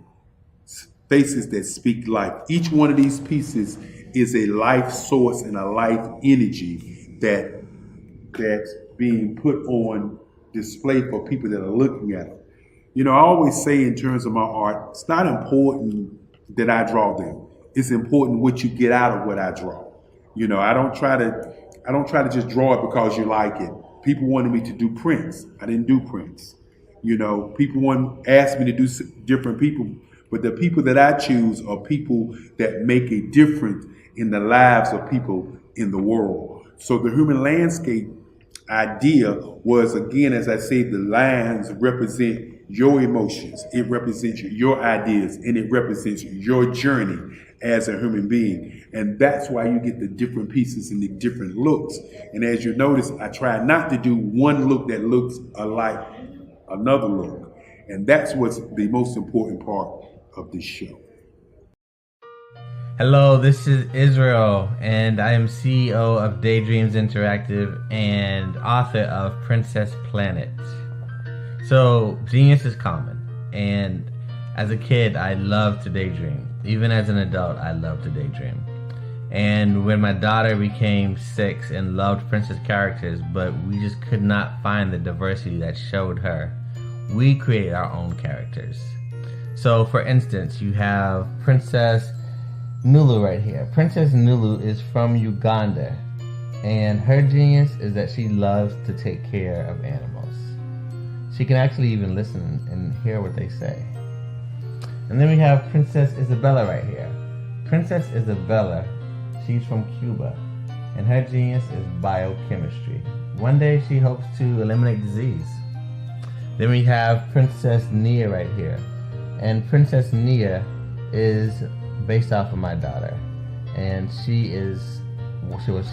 Faces that speak life. Each one of these pieces is a life source and a life energy that's being put on display for people that are looking at it. You know, I always say in terms of my art, it's not important that I draw them. It's important what you get out of what I draw. You know, I don't try to just draw it because you like it. People wanted me to do prints. I didn't do prints. You know, people asked me to do different people, but the people that I choose are people that make a difference in the lives of people in the world. So the human landscape idea was, again, as I say, the lines represent your emotions, it represents your ideas, and it represents your journey as a human being. And that's why you get the different pieces and the different looks. And as you notice, I try not to do one look that looks alike another look. And that's what's the most important part of this show. Hello, this is Israel, and I am CEO of Daydreams Interactive and author of Princess Planet. So, genius is common, and as a kid, I loved to daydream. Even as an adult, I loved to daydream. And when my daughter became 6 and loved princess characters, but we just could not find the diversity that showed her, we created our own characters. So, for instance, you have Princess Nulu right here. Princess Nulu is from Uganda, and her genius is that she loves to take care of animals. She can actually even listen and hear what they say. And then we have Princess Isabella right here. Princess Isabella, she's from Cuba, and her genius is biochemistry. One day she hopes to eliminate disease. Then we have Princess Nia right here. And Princess Nia is based off of my daughter. And she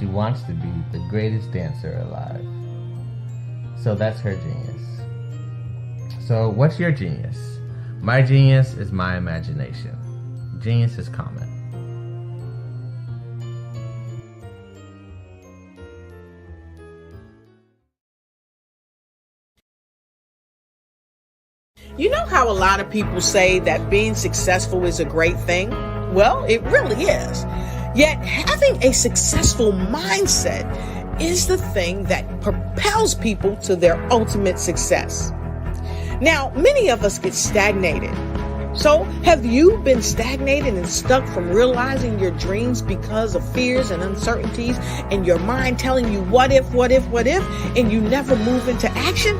wants to be the greatest dancer alive. So that's her genius. So what's your genius? My genius is my imagination. Genius is common. You know how a lot of people say that being successful is a great thing? Well, it really is. Yet having a successful mindset is the thing that propels people to their ultimate success. Now, many of us get stagnated. So, have you been stagnated and stuck from realizing your dreams because of fears and uncertainties and your mind telling you what if, and you never move into action?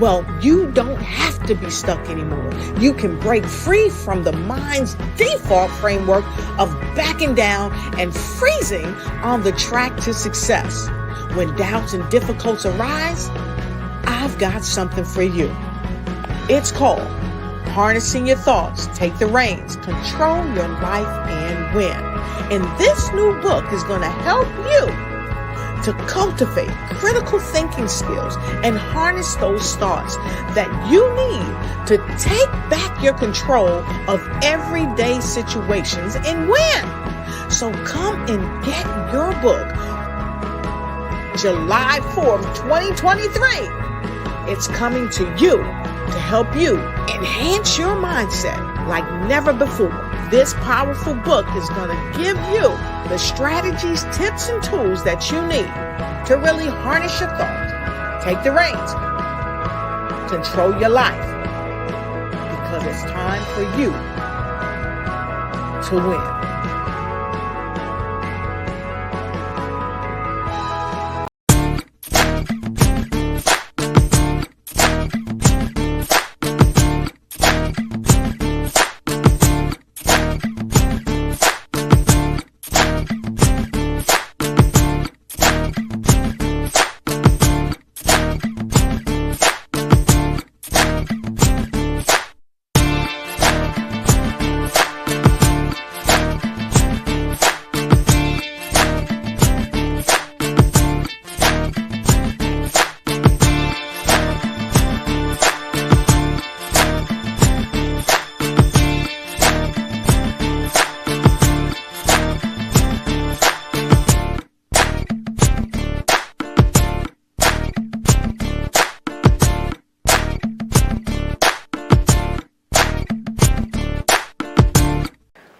Well, you don't have to be stuck anymore. You can break free from the mind's default framework of backing down and freezing on the track to success. When doubts and difficulties arise, I've got something for you. It's called Harnessing Your Thoughts, Take the Reins, Control Your Life, and Win. And this new book is going to help you to cultivate critical thinking skills and harness those thoughts that you need to take back your control of everyday situations and win. So come and get your book July 4th, 2023. It's coming to you to help you enhance your mindset like never before. This powerful book is going to give you the strategies, tips, and tools that you need to really harness your thoughts, take the reins, control your life, because it's time for you to win.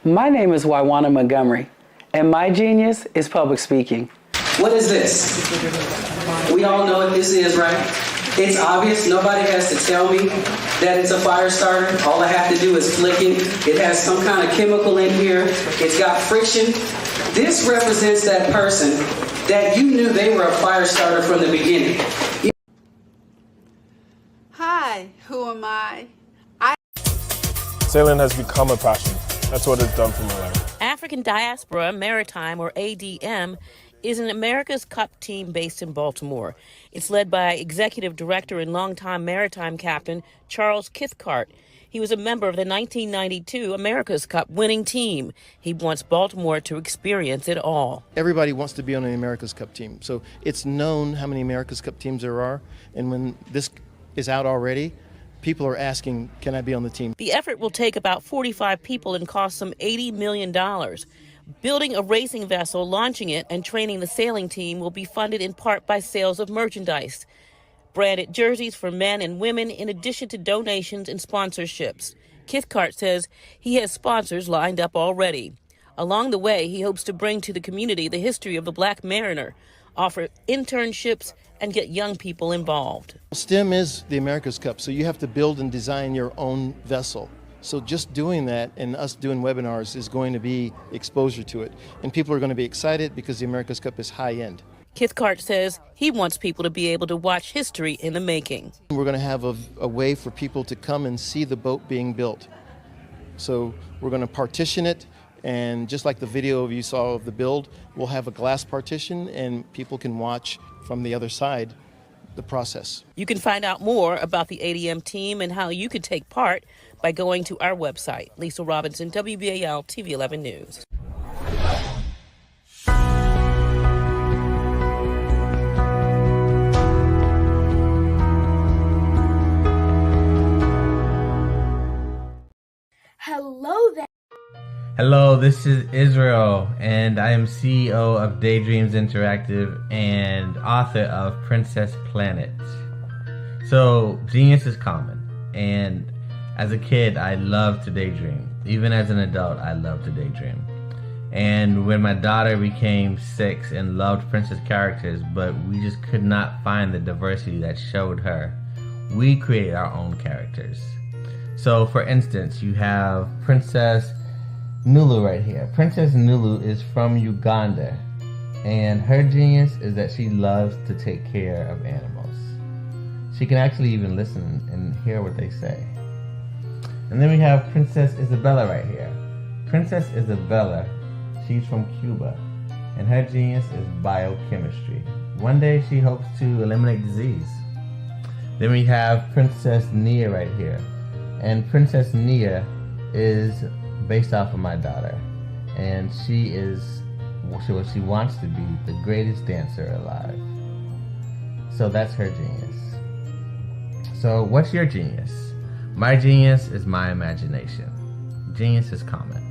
My name is Wywana Montgomery, and my genius is public speaking. What is this? We all know what this is, right? It's obvious. Nobody has to tell me. that it's a fire starter. All I have to do is flick it. It has some kind of chemical in here. It's got friction. This represents that person that you knew they were a fire starter from the beginning. Hi, who am I? Sailing has become a passion. That's what it's done for my life. African Diaspora Maritime, or ADM, is an America's Cup team based in Baltimore. It's led by Executive Director and longtime maritime captain Charles Cathcart. He was a member of the 1992 America's Cup winning team. He wants Baltimore to experience it all. Everybody wants to be on an America's Cup team. So it's known how many America's Cup teams there are. And when this is out already, people are asking, can I be on the team? The effort will take about 45 people and cost some $80 million. Building a racing vessel, launching it, and training the sailing team will be funded in part by sales of merchandise. Branded jerseys for men and women, in addition to donations and sponsorships. Cathcart says he has sponsors lined up already. Along the way, he hopes to bring to the community the history of the Black mariner, offer internships, and get young people involved. STEM is the America's Cup, so you have to build and design your own vessel. So just doing that and us doing webinars is going to be exposure to it. And people are going to be excited because the America's Cup is high end. Cathcart says he wants people to be able to watch history in the making. We're going to have a way for people to come and see the boat being built. So we're going to partition it, and just like the video you saw of the build, we'll have a glass partition and people can watch from the other side the process. You can find out more about the ADM team and how you can take part by going to our website. Lisa Robinson, WBAL TV 11 News. Hello there. Hello, this is Israel, and I am CEO of Daydreams Interactive and author of Princess Planet. So, genius is common, and as a kid, I loved to daydream. Even as an adult, I love to daydream. And when my daughter became 6 and loved princess characters, but we just could not find the diversity that showed her, we created our own characters. So, for instance, you have Princess Nulu right here. Princess Nulu is from Uganda, and her genius is that she loves to take care of animals. She can actually even listen and hear what they say. And then we have Princess Isabella right here. Princess Isabella, she's from Cuba, and her genius is biochemistry. One day she hopes to eliminate disease. Then we have Princess Nia right here. And Princess Nia is based off of my daughter. And she is what she wants to be, the greatest dancer alive. So that's her genius. So what's your genius? My genius is my imagination. Genius is common.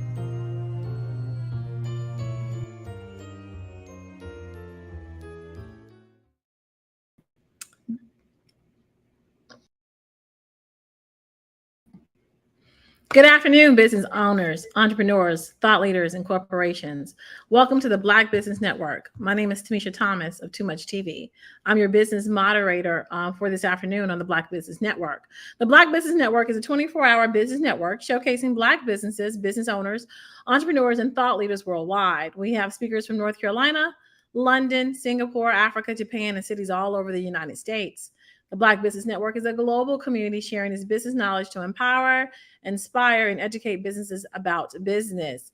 Good afternoon, business owners, entrepreneurs, thought leaders, and corporations. Welcome to the Black Business Network. My name is Tamisha Thomas of Too Much TV. I'm your business moderator for this afternoon on the Black Business Network. The Black Business Network is a 24-hour business network showcasing Black businesses, business owners, entrepreneurs, and thought leaders worldwide. We have speakers from North Carolina, London, Singapore, Africa, Japan, and cities all over the United States. The Black Business Network is a global community sharing its business knowledge to empower, inspire, and educate businesses about business.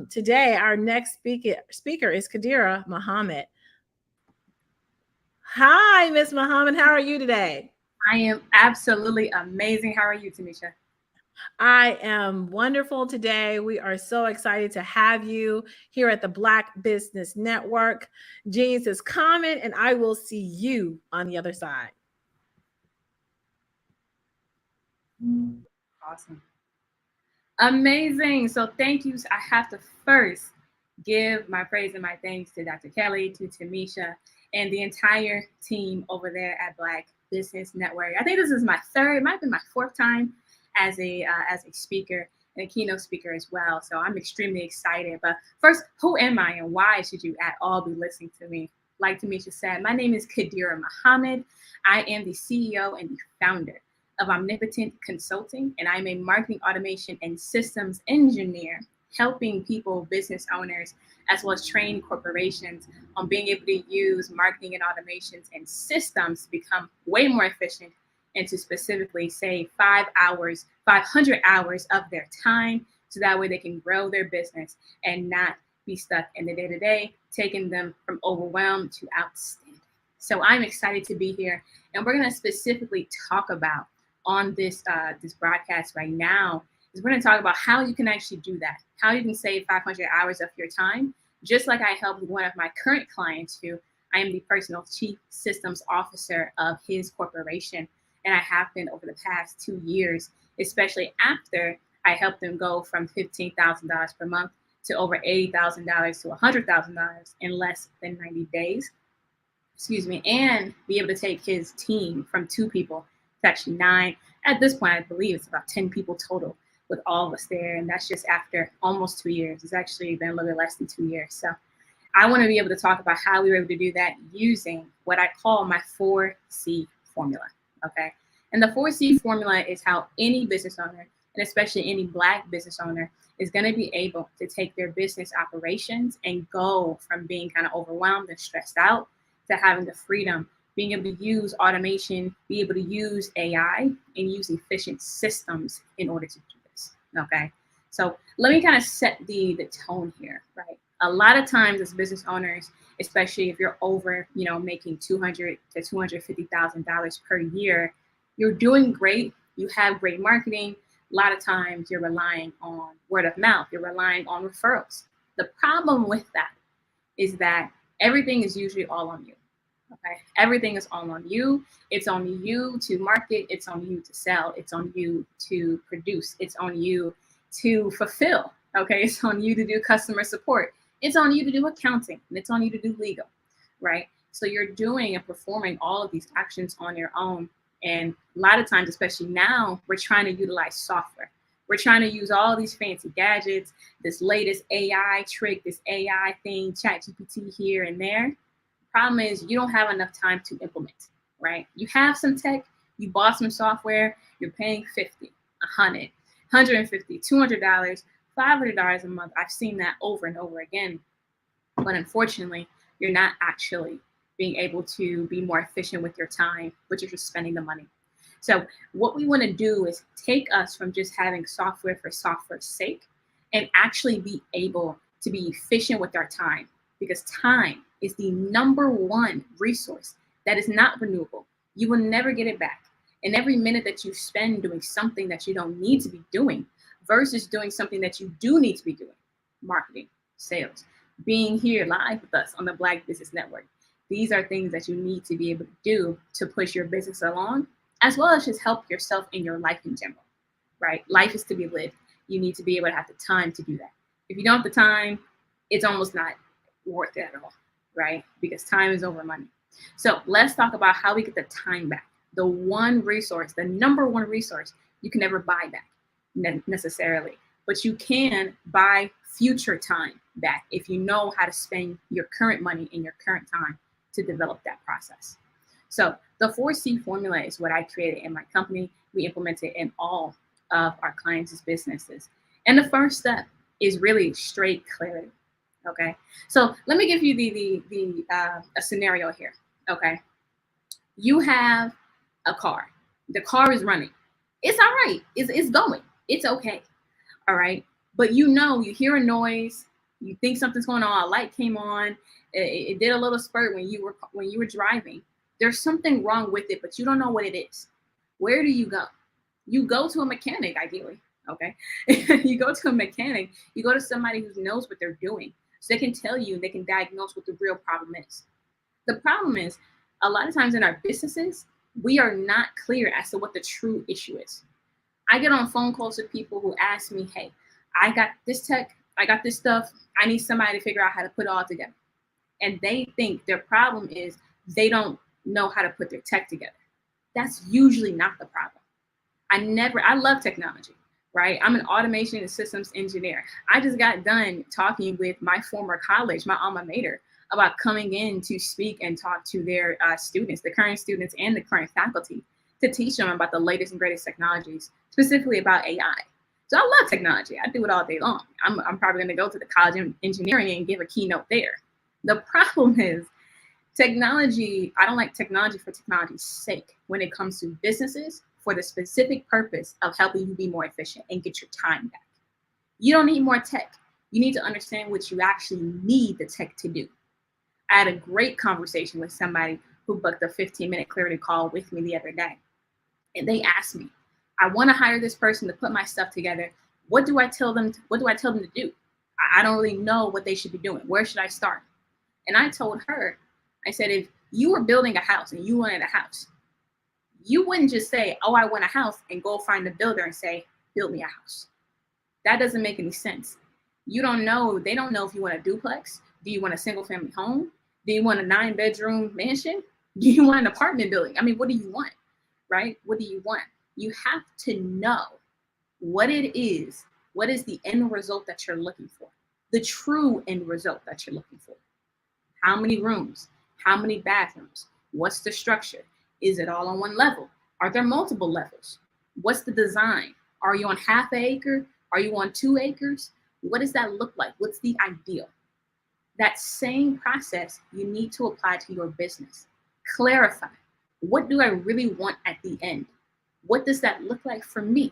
Today, our next speaker is Kadira Muhammad. Hi, Miss Muhammad. How are you today? I am absolutely amazing. How are you, Tamisha? I am wonderful today. We are so excited to have you here at the Black Business Network. Genius is common, and I will see you on the other side. Awesome. Amazing. So thank you. I have to first give my praise and my thanks to Dr. Kelly, to Tamisha, and the entire team over there at Black Business Network. I think this is my third, it might be my fourth time as a speaker and a keynote speaker as well. So I'm extremely excited. But first, who am I and why should you at all be listening to me? Like Tamisha said, my name is Kadira Muhammad. I am the CEO and the founder of Omnipotent Consulting, and I'm a marketing automation and systems engineer, helping people, business owners, as well as trained corporations on being able to use marketing and automations and systems to become way more efficient and to specifically save 500 hours of their time, so that way they can grow their business and not be stuck in the day-to-day, taking them from overwhelmed to outstanding. So I'm excited to be here, and we're going to specifically talk about on this this broadcast right now is we're going to talk about how you can actually do that, how you can save 500 hours of your time, just like I helped one of my current clients who I am the personal chief systems officer of his corporation, and I have been over the past 2 years, especially after I helped them go from $15,000 per month to over $80,000 to $100,000 in less than 90 days. And be able to take his team from 2 people to actually 9. At this point, I believe it's about 10 people total with all of us there. And that's just after almost 2 years. It's actually been a little bit less than 2 years. So I want to be able to talk about how we were able to do that using what I call my 4C formula. Okay. And the 4C formula is how any business owner, and especially any Black business owner, is going to be able to take their business operations and go from being kind of overwhelmed and stressed out to having the freedom, being able to use automation, be able to use AI, and use efficient systems in order to do this. Okay. So let me kind of set the tone here, right? A lot of times as business owners, especially if you're over, making $200,000 to $250,000 per year, you're doing great. You have great marketing. A lot of times you're relying on word of mouth. You're relying on referrals. The problem with that is that everything is usually all on you. Okay, everything is all on you. It's on you to market. It's on you to sell. It's on you to produce. It's on you to fulfill. Okay, it's on you to do customer support. It's on you to do accounting, and it's on you to do legal, right? So you're doing and performing all of these actions on your own. And a lot of times, especially now, we're trying to utilize software. We're trying to use all these fancy gadgets, this latest AI trick, this AI thing, ChatGPT here and there. Problem is you don't have enough time to implement, right? You have some tech, you bought some software, you're paying $50, $100, $150, $200, $500 a month. I've seen that over and over again. But unfortunately, you're not actually being able to be more efficient with your time, but you're just spending the money. So what we want to do is take us from just having software for software's sake and actually be able to be efficient with our time, because time is the #1 resource that is not renewable. You will never get it back. And every minute that you spend doing something that you don't need to be doing versus doing something that you do need to be doing, marketing, sales, being here live with us on the Black Business Network. These are things that you need to be able to do to push your business along, as well as just help yourself in your life in general, right? Life is to be lived. You need to be able to have the time to do that. If you don't have the time, it's almost not worth it at all, right? Because time is over money. So let's talk about how we get the time back. The one resource, the #1 resource you can never buy back necessarily, but you can buy future time back if you know how to spend your current money in your current time to develop that process. So the 4C formula is what I created in my company. We implement it in all of our clients' businesses. And the first step is really straight clarity. Okay, so let me give you a scenario here. Okay, you have a car. The car is running. It's all right. It's going. It's okay. All right, but you hear a noise. You think something's going on. A light came on. It did a little spurt when you were driving. There's something wrong with it, but you don't know what it is. Where do you go? You go to a mechanic, ideally. Okay, you go to a mechanic. You go to somebody who knows what they're doing, so they can tell you and they can diagnose what the real problem is. The problem is, a lot of times in our businesses, we are not clear as to what the true issue is. I get on phone calls with people who ask me, hey, I got this tech, I got this stuff, I need somebody to figure out how to put it all together. And they think their problem is they don't know how to put their tech together. That's usually not the problem. I love technology, right? I'm an automation and systems engineer. I just got done talking with my former college, my alma mater, about coming in to speak and talk to their students, the current students and the current faculty. to teach them about the latest and greatest technologies, specifically about AI. So I love technology. I do it all day long. I'm probably going to go to the College of Engineering and give a keynote there. The problem is technology. I don't like technology for technology's sake when it comes to businesses for the specific purpose of helping you be more efficient and get your time back. You don't need more tech. You need to understand what you actually need the tech to do. I had a great conversation with somebody who booked a 15-minute clarity call with me the other day. And they asked me, I want to hire this person to put my stuff together. What do I tell them to do? I don't really know what they should be doing. Where should I start? And I told her, I said, if you were building a house and you wanted a house, you wouldn't just say, oh, I want a house and go find the builder and say, build me a house. That doesn't make any sense. You don't know. They don't know if you want a duplex. Do you want a single family home? Do you want a 9-bedroom mansion? Do you want an apartment building? I mean, what do you want, right? What do you want? You have to know what it is. What is the end result that you're looking for? The true end result that you're looking for. How many rooms? How many bathrooms? What's the structure? Is it all on one level? Are there multiple levels? What's the design? Are you on half an acre? Are you on 2 acres? What does that look like? What's the ideal? That same process you need to apply to your business. Clarify, what do I really want at the end? What does that look like for me?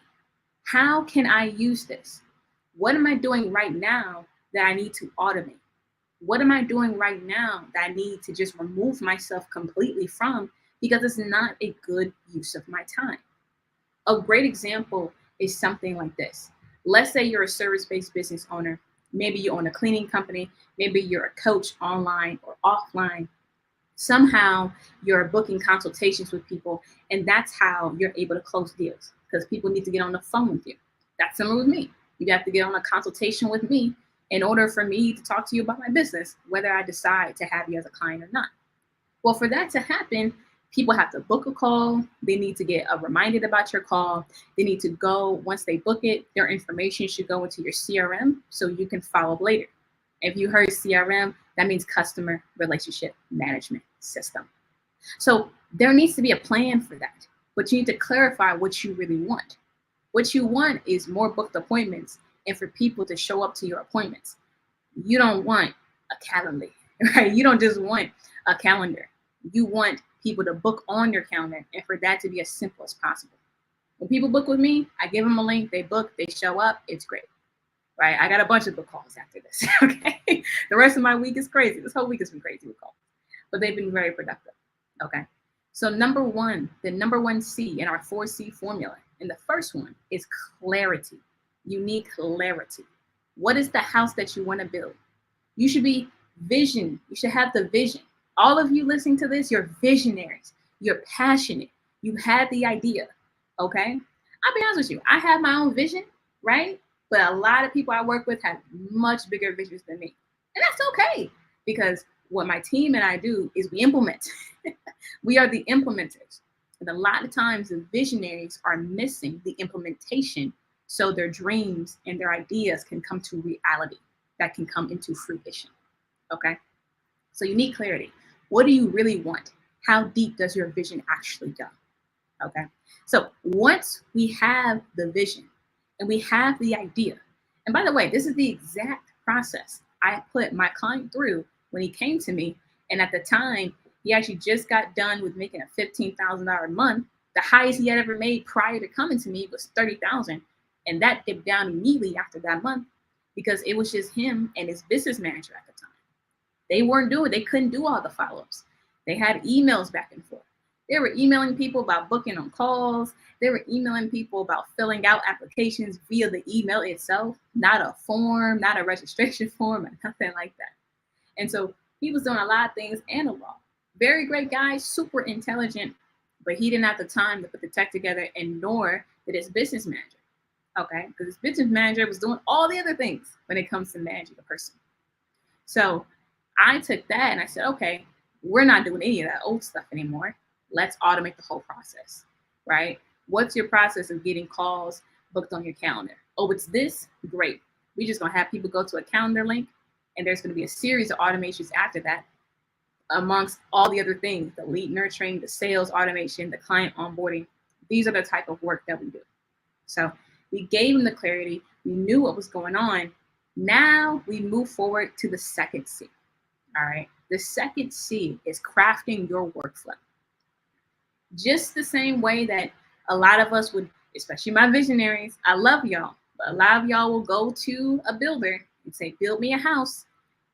How can I use this? What am I doing right now that I need to automate? What am I doing right now that I need to just remove myself completely from because it's not a good use of my time? A great example is something like this. Let's say you're a service-based business owner. Maybe you own a cleaning company. Maybe you're a coach online or offline. Somehow you're booking consultations with people, and that's how you're able to close deals because people need to get on the phone with you. That's similar with me. You have to get on a consultation with me in order for me to talk to you about my business, whether I decide to have you as a client or not. Well, for that to happen, people have to book a call. They need to get reminded about your call. They need to go, once they book it, their information should go into your CRM so you can follow up later. If you heard CRM, that means customer relationship management system. So there needs to be a plan for that, but you need to clarify what you really want. What you want is more booked appointments and for people to show up to your appointments. You don't want a calendar, right? You don't just want a calendar. You want people to book on your calendar and for that to be as simple as possible. When people book with me, I give them a link, they book, they show up, it's great, right? I got a bunch of book calls after this, okay? The rest of my week is crazy. This whole week has been crazy with calls, but they've been very productive, okay? So the number one C in our 4C formula, and the first one is clarity. You need clarity. What is the house that you want to build? You should be vision. You should have the vision. All of you listening to this, you're visionaries. You're passionate. You had the idea, okay? I'll be honest with you. I have my own vision, right? But a lot of people I work with have much bigger visions than me. And that's okay because what my team and I do is we implement. We are the implementers. And a lot of times the visionaries are missing the implementation so their dreams and their ideas can come to reality, that can come into fruition, okay? So you need clarity. What do you really want? How deep does your vision actually go? Okay. So once we have the vision and we have the idea, and by the way, this is the exact process I put my client through when he came to me. And at the time, he actually just got done with making a $15,000 a month. The highest he had ever made prior to coming to me was $30,000. And that dipped down immediately after that month because it was just him and his business manager at the time. They couldn't do all the follow-ups. They had emails back and forth. They were emailing people about booking on calls. They were emailing people about filling out applications via the email itself, not a form, not a registration form, or nothing like that. And so he was doing a lot of things analog. Very great guy, super intelligent, but he didn't have the time to put the tech together, and nor did his business manager, okay? Because his business manager was doing all the other things when it comes to managing a person. So I took that and I said, okay, we're not doing any of that old stuff anymore. Let's automate the whole process, right? What's your process of getting calls booked on your calendar? Oh, it's this? Great. We're just going to have people go to a calendar link, and there's going to be a series of automations after that amongst all the other things, the lead nurturing, the sales automation, the client onboarding. These are the type of work that we do. So we gave them the clarity. We knew what was going on. Now we move forward to the second C. All right. The second C is crafting your workflow. Just the same way that a lot of us would, especially my visionaries, I love y'all, but a lot of y'all will go to a builder and say, build me a house.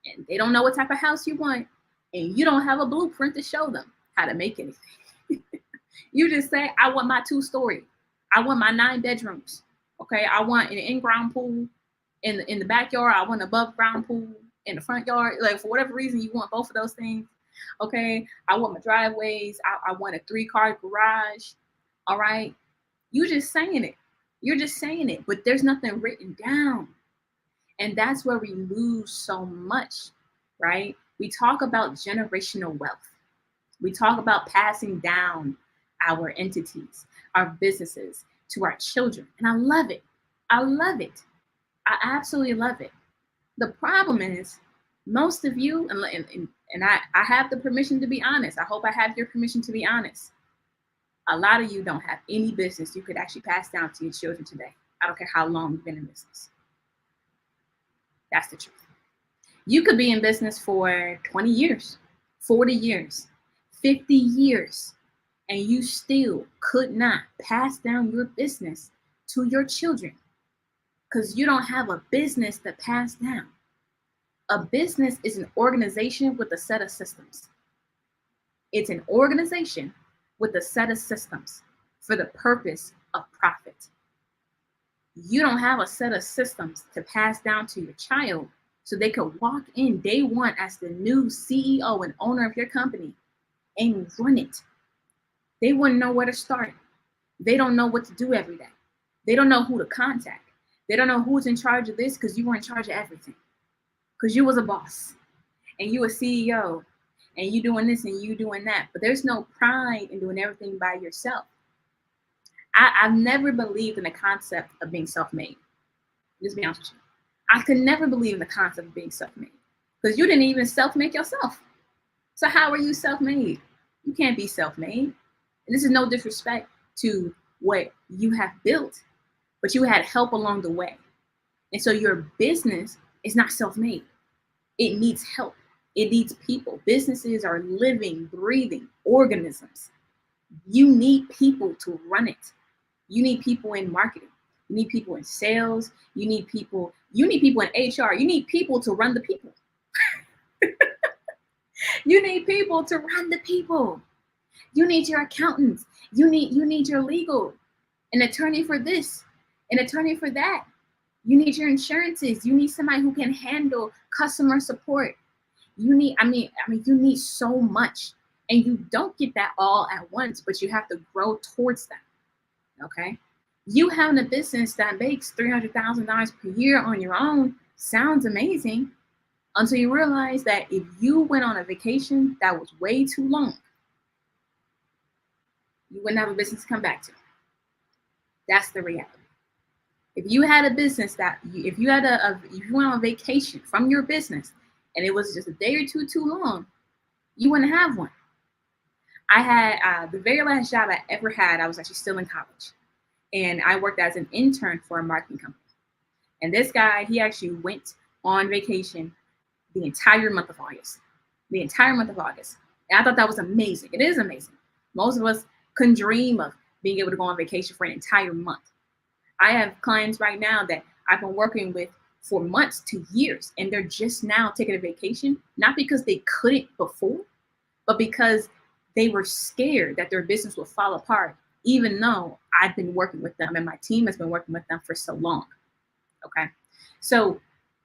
And they don't know what type of house you want. And you don't have a blueprint to show them how to make anything. You just say, I want my 2-story. I want my 9 bedrooms. Okay. I want an in-ground pool in the backyard. I want an above ground pool in the front yard. Like, for whatever reason, you want both of those things. Okay. I want my driveways. I want a 3-car garage. All right. You just saying it. You're just saying it, but there's nothing written down. And that's where we lose so much, right? We talk about generational wealth. We talk about passing down our entities, our businesses to our children. And I love it. I love it. I absolutely love it. The problem is most of you, and I have the permission to be honest. I hope I have your permission to be honest. A lot of you don't have any business you could actually pass down to your children today. I don't care how long you've been in business. That's the truth. You could be in business for 20 years, 40 years, 50 years, and you still could not pass down your business to your children because you don't have a business to pass down. A business is an organization with a set of systems. It's an organization with a set of systems for the purpose of profit. You don't have a set of systems to pass down to your child so they could walk in day one as the new CEO and owner of your company and run it. They wouldn't know where to start. They don't know what to do every day. They don't know who to contact. They don't know who's in charge of this because you were in charge of everything. Because you was a boss and you a CEO and you doing this and you doing that. But there's no pride in doing everything by yourself. I've never believed in the concept of being self-made. Just be honest with you. I could never believe in the concept of being self-made because you didn't even self-make yourself. So how are you self-made? You can't be self-made. And this is no disrespect to what you have built, but you had help along the way. And so your business is not self-made. It needs help. It needs people. Businesses are living, breathing organisms. You need people to run it. You need people in marketing. You need people in sales. You need people in HR. You need people to run the people. You need people to run the people. You need your accountants. You need your legal, an attorney for this, an attorney for that. You need your insurances. You need somebody who can handle customer support. You need so much. And you don't get that all at once, but you have to grow towards that. Okay? You having a business that makes $300,000 per year on your own sounds amazing until you realize that if you went on a vacation that was way too long, you wouldn't have a business to come back to. That's the reality. If you had a business if you went on vacation from your business and it was just a day or two too long, you wouldn't have one. I had the very last job I ever had, I was actually still in college. And I worked as an intern for a marketing company. And this guy, he actually went on vacation the entire month of August. The entire month of August. And I thought that was amazing. It is amazing. Most of us couldn't dream of being able to go on vacation for an entire month. I have clients right now that I've been working with for months to years, and they're just now taking a vacation, not because they couldn't before, but because they were scared that their business would fall apart, even though I've been working with them and my team has been working with them for so long. Okay. So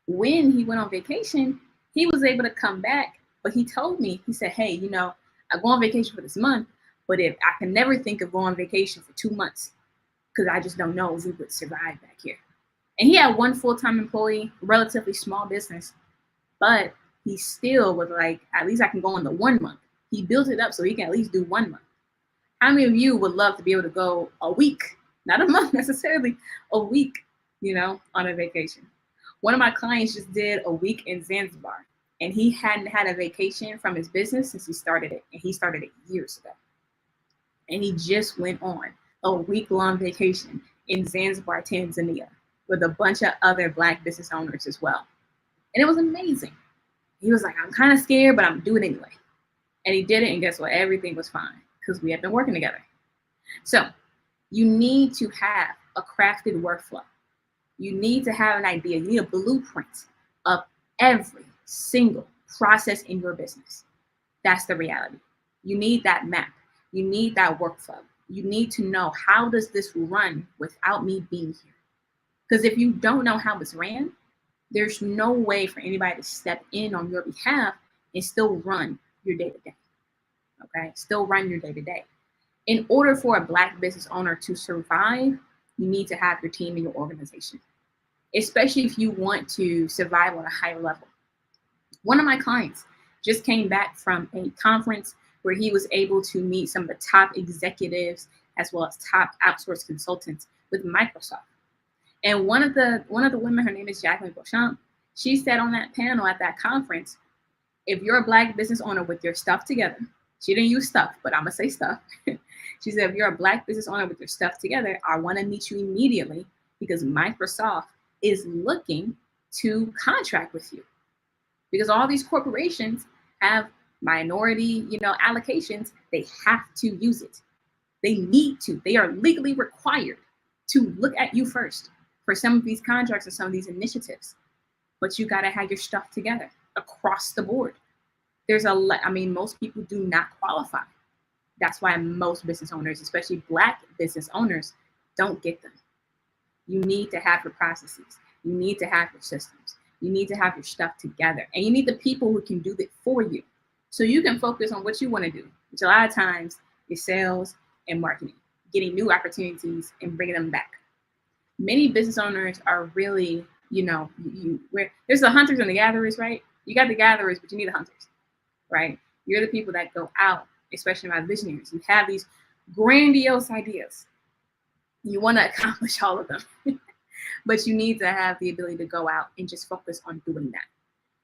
when he went on vacation, he was able to come back, but he told me, he said, hey, I go on vacation for this month, but if I can never think of going on vacation for 2 months because I just don't know if we would survive back here. And he had one full-time employee, relatively small business, but he still was like, at least I can go in the 1 month. He built it up so he can at least do 1 month. How many of you would love to be able to go a week, not a month necessarily, a week, on a vacation? One of my clients just did a week in Zanzibar, and he hadn't had a vacation from his business since he started it, and he started it years ago. And he just went on a week-long vacation in Zanzibar, Tanzania, with a bunch of other Black business owners as well. And it was amazing. He was like, I'm kind of scared, but I'm doing it anyway. And he did it, and guess what? Everything was fine because we had been working together. So you need to have a crafted workflow. You need to have an idea. You need a blueprint of every single process in your business. That's the reality. You need that map. You need that workflow. You need to know, how does this run without me being here? Because if you don't know how it's ran, there's no way for anybody to step in on your behalf and still run your day-to-day. Okay? Still run your day-to-day. In order for a Black business owner to survive, you need to have your team in your organization, especially if you want to survive on a higher level. One of my clients just came back from a conference where he was able to meet some of the top executives as well as top outsourced consultants with Microsoft. And one of the women, her name is Jacqueline Beauchamp, she said on that panel at that conference, if you're a Black business owner with your stuff together, she didn't use stuff, but I'm gonna say stuff. She said, if you're a Black business owner with your stuff together, I wanna meet you immediately because Microsoft is looking to contract with you. Because all these corporations have minority, allocations, they have to use it. They need to. They are legally required to look at you first for some of these contracts and some of these initiatives. But you got to have your stuff together across the board. Most people do not qualify. That's why most business owners, especially Black business owners, don't get them. You need to have your processes. You need to have your systems. You need to have your stuff together. And you need the people who can do it for you. So you can focus on what you want to do, which a lot of times is sales and marketing, getting new opportunities and bringing them back. Many business owners are really, there's the hunters and the gatherers, right? You got the gatherers, but you need the hunters, right? You're the people that go out, especially my visionaries. You have these grandiose ideas. You want to accomplish all of them, but you need to have the ability to go out and just focus on doing that.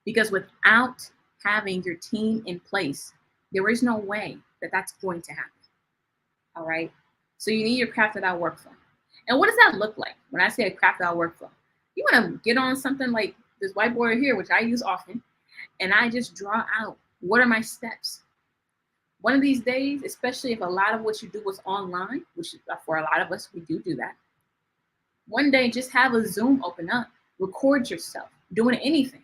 Because without having your team in place, there is no way that that's going to happen. All right. So you need your crafted out workflow. And what does that look like? When I say a crafted out workflow, you want to get on something like this whiteboard here, which I use often, and I just draw out, what are my steps? One of these days, especially if a lot of what you do is online, which for a lot of us, we do that. One day, just have a Zoom open up, record yourself doing anything,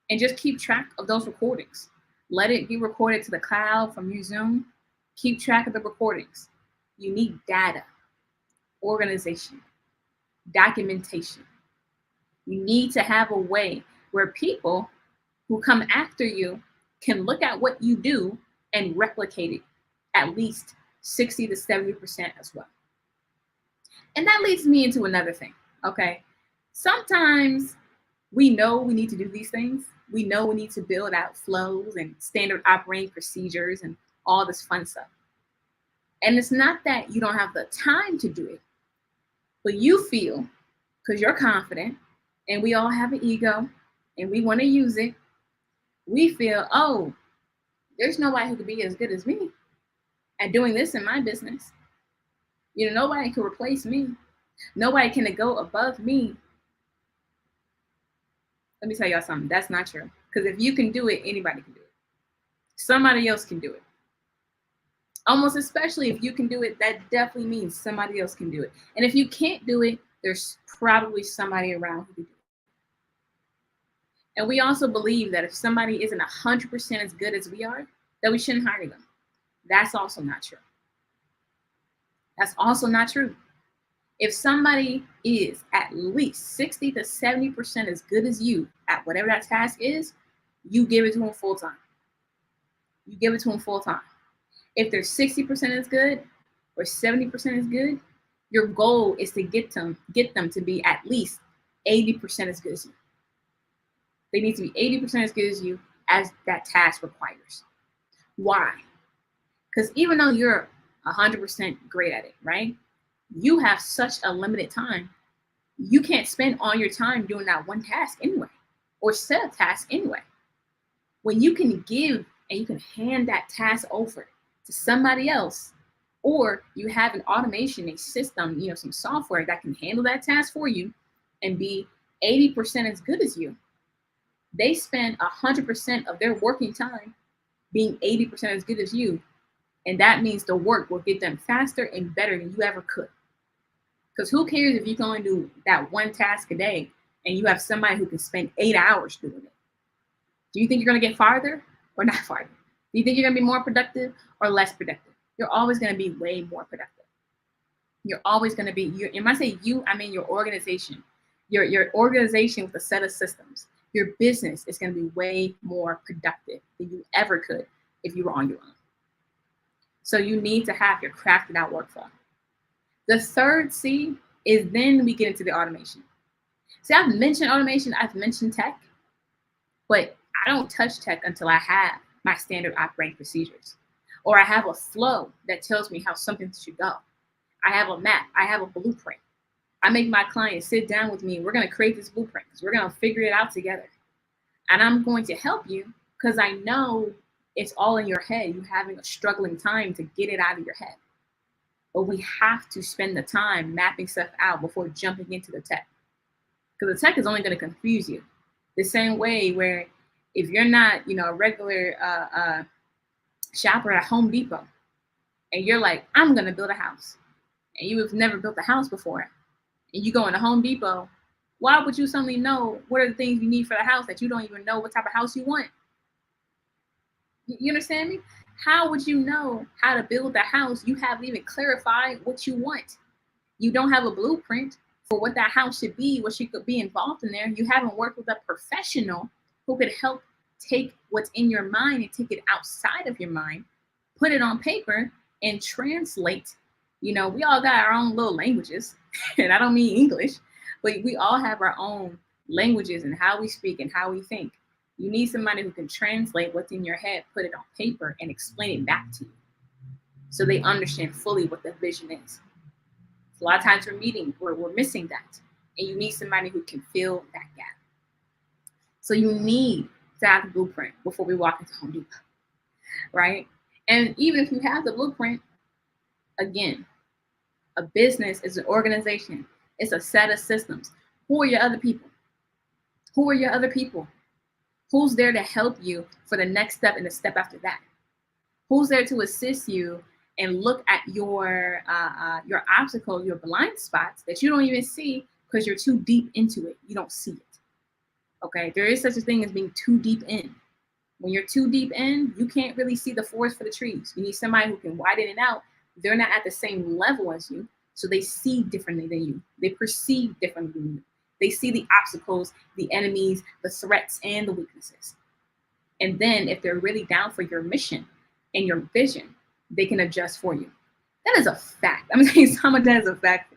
and just keep track of those recordings. Let it be recorded to the cloud from your Zoom. Keep track of the recordings. You need data, organization, documentation. You need to have a way where people who come after you can look at what you do and replicate it at least 60 to 70% as well. And that leads me into another thing, okay? Sometimes we know we need to do these things. We know we need to build out flows and standard operating procedures and all this fun stuff. And it's not that you don't have the time to do it, but you feel, because you're confident, and we all have an ego, and we want to use it, we feel, oh, there's nobody who could be as good as me at doing this in my business. Nobody can replace me. Nobody can go above me. Let me tell y'all something. That's not true. Because if you can do it, anybody can do it. Somebody else can do it. Almost especially if you can do it, that definitely means somebody else can do it. And if you can't do it, there's probably somebody around who can do it. And we also believe that if somebody isn't 100% as good as we are, that we shouldn't hire them. That's also not true. That's also not true. If somebody is at least 60 to 70% as good as you at whatever that task is, you give it to them full time. You give it to them full time. If they're 60% as good or 70% as good, your goal is to get them to be at least 80% as good as you. They need to be 80% as good as you as that task requires. Why? Because even though you're 100% great at it, right? You have such a limited time. You can't spend all your time doing that one task anyway, or set a task anyway. When you can give and you can hand that task over to somebody else, Or you have an automation, a system, some software that can handle that task for you and be 80% as good as you. They spend 100% of their working time being 80% as good as you. And that means the work will get done faster and better than you ever could. Because who cares if you can only do that one task a day and you have somebody who can spend 8 hours doing it? Do you think you're going to get farther or not farther? Do you think you're going to be more productive or less productive? You're always going to be way more productive. You're always going to be, and when I say you, I mean your organization. Your organization with a set of systems. Your business is going to be way more productive than you ever could if you were on your own. So you need to have your crafted out workflow. The third C is then we get into the automation. See, I've mentioned automation, I've mentioned tech, but I don't touch tech until I have my standard operating procedures, or I have a flow that tells me how something should go. I have a map, I have a blueprint. I make my clients sit down with me. We're going to create this blueprint because we're going to figure it out together. And I'm going to help you because I know it's all in your head. You're having a struggling time to get it out of your head. But we have to spend the time mapping stuff out before jumping into the tech. Because the tech is only going to confuse you. The same way where if you're not, a regular shopper at Home Depot, and you're like, I'm going to build a house, and you have never built a house before, and you go into Home Depot, why would you suddenly know what are the things you need for the house that you don't even know what type of house you want? You understand me? How would you know how to build the house? You haven't even clarified what you want. You don't have a blueprint for what that house should be, what should be involved in there. You haven't worked with a professional who could help take what's in your mind and take it outside of your mind, put it on paper, and translate. We all got our own little languages, and I don't mean English, but we all have our own languages and how we speak and how we think. You need somebody who can translate what's in your head, put it on paper, and explain it back to you so they understand fully what the vision is. A lot of times we're missing that, and you need somebody who can fill that gap. So you need to have the blueprint before we walk into Home Depot, right? And even if you have the blueprint, again, a business is an organization. It's a set of systems. Who are your other people? Who are your other people? Who's there to help you for the next step and the step after that? Who's there to assist you and look at your obstacle, your blind spots that you don't even see because you're too deep into it. You don't see it. Okay, there is such a thing as being too deep in. When you're too deep in, you can't really see the forest for the trees. You need somebody who can widen it out. They're not at the same level as you, so they see differently than you. They perceive differently than you. They see the obstacles, the enemies, the threats, and the weaknesses. And then if they're really down for your mission and your vision, they can adjust for you. That is a fact. I'm telling you, some of that is a fact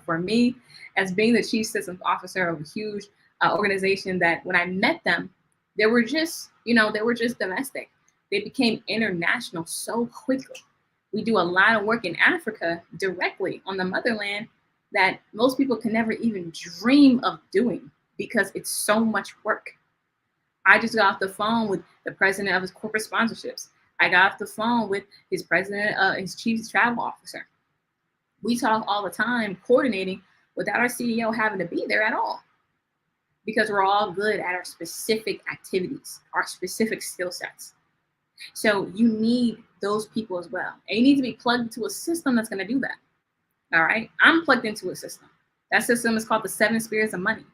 for me as being the chief systems officer of a huge organization that when I met them, they were just domestic. They became international so quickly. We do a lot of work in Africa directly on the motherland that most people can never even dream of doing because it's so much work. I just got off the phone with the president of his corporate sponsorships. I got off the phone with his president, his chief travel officer. We talk all the time, coordinating without our CEO having to be there at all, because we're all good at our specific activities, our specific skill sets. So you need those people as well. And you need to be plugged into a system that's going to do that. All right. I'm plugged into a system. That system is called the 7 Spheres of Money.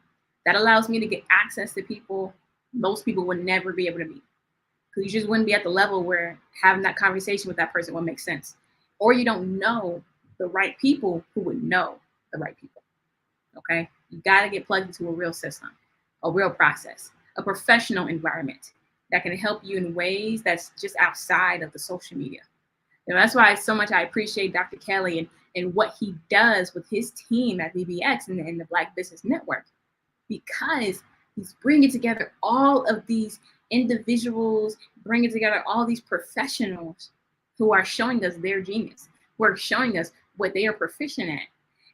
That allows me to get access to people most people would never be able to meet. Because you just wouldn't be at the level where having that conversation with that person would make sense. Or you don't know the right people who would know the right people. Okay. You got to get plugged into a real system, a real process, a professional environment that can help you in ways that's just outside of the social media. That's why so much I appreciate Dr. Kelly and what he does with his team at BBX and the Black Business Network, because he's bringing together all of these individuals, bringing together all these professionals who are showing us their genius, who are showing us what they are proficient at.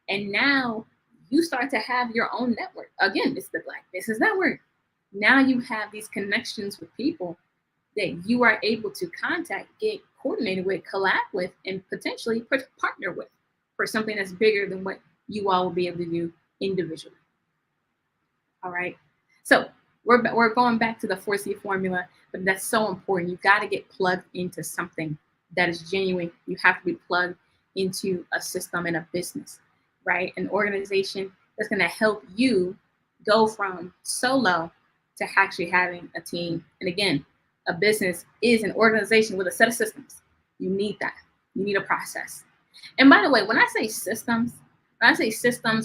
And now you start to have your own network. Again, it's the Black Business Network. Now you have these connections with people that you are able to contact, get coordinated with, collab with, and potentially partner with for something that's bigger than what you all will be able to do individually. All right. So we're going back to the 4C formula, but that's so important. You've got to get plugged into something that is genuine. You have to be plugged into a system and a business, right? An organization that's going to help you go from solo to actually having a team. And again, a business is an organization with a set of systems. You need that. You need a process. And by the way, when I say systems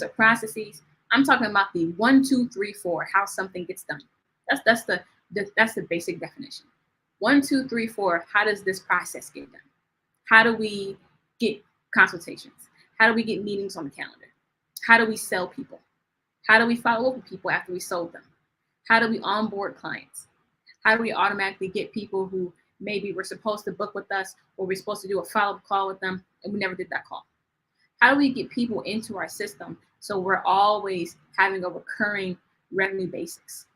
or processes, I'm talking about the 1, 2, 3, 4, how something gets done. That's the basic definition. 1, 2, 3, 4, how does this process get done? How do we get consultations? How do we get meetings on the calendar? How do we sell people? How do we follow up with people after we sold them? How do we onboard clients? How do we automatically get people who maybe were supposed to book with us or we're supposed to do a follow-up call with them and we never did that call? How do we get people into our system so we're always having a recurring revenue basis,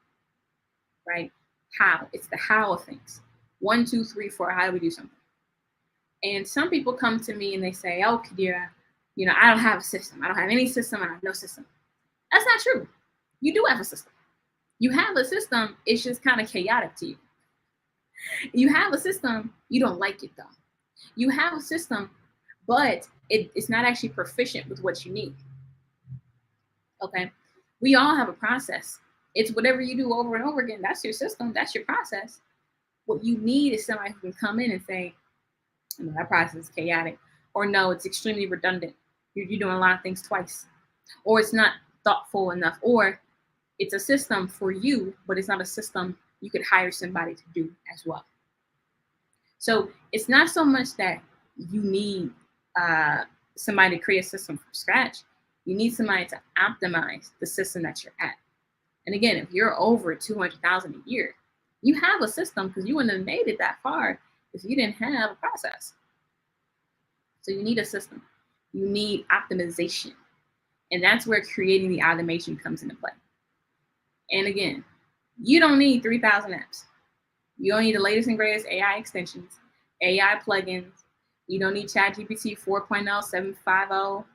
right? How? It's the how of things. 1, 2, 3, 4, how do we do something? And some people come to me and they say, oh, Kadira, I don't have a system. I don't have any system. I have no system. That's not true. You do have a system. You have a system. It's just kind of chaotic to you. You have a system. You don't like it, though. You have a system, but it's not actually proficient with what you need. Okay? We all have a process. It's whatever you do over and over again. That's your system. That's your process. What you need is somebody who can come in and say, that process is chaotic. Or no, it's extremely redundant. You're doing a lot of things twice. Or it's not thoughtful enough. Or it's a system for you, but it's not a system you could hire somebody to do as well. So it's not so much that you need somebody to create a system from scratch. You need somebody to optimize the system that you're at. And again, if you're over 200,000 a year, you have a system because you wouldn't have made it that far if you didn't have a process. So you need a system. You need optimization. And that's where creating the automation comes into play. And again, you don't need 3,000 apps. You don't need the latest and greatest AI extensions, AI plugins. You don't need ChatGPT 4.0, 750,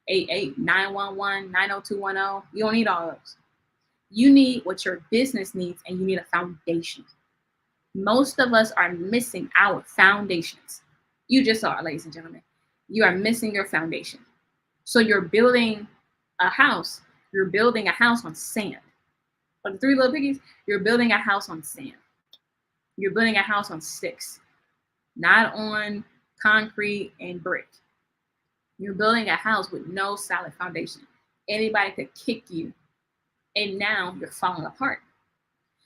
88, 911, 90210. You don't need all those. You need what your business needs, and you need a foundation. Most of us are missing our foundations. You just saw it, ladies and gentlemen. You are missing your foundation. So you're building a house. You're building a house on sand. Like the Three Little Piggies, you're building a house on sand. You're building a house on sticks, not on concrete and brick. You're building a house with no solid foundation. Anybody could kick you, and now you're falling apart.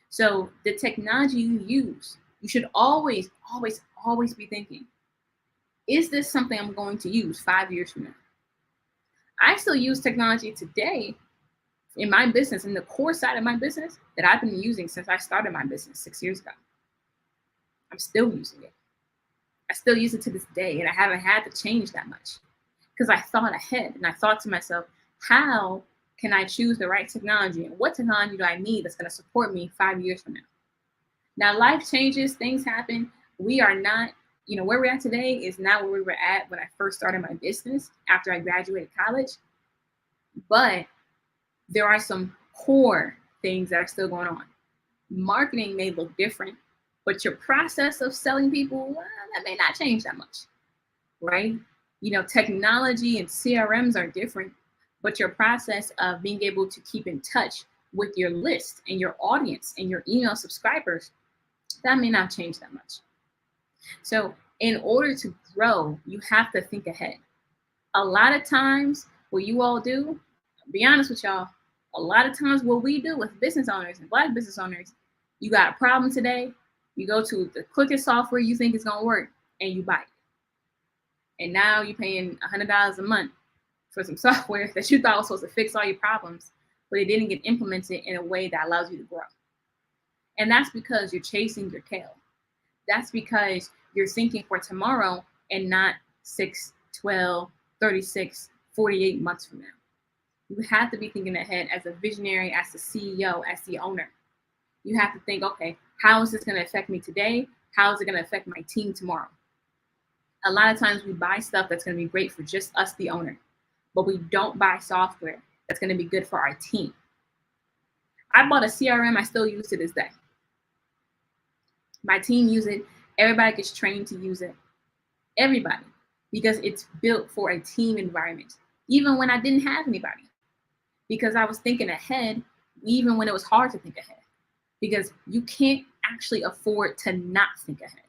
So the technology you use, you should always, always, always be thinking, is this something I'm going to use 5 years from now? I still use technology today in my business, in the core side of my business that I've been using since I started my business 6 years ago. I'm still using it. I still use it to this day, and I haven't had to change that much because I thought ahead and I thought to myself, how can I choose the right technology, and what technology do I need that's going to support me 5 years from now? Now, life changes, things happen. We are not, where we're at today is not where we were at when I first started my business after I graduated college. But there are some core things that are still going on. Marketing may look different, but your process of selling people, that may not change that much, right? Technology and CRMs are different, but your process of being able to keep in touch with your list and your audience and your email subscribers, that may not change that much. So in order to grow, you have to think ahead. A lot of times what you all do, I'll be honest with y'all, a lot of times what we do with business owners and Black business owners, you got a problem today, you go to the quickest software you think is going to work and you buy it. And now you're paying $100 a month for some software that you thought was supposed to fix all your problems, but it didn't get implemented in a way that allows you to grow. And that's because you're chasing your tail. That's because you're thinking for tomorrow and not 6, 12, 36, 48 months from now. You have to be thinking ahead as a visionary, as the CEO, as the owner. You have to think, okay, how is this going to affect me today? How is it going to affect my team tomorrow? A lot of times we buy stuff that's going to be great for just us, the owner, but we don't buy software that's going to be good for our team. I bought a CRM. I still use it to this day. My team use it. Everybody gets trained to use it. Everybody, because it's built for a team environment. Even when I didn't have anybody, because I was thinking ahead, even when it was hard to think ahead, because you can't actually afford to not think ahead.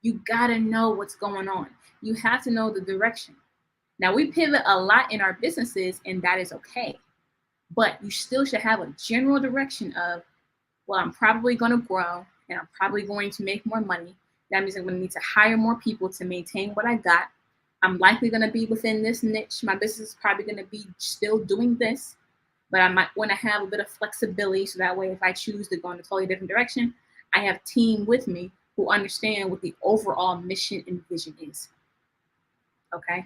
You gotta know what's going on. You have to know the direction. Now, we pivot a lot in our businesses, and that is okay. But you still should have a general direction of, well, I'm probably going to grow, and I'm probably going to make more money. That means I'm going to need to hire more people to maintain what I got. I'm likely going to be within this niche. My business is probably going to be still doing this, but I might want to have a bit of flexibility, so that way if I choose to go in a totally different direction, I have team with me who understand what the overall mission and vision is. Okay?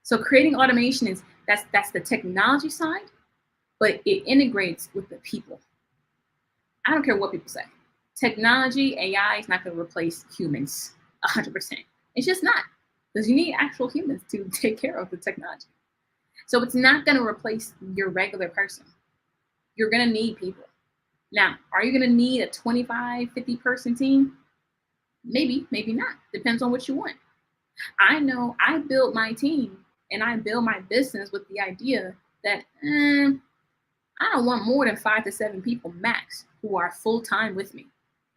So creating automation is, that's the technology side, but it integrates with the people. I don't care what people say. Technology, AI is not going to replace humans 100%. It's just not, because you need actual humans to take care of the technology. So it's not going to replace your regular person. You're going to need people. Now, are you going to need a 25, 50 person team? Maybe, maybe not. Depends on what you want. I know I built my team and I build my business with the idea that I don't want more than 5 to 7 people max who are full-time with me.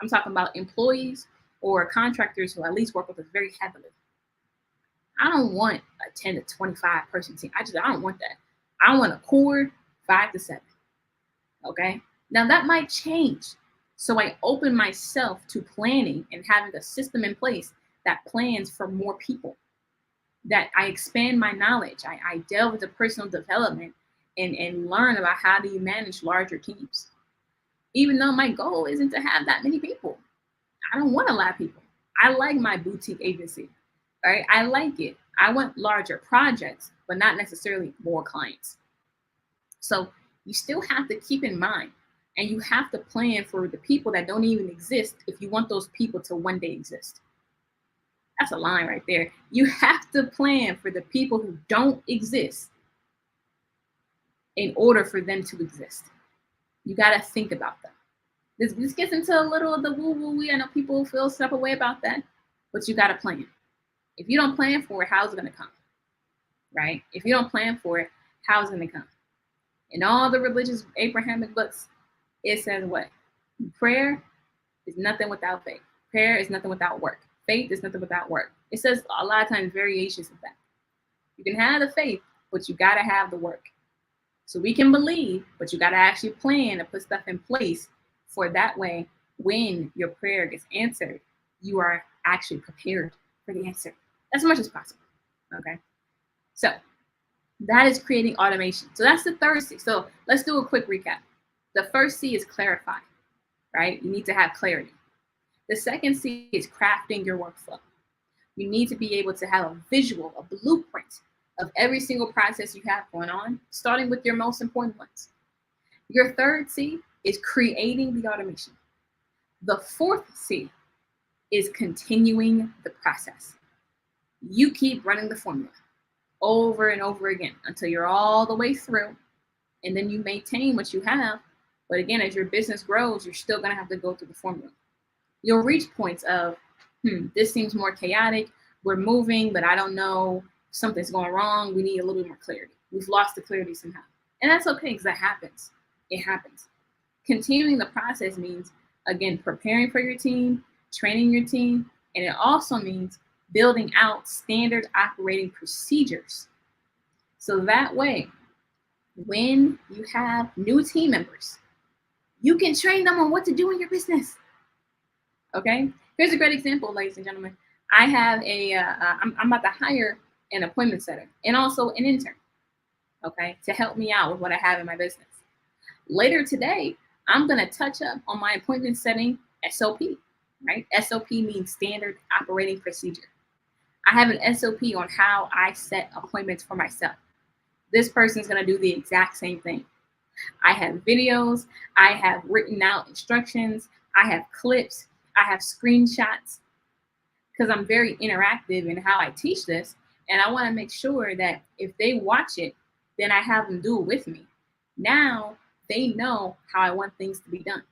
I'm talking about employees or contractors who at least work with us very heavily. I don't want a 10 to 25 person team. I don't want that. I want a core 5 to 7. Okay? Now that might change. So I open myself to planning and having a system in place that plans for more people, that I expand my knowledge. I delve into personal development and learn about how do you manage larger teams. Even though my goal isn't to have that many people. I don't want a lot of people. I like my boutique agency, right? I like it. I want larger projects, but not necessarily more clients. So you still have to keep in mind, and you have to plan for the people that don't even exist if you want those people to one day exist. That's a line right there. You have to plan for the people who don't exist in order for them to exist. You got to think about them. This gets into a little of the woo-woo. I know people feel some type of way about that, but you got to plan. If you don't plan for it, how's it going to come? Right? If you don't plan for it, how's it going to come? In all the religious Abrahamic books, it says what? Prayer is nothing without faith. Prayer is nothing without work. Faith is nothing without work. It says a lot of times variations of that. You can have the faith, but you got to have the work. So we can believe, but you got to actually plan and put stuff in place for that way when your prayer gets answered, you are actually prepared for the answer as much as possible. Okay. So that is creating automation. So that's the third C. So let's do a quick recap. The first C is clarify, right? You need to have clarity. The second C is crafting your workflow. You need to be able to have a visual, a blueprint of every single process you have going on, starting with your most important ones. Your third C is creating the automation. The fourth C is continuing the process. You keep running the formula over and over again until you're all the way through, and then you maintain what you have. But again, as your business grows, you're still going to have to go through the formula. You'll reach points of, this seems more chaotic. We're moving, but I don't know. Something's going wrong. We need a little bit more clarity. We've lost the clarity somehow. And that's okay, because that happens. It happens. Continuing the process means, again, preparing for your team, training your team, and it also means building out standard operating procedures. So that way, when you have new team members, you can train them on what to do in your business. Okay? Here's a great example, ladies and gentlemen. I have I'm about to hire an appointment setter and also an intern, okay, to help me out with what I have in my business. Later today, I'm going to touch up on my appointment setting SOP, right? SOP means standard operating procedure. I have an SOP on how I set appointments for myself. This person's going to do the exact same thing. I have videos. I have written out instructions. I have clips. I have screenshots. because I'm very interactive in how I teach this. And I want to make sure that if they watch it, then I have them do it with me. Now they know how I want things to be done.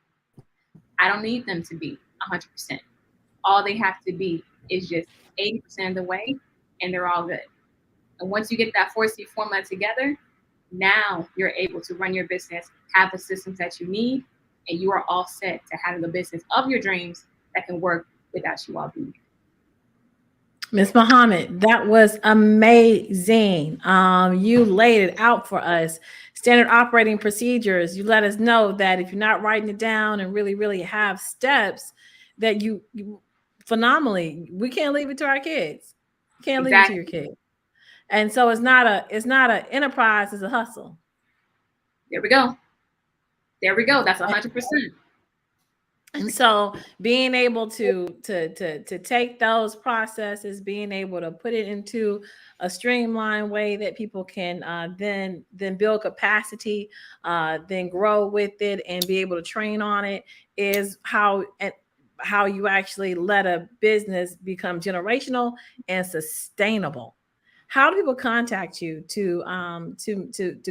I don't need them to be 100%. All they have to be is just 80% of the way, and they're all good. And once you get that 4C formula together, now you're able to run your business, have the systems that you need, and you are all set to have the business of your dreams that can work without you all being here. Ms. Muhammad, that was amazing. You laid it out for us. Standard operating procedures. You let us know that if you're not writing it down and really have steps, that you phenomenally, we can't leave it to our kids. Can't leave it to your kids. And so it's not a enterprise, it's a hustle. There we go. That's 100%. And so being able to take those processes, being able to put it into a streamlined way that people can then build capacity, then grow with it and be able to train on it, is how you actually let a business become generational and sustainable. How do people contact you to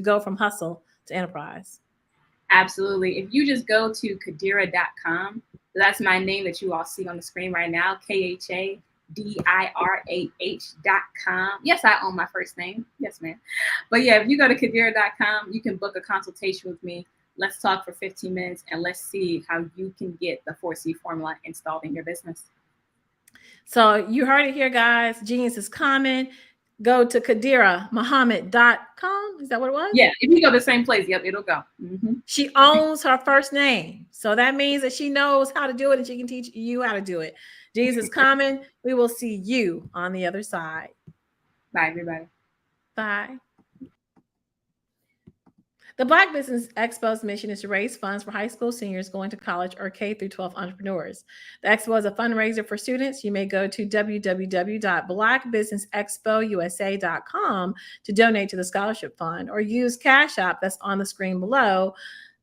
go from hustle to enterprise? Absolutely. If you just go to Khadira.com, that's my name that you all see on the screen right now, KHADIRAH.com. Yes, I own my first name. Yes, ma'am. But yeah, if you go to Khadira.com, you can book a consultation with me. Let's talk for 15 minutes and let's see how you can get the 4C formula installed in your business. So you heard it here, guys. Genius is coming. Go to KhadiraMuhammad.com. Is that what it was? Yeah, if you go to the same place, yep, it'll go. Mm-hmm. She owns her first name. So that means that she knows how to do it and she can teach you how to do it. Genius is coming. We will see you on the other side. Bye, everybody. Bye. The Black Business Expo's mission is to raise funds for high school seniors going to college or K through 12 entrepreneurs. The expo is a fundraiser for students. You may go to www.blackbusinessexpousa.com to donate to the scholarship fund or use Cash App that's on the screen below,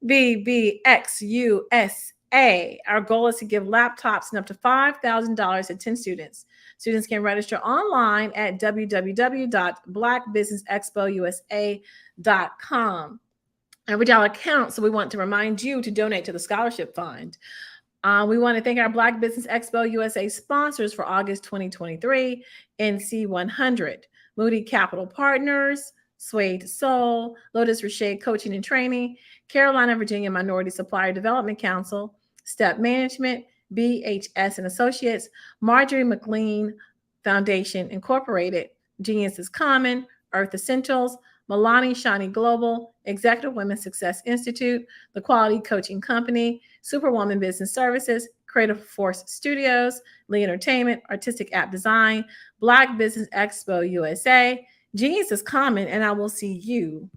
BBXUSA. Our goal is to give laptops and up to $5,000 to 10 students. Students can register online at www.blackbusinessexpousa.com. Every dollar counts, so we want to remind you to donate to the scholarship fund. We want to thank our Black Business Expo USA sponsors for August 2023, NC 100, Moody Capital Partners, Suede Soul, Lotus Richey Coaching and Training, Carolina, Virginia Minority Supplier Development Council, Step Management, BHS and Associates, Marjorie McLean Foundation Incorporated, Genius is Common, Earth Essentials, Milani Shani Global, Executive Women's Success Institute, The Quality Coaching Company, Superwoman Business Services, Creative Force Studios, Lee Entertainment, Artistic App Design, Black Business Expo USA. Genius is Common, and I will see you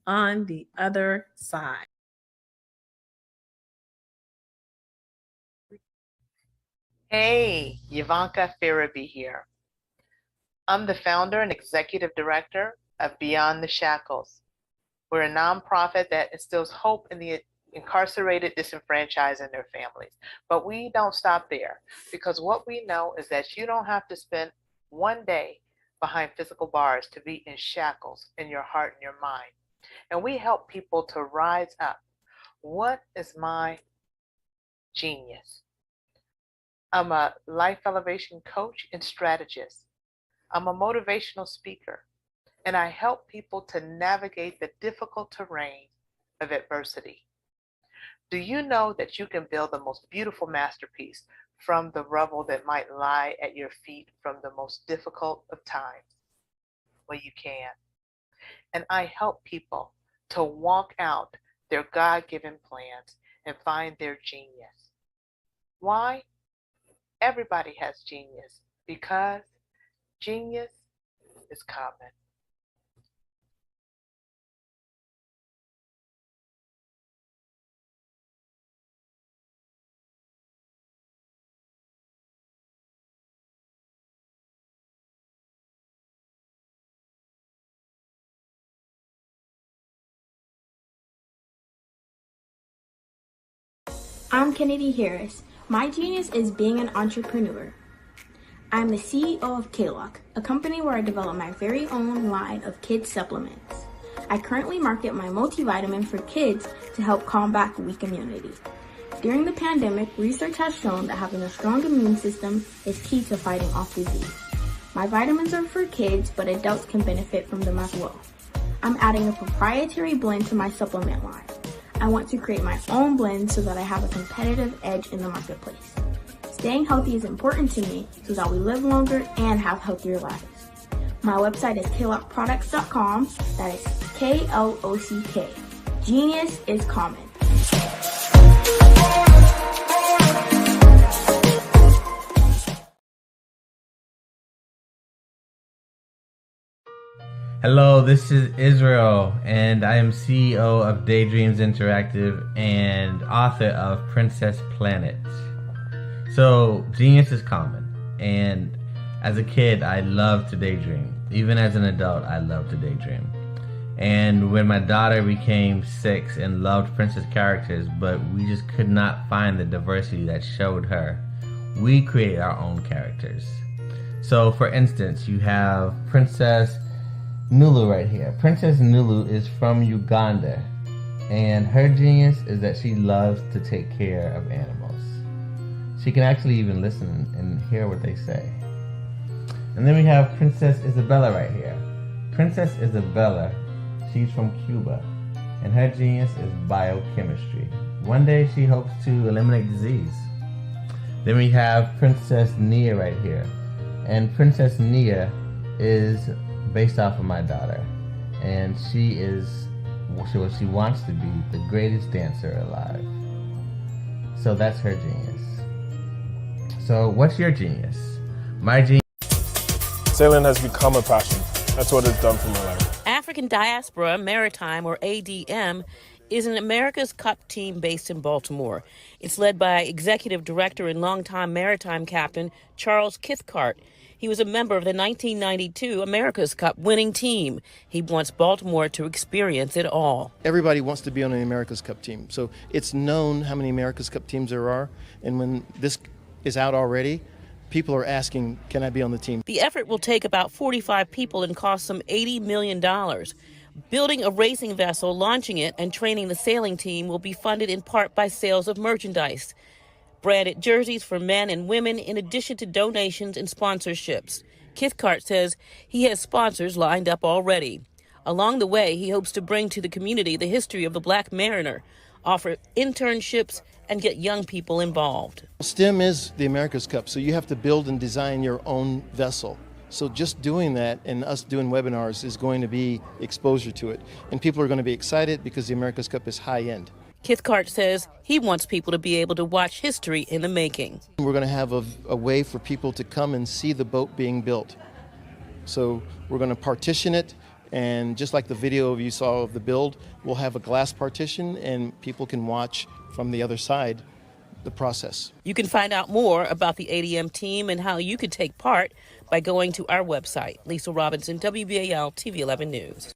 on the other side. Hey, Ivanka Farabi here. I'm the founder and executive director of Beyond the Shackles. We're a nonprofit that instills hope in the incarcerated, disenfranchised, and their families. But we don't stop there, because what we know is that you don't have to spend one day behind physical bars to be in shackles in your heart and your mind. And we help people to rise up. What is my genius? I'm a life elevation coach and strategist. I'm a motivational speaker, and I help people to navigate the difficult terrain of adversity. Do you know that you can build the most beautiful masterpiece from the rubble that might lie at your feet from the most difficult of times? Well, you can. And I help people to walk out their God-given plans and find their genius. Why? Everybody has genius, because genius is common. I'm Kennedy Harris. My genius is being an entrepreneur. I'm the CEO of K-Lock, a company where I develop my very own line of kids supplements. I currently market my multivitamin for kids to help combat weak immunity. During the pandemic, research has shown that having a strong immune system is key to fighting off disease. My vitamins are for kids, but adults can benefit from them as well. I'm adding a proprietary blend to my supplement line. I want to create my own blend so that I have a competitive edge in the marketplace. Staying healthy is important to me so that we live longer and have healthier lives. My website is klockproducts.com. That is K-L-O-C-K. Genius is common. Hello, this is Israel, and I am CEO of Daydreams Interactive and author of Princess Planet. So, genius is common, and as a kid, I loved to daydream. Even as an adult, I loved to daydream. And when my daughter became 6 and loved princess characters, but we just could not find the diversity that showed her, we created our own characters. So, for instance, you have Princess Nulu right here. Princess Nulu is from Uganda, and her genius is that she loves to take care of animals. She can actually even listen and hear what they say. And then we have Princess Isabella right here. Princess Isabella, she's from Cuba, and her genius is biochemistry. One day she hopes to eliminate disease. Then we have Princess Nia right here, and Princess Nia is based off of my daughter, and she wants to be the greatest dancer alive. So that's her genius. So what's your genius? My genius. Sailing has become a passion. That's what it's done for my life. African Diaspora Maritime, or ADM, is an America's Cup team based in Baltimore. It's led by Executive Director and longtime maritime captain Charles Cathcart. He was a member of the 1992 America's Cup winning team. He wants Baltimore to experience it all. Everybody wants to be on an America's Cup team. So it's known how many America's Cup teams there are. And when this is out already, people are asking, can I be on the team? The effort will take about 45 people and cost some $80 million. Building a racing vessel, launching it, and training the sailing team will be funded in part by sales of merchandise. Branded jerseys for men and women, in addition to donations and sponsorships. Cathcart says he has sponsors lined up already. Along the way, he hopes to bring to the community the history of the Black mariner, offer internships, and get young people involved. STEM is the America's Cup, so you have to build and design your own vessel. So just doing that and us doing webinars is going to be exposure to it. And people are going to be excited because the America's Cup is high end. Cathcart says he wants people to be able to watch history in the making. We're going to have a way for people to come and see the boat being built. So we're going to partition it, and just like the video you saw of the build, we'll have a glass partition and people can watch from the other side the process. You can find out more about the ADM team and how you could take part by going to our website. Lisa Robinson, WBAL TV 11 News.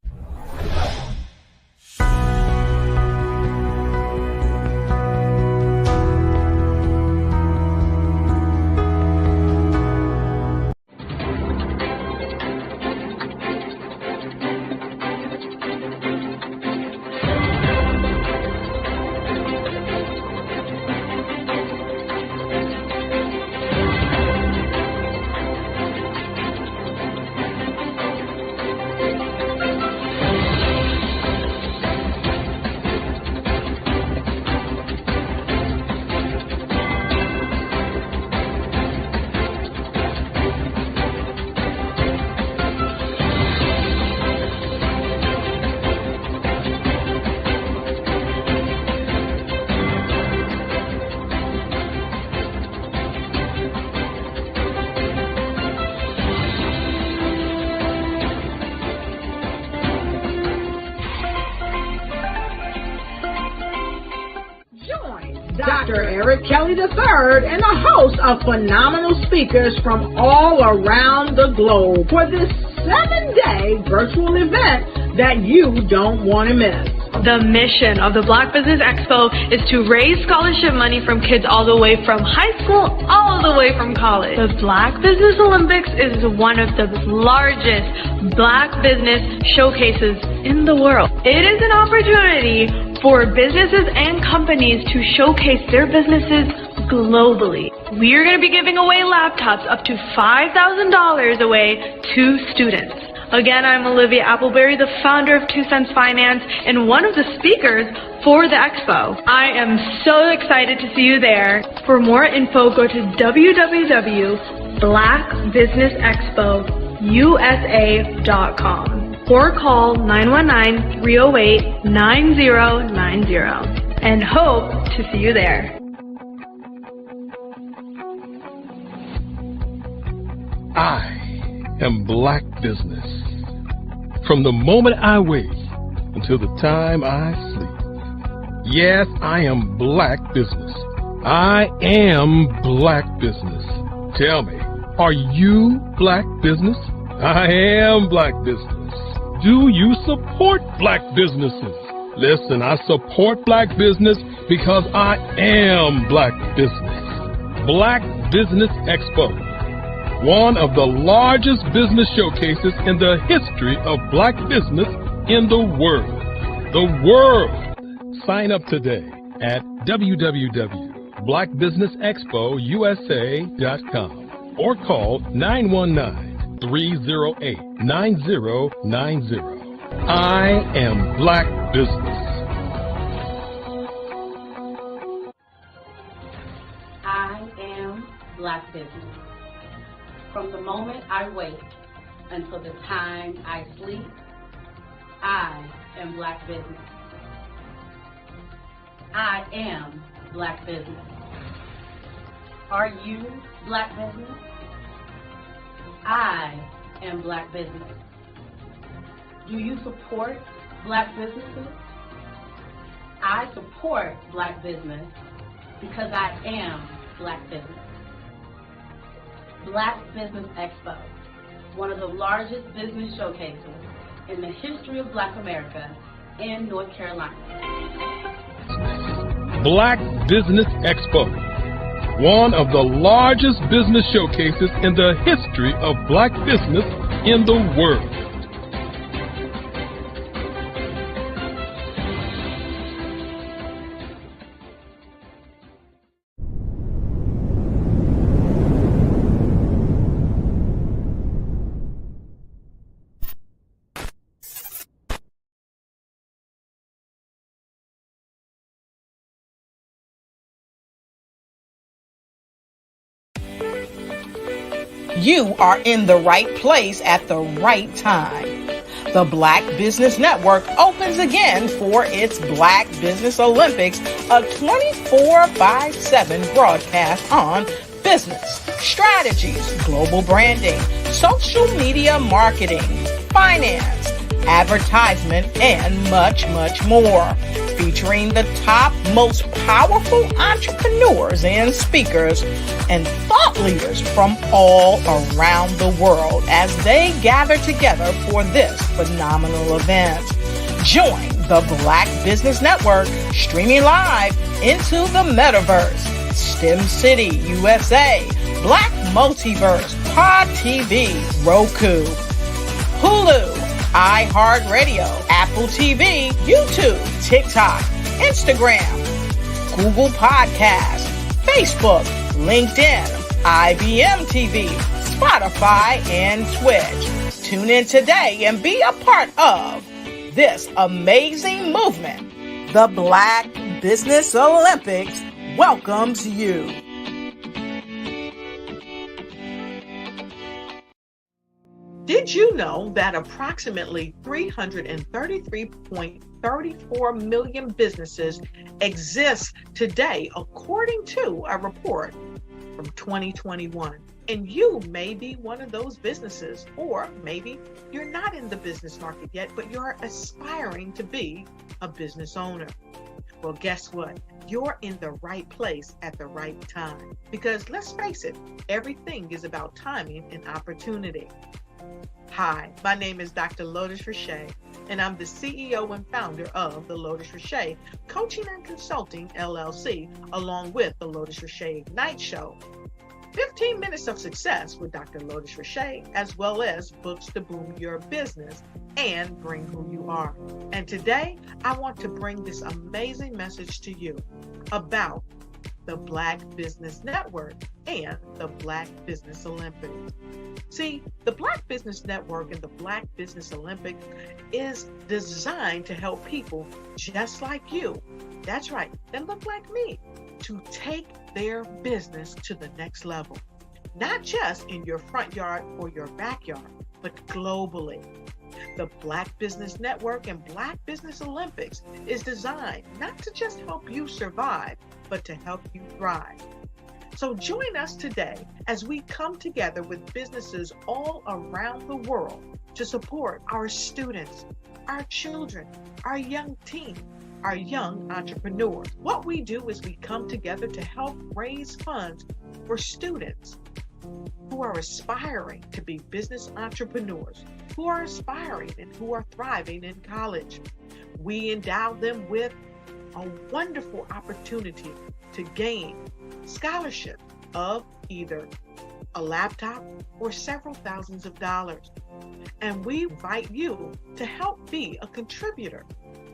Dr. Eric Kelly III and a host of phenomenal speakers from all around the globe for this 7-day virtual event that you don't want to miss. The mission of the Black Business Expo is to raise scholarship money from kids all the way from high school, all the way from college. The Black Business Olympics is one of the largest Black business showcases in the world. It is an opportunity for businesses and companies to showcase their businesses globally. We are going to be giving away laptops up to $5,000 away to students. Again, I'm Olivia Appleberry, the founder of 2 Cents Finance and one of the speakers for the expo. I am so excited to see you there. For more info, go to www.blackbusinessexpousa.com or call 919-308-9090 and hope to see you there. I am Black Business. From the moment I wake until the time I sleep. Yes, I am Black Business. I am Black Business. Tell me, are you Black Business? I am Black Business. Do you support Black businesses? Listen, I support Black business because I am Black Business. Black Business Expo. One of the largest business showcases in the history of Black business in the world. The world! Sign up today at www.blackbusinessexpousa.com or call 919-308-9090. I am Black Business. I am Black Business. From the moment I wake until the time I sleep, I am Black Business. I am Black Business. Are you Black Business? I am Black Business. Do you support Black businesses? I support Black business because I am Black Business. Black Business Expo, one of the largest business showcases in the history of Black America in North Carolina. Black Business Expo, one of the largest business showcases in the history of Black business in the world. You are in the right place at the right time. The Black Business Network opens again for its Black Business Olympics, a 24/7 broadcast on business, strategies, global branding, social media marketing, finance, advertisement, and much, much more. Featuring the top, most powerful entrepreneurs and speakers and thought leaders from all around the world as they gather together for this phenomenal event. Join the Black Business Network streaming live into the metaverse, STEM City, USA, Black Multiverse, Pod TV, Roku, Hulu, iHeartRadio, Apple TV, YouTube, TikTok, Instagram, Google Podcasts, Facebook, LinkedIn, IBM TV, Spotify, and Twitch. Tune in today and be a part of this amazing movement. The Black Business Olympics welcomes you. Did you know that approximately 333.34 million businesses exist today, according to a report from 2021? And you may be one of those businesses, or maybe you're not in the business market yet, but you're aspiring to be a business owner. Well, guess what? You're in the right place at the right time. Because let's face it, everything is about timing and opportunity. Hi, my name is Dr. Lotus Richey, and I'm the CEO and founder of the Lotus Richey Coaching and Consulting LLC, along with the Lotus Richey Ignite Show. 15 minutes of success with Dr. Lotus Richey, as well as books to boom your business and bring who you are. And today, I want to bring this amazing message to you about the Black Business Network and the Black Business Olympics. See, the Black Business Network and the Black Business Olympics is designed to help people just like you, that's right, that look like me, to take their business to the next level. Not just in your front yard or your backyard, but globally. The Black Business Network and Black Business Olympics is designed not to just help you survive, but to help you thrive. So join us today as we come together with businesses all around the world to support our students, our children, our young teens, our young entrepreneurs. What we do is we come together to help raise funds for students who are aspiring to be business entrepreneurs, who are aspiring and who are thriving in college. We endow them with a wonderful opportunity to gain scholarship of either a laptop or several thousands of dollars. And we invite you to help be a contributor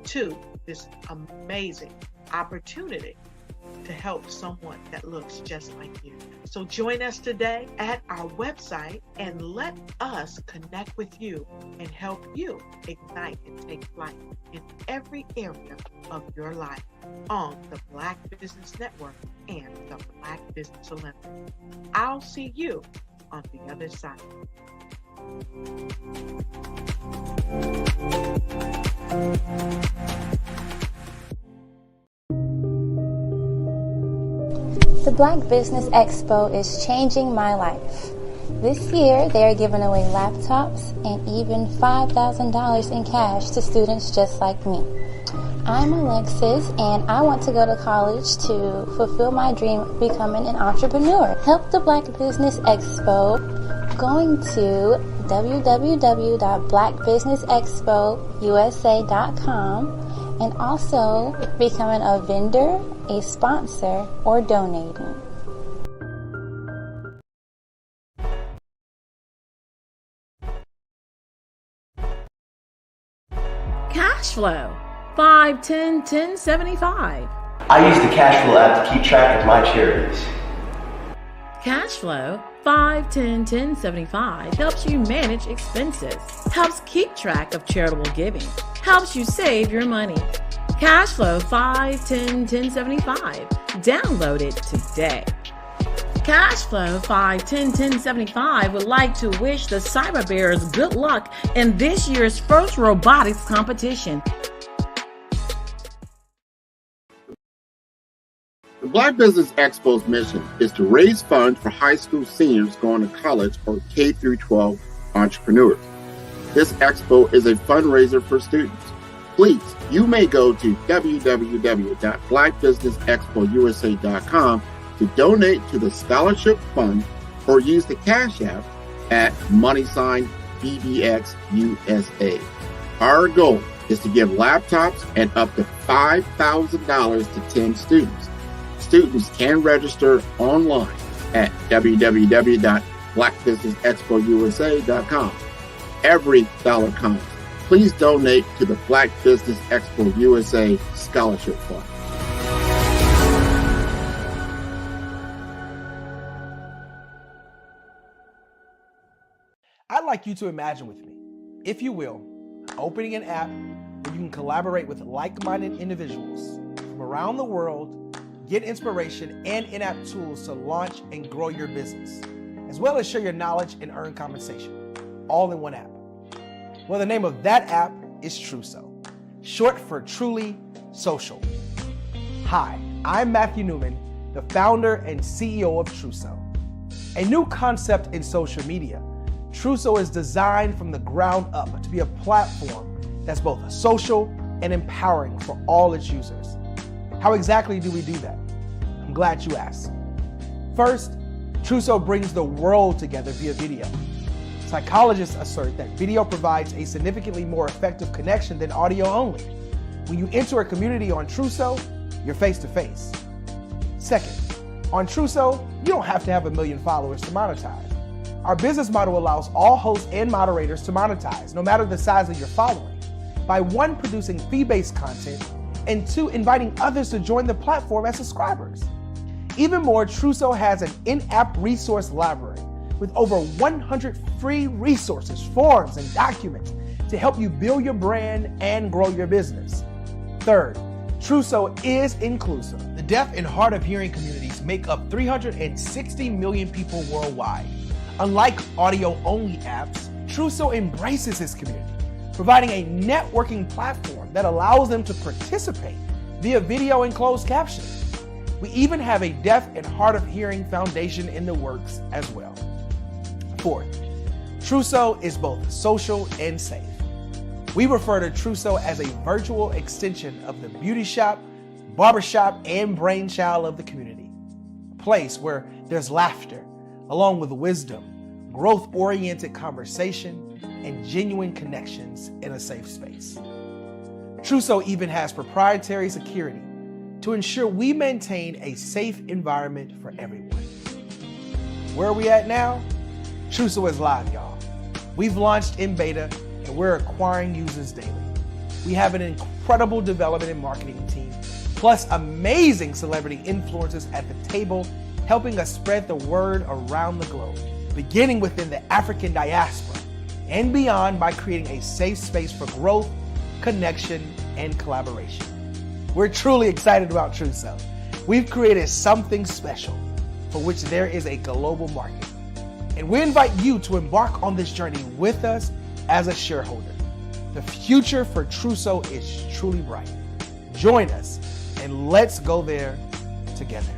to this amazing opportunity to help someone that looks just like you. So join us today at our website and let us connect with you and help you ignite and take flight in every area of your life on the Black Business Network and the Black Business Olympics. I'll see you on the other side. The Black Business Expo is changing my life. This year, they are giving away laptops and even $5,000 in cash to students just like me. I'm Alexis, and I want to go to college to fulfill my dream of becoming an entrepreneur. Help the Black Business Expo going to www.blackbusinessexpousa.com and also becoming a vendor, a sponsor, or donating. Cash flow 5, 10, 10, 75. I use the cash flow app to keep track of my charities. Cash flow 5, 10, 10, 75 helps you manage expenses, helps keep track of charitable giving, helps you save your money. Cashflow 5, 10, 10, 75. Download it today. Cashflow 5, 10, 10, 75 would like to wish the Cyber Bears good luck in this year's first robotics competition. The Black Business Expo's mission is to raise funds for high school seniors going to college or K-12 entrepreneurs. This expo is a fundraiser for students. Please, you may go to www.blackbusinessexpousa.com to donate to the scholarship fund or use the Cash App at $BBXUSA. Our goal is to give laptops and up to $5,000 to 10 students. Students can register online at www.blackbusinessexpousa.com. Every dollar counts. Please donate to the Black Business Expo USA Scholarship Fund. I'd like you to imagine with me, if you will, opening an app where you can collaborate with like-minded individuals from around the world, get inspiration and in-app tools to launch and grow your business, as well as share your knowledge and earn compensation, all in one app. Well, the name of that app is Truso, short for Truly Social. Hi, I'm Matthew Newman, the founder and CEO of Truso. A new concept in social media, Truso is designed from the ground up to be a platform that's both social and empowering for all its users. How exactly do we do that? I'm glad you asked. First, Truso brings the world together via video. Psychologists assert that video provides a significantly more effective connection than audio only. When you enter a community on Trusso, you're face to face. Second, on Trusso, you don't have to have 1 million followers to monetize. Our business model allows all hosts and moderators to monetize, no matter the size of your following, by 1, producing fee-based content, and 2, inviting others to join the platform as subscribers. Even more, Trusso has an in-app resource library with over 100 free resources, forms, and documents to help you build your brand and grow your business. Third, Trusso is inclusive. The deaf and hard of hearing communities make up 360 million people worldwide. Unlike audio-only apps, Trusso embraces its community, providing a networking platform that allows them to participate via video and closed captioning. We even have a deaf and hard of hearing foundation in the works as well. Fourth, Trusso is both social and safe. We refer to Trusso as a virtual extension of the beauty shop, barbershop, and brainchild of the community. A place where there's laughter, along with wisdom, growth-oriented conversation, and genuine connections in a safe space. Trusso even has proprietary security to ensure we maintain a safe environment for everyone. Where are we at now? Trusso is live, y'all. We've launched in beta and we're acquiring users daily. We have an incredible development and marketing team, plus amazing celebrity influencers at the table, helping us spread the word around the globe, beginning within the African diaspora and beyond by creating a safe space for growth, connection, and collaboration. We're truly excited about Trusso. We've created something special for which there is a global market. And we invite you to embark on this journey with us as a shareholder. The future for Trusso is truly bright. Join us and let's go there together.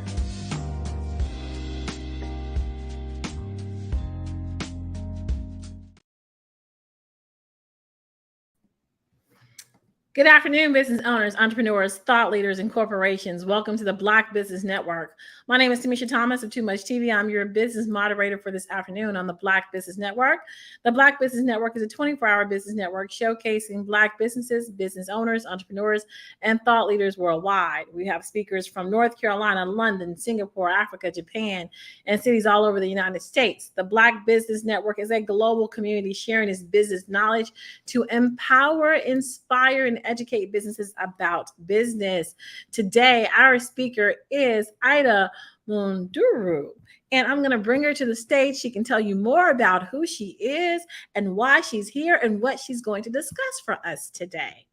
Good afternoon, business owners, entrepreneurs, thought leaders, and corporations. Welcome to the Black Business Network. My name is Tamisha Thomas of Too Much TV. I'm your business moderator for this afternoon on the Black Business Network. The Black Business Network is a 24-hour business network showcasing Black businesses, business owners, entrepreneurs, and thought leaders worldwide. We have speakers from North Carolina, London, Singapore, Africa, Japan, and cities all over the United States. The Black Business Network is a global community sharing its business knowledge to empower, inspire, and educate businesses about business. Today, our speaker is Ida Munduru, and I'm going to bring her to the stage. She can tell you more about who she is and why she's here and what she's going to discuss for us today.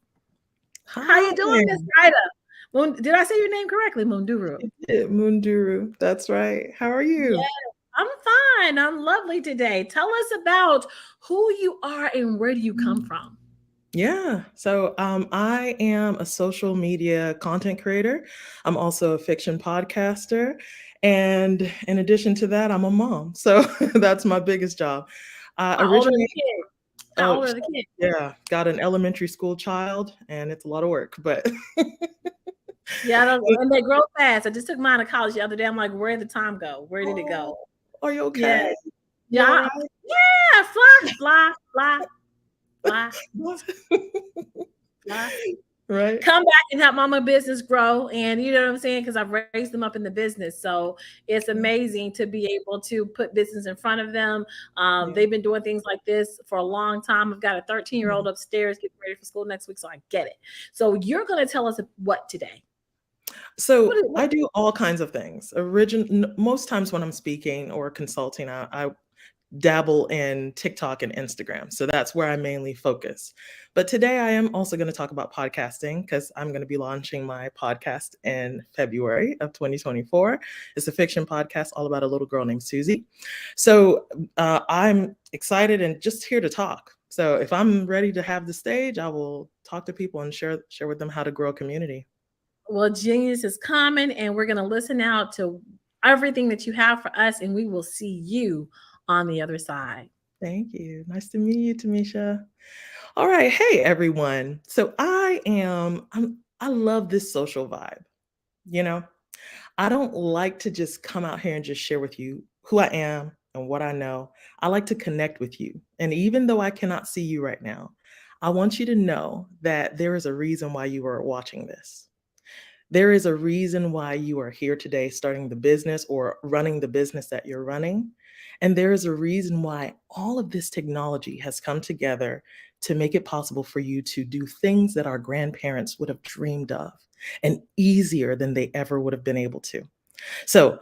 Hi. How you doing, Miss Ida? Did I say your name correctly, Munduru? Munduru, that's right. How are you? Yes, I'm fine. I'm lovely today. Tell us about who you are and where do you come from? Yeah, so I am a social media content creator. I'm also a fiction podcaster. And in addition to that, I'm a mom. So that's my biggest job. How old are the kids? How old are the kids? Yeah, got an elementary school child and it's a lot of work, but yeah, and they grow fast. I just took mine to college the other day. I'm like, where did the time go? Where did it go? Are you okay? Yeah, right? Yeah, fly. Right. Come back and help mama business grow. And you know what I'm saying? Because I've raised them up in the business. So it's amazing to be able to put business in front of them. They've been doing things like this for a long time. I've got a 13-year-old upstairs getting ready for school next week. So I get it. So you're going to tell us what today? So I do all kinds of things. Most times when I'm speaking or consulting, I dabble in TikTok and Instagram. So that's where I mainly focus. But today I am also going to talk about podcasting because I'm going to be launching my podcast in February of 2024. It's a fiction podcast all about a little girl named Susie. So I'm excited and just here to talk. So if I'm ready to have the stage, I will talk to people and share with them how to grow a community. Well, genius is coming and we're going to listen out to everything that you have for us and we will see you on the other side. Thank you. Nice to meet you, Tamisha. All right. Hey, everyone. So I love this social vibe. You know, I don't like to just come out here and just share with you who I am, and what I know, I like to connect with you. And even though I cannot see you right now, I want you to know that there is a reason why you are watching this. There is a reason why you are here today starting the business or running the business that you're running. And there is a reason why all of this technology has come together to make it possible for you to do things that our grandparents would have dreamed of and easier than they ever would have been able to. So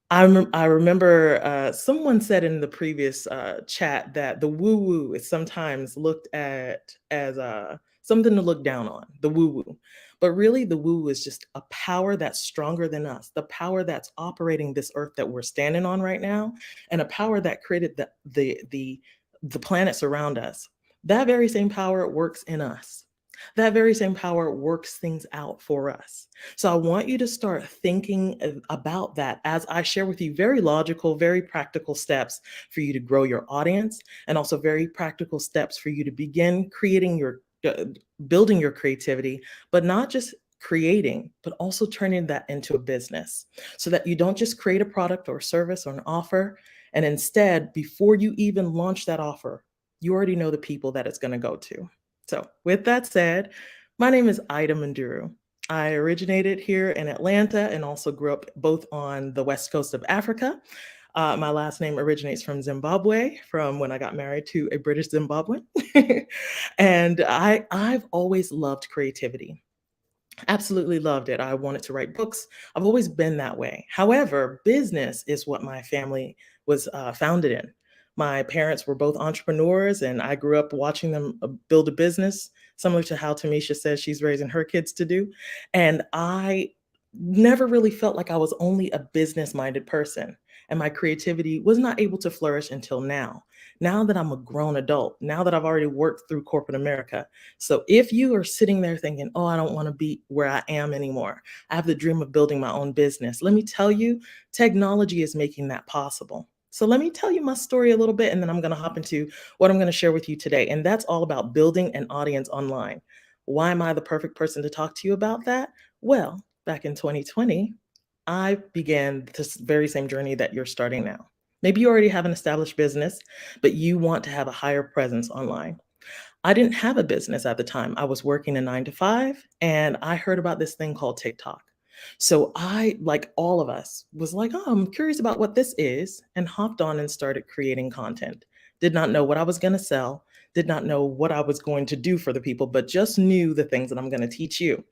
I remember someone said in the previous chat that the woo woo is sometimes looked at as something to look down on, the woo woo. But really, the woo is just a power that's stronger than us, the power that's operating this earth that we're standing on right now, and a power that created the planets around us. That very same power works in us. That very same power works things out for us. So I want you to start thinking about that as I share with you very logical, very practical steps for you to grow your audience, and also very practical steps for you to begin creating building your creativity, but not just creating, but also turning that into a business so that you don't just create a product or service or an offer. And instead, before you even launch that offer, you already know the people that it's going to go to. So with that said, my name is Ida Manduru. I originated here in Atlanta and also grew up both on the west coast of Africa. My last name originates from Zimbabwe, from when I got married to a British Zimbabwean. And I've always loved creativity. Absolutely loved it. I wanted to write books. I've always been that way. However, business is what my family was founded in. My parents were both entrepreneurs, and I grew up watching them build a business, similar to how Tamisha says she's raising her kids to do. And I never really felt like I was only a business-minded person, and my creativity was not able to flourish until now. Now that I'm a grown adult, now that I've already worked through corporate America. So if you are sitting there thinking, oh, I don't want to be where I am anymore, I have the dream of building my own business, let me tell you, technology is making that possible. So let me tell you my story a little bit, and then I'm going to hop into what I'm going to share with you today. And that's all about building an audience online. Why am I the perfect person to talk to you about that? Well, back in 2020, I began this very same journey that you're starting now. Maybe you already have an established business, but you want to have a higher presence online. I didn't have a business at the time. I was working a 9 to 5, and I heard about this thing called TikTok. So I, like all of us, was like, oh, I'm curious about what this is, and hopped on and started creating content. Did not know what I was going to sell, did not know what I was going to do for the people, but just knew the things that I'm going to teach you.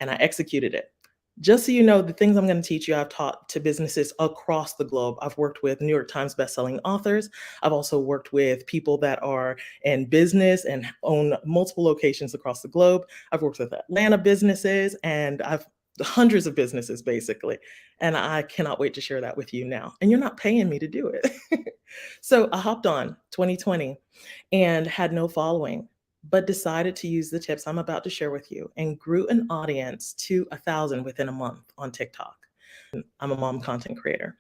And I executed it. Just so you know, the things I'm going to teach you, I've taught to businesses across the globe. I've worked with New York Times bestselling authors. I've also worked with people that are in business and own multiple locations across the globe. I've worked with Atlanta businesses, and I've hundreds of businesses basically. And I cannot wait to share that with you now. And you're not paying me to do it. So I hopped on 2020 and had no following, but decided to use the tips I'm about to share with you and grew an audience to 1,000 within a month on TikTok. I'm a mom content creator.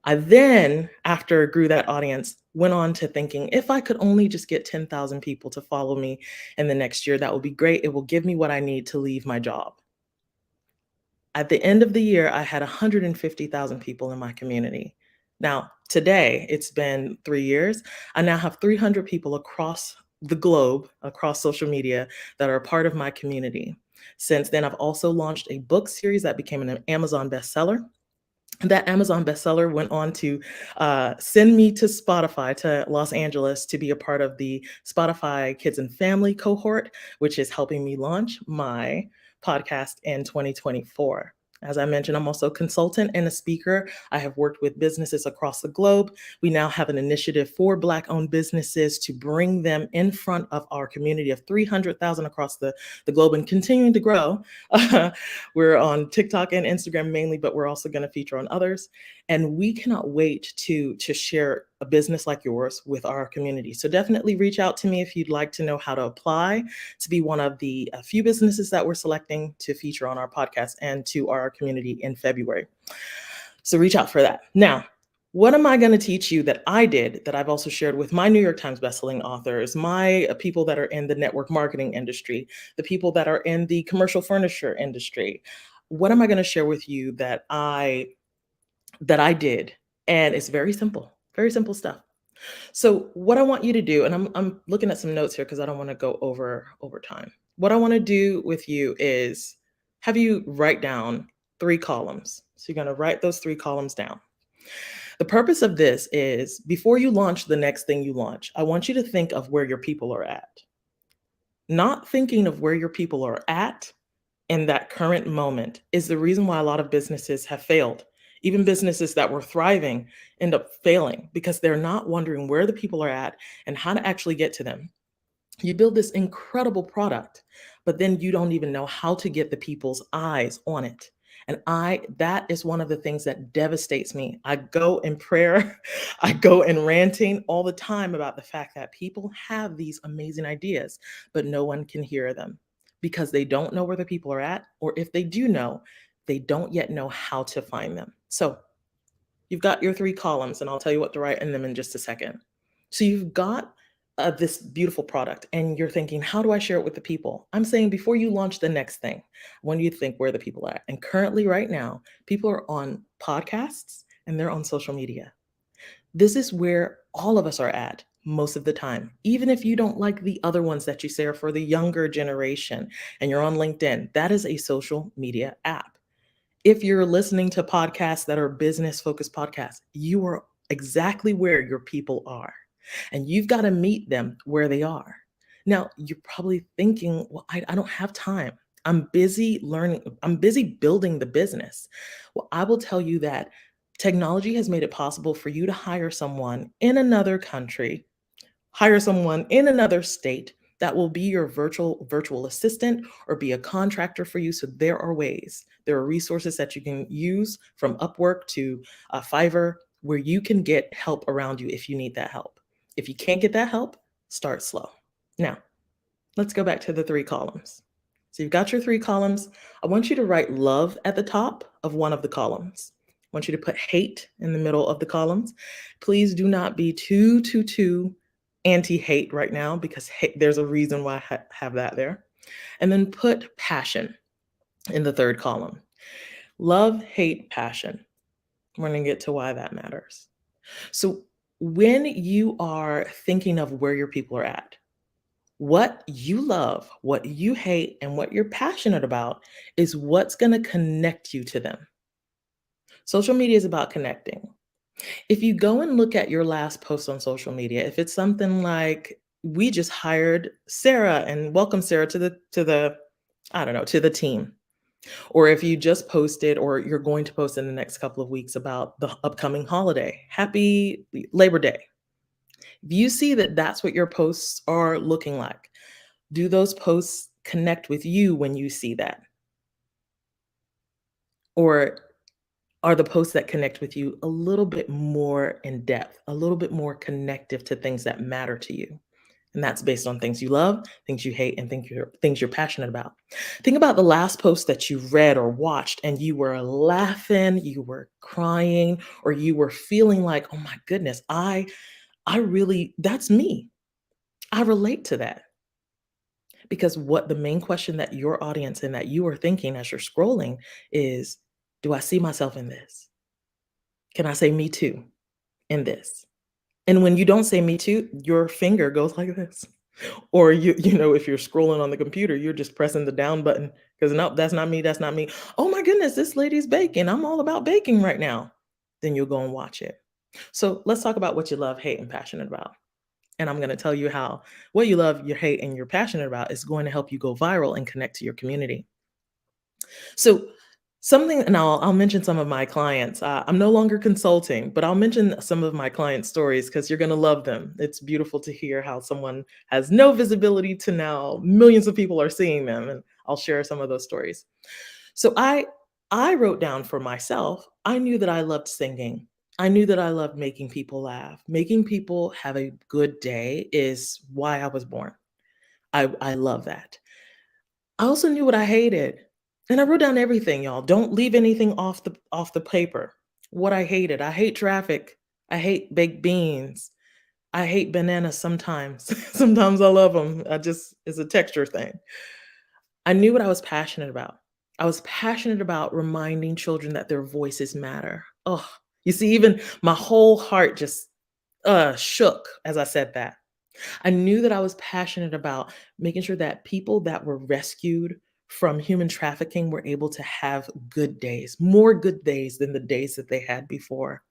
I then, after I grew that audience, went on to thinking, if I could only just get 10,000 people to follow me in the next year, that would be great. It will give me what I need to leave my job. At the end of the year, I had 150,000 people in my community. Now, today, it's been 3 years. I now have 300 people across the globe, across social media, that are a part of my community. Since then, I've also launched a book series that became an Amazon bestseller. That Amazon bestseller went on to send me to Spotify, to Los Angeles, to be a part of the Spotify Kids and Family cohort, which is helping me launch my podcast in 2024. As I mentioned, I'm also a consultant and a speaker. I have worked with businesses across the globe. We now have an initiative for Black-owned businesses to bring them in front of our community of 300,000 across the globe and continuing to grow. We're on TikTok and Instagram mainly, but we're also going to feature on others. And we cannot wait to share a business like yours with our community. So definitely reach out to me if you'd like to know how to apply to be one of the few businesses that we're selecting to feature on our podcast and to our community in February. So reach out for that. Now, what am I going to teach you that I did that I've also shared with my New York Times bestselling authors, my people that are in the network marketing industry, the people that are in the commercial furniture industry? What am I going to share with you that I did? And it's very simple. Very simple stuff. So what I want you to do, and I'm looking at some notes here because I don't want to go over time. What I want to do with you is have you write down 3 columns. So you're going to write those 3 columns down. The purpose of this is before you launch the next thing you launch, I want you to think of where your people are at. Not thinking of where your people are at in that current moment is the reason why a lot of businesses have failed. Even businesses that were thriving end up failing because they're not wondering where the people are at and how to actually get to them. You build this incredible product, but then you don't even know how to get the people's eyes on it. And that is one of the things that devastates me. I go in prayer, I go in ranting all the time about the fact that people have these amazing ideas, but no one can hear them because they don't know where the people are at, or if they do know, they don't yet know how to find them. So you've got your 3 columns, and I'll tell you what to write in them in just a second. So you've got this beautiful product, and you're thinking, how do I share it with the people? I'm saying before you launch the next thing, when you think where the people are at. And currently, right now, people are on podcasts and they're on social media. This is where all of us are at most of the time. Even if you don't like the other ones that you say are for the younger generation and you're on LinkedIn, that is a social media app. If you're listening to podcasts that are business focused podcasts, you are exactly where your people are. And you've got to meet them where they are. Now, you're probably thinking, well, I don't have time. I'm busy learning. I'm busy building the business. Well, I will tell you that technology has made it possible for you to hire someone in another country, hire someone in another state that will be your virtual assistant or be a contractor for you. So there are ways, there are resources that you can use from Upwork to Fiverr where you can get help around you if you need that help. If you can't get that help, start slow. Now, let's go back to the 3 columns. So you've got your 3 columns. I want you to write love at the top of one of the columns. I want you to put hate in the middle of the columns. Please do not be too anti-hate right now because there's a reason why I have that there. And then put passion in the 3rd column. Love, hate, passion. We're going to get to why that matters. So when you are thinking of where your people are at, what you love, what you hate, and what you're passionate about is what's going to connect you to them. Social media is about connecting. If you go and look at your last post on social media, if it's something like, we just hired Sarah and welcome Sarah to the team. Or if you just posted or you're going to post in the next couple of weeks about the upcoming holiday, happy Labor Day. If you see that that's what your posts are looking like, do those posts connect with you when you see that? Or are the posts that connect with you a little bit more in depth, a little bit more connective to things that matter to you? And that's based on things you love, things you hate, and things you're passionate about. Think about the last post that you read or watched and you were laughing, you were crying, or you were feeling like, oh my goodness, I really, that's me. I relate to that. Because what the main question that your audience and that you are thinking as you're scrolling is, do I see myself in this? Can I say me too in this? And when you don't say me too, your finger goes like this. Or if you're scrolling on the computer, you're just pressing the down button because no, that's not me, that's not me. Oh my goodness, this lady's baking. I'm all about baking right now. Then you'll go and watch it. So let's talk about what you love, hate, and passionate about. And I'm going to tell you how what you love, you hate, and you're passionate about is going to help you go viral and connect to your community. So and I'll mention some of my clients. I'm no longer consulting, but I'll mention some of my client stories because you're going to love them. It's beautiful to hear how someone has no visibility to now millions of people are seeing them. And I'll share some of those stories. So I wrote down for myself, I knew that I loved singing. I knew that I loved making people laugh. Making people have a good day is why I was born. I love that. I also knew what I hated. And I wrote down everything, y'all. Don't leave anything off the paper. What I hated. I hate traffic. I hate baked beans. I hate bananas sometimes. Sometimes I love them. It's a texture thing. I knew what I was passionate about. I was passionate about reminding children that their voices matter. Oh, you see, even my whole heart just shook as I said that. I knew that I was passionate about making sure that people that were rescued from human trafficking were able to have good days, more good days than the days that they had before.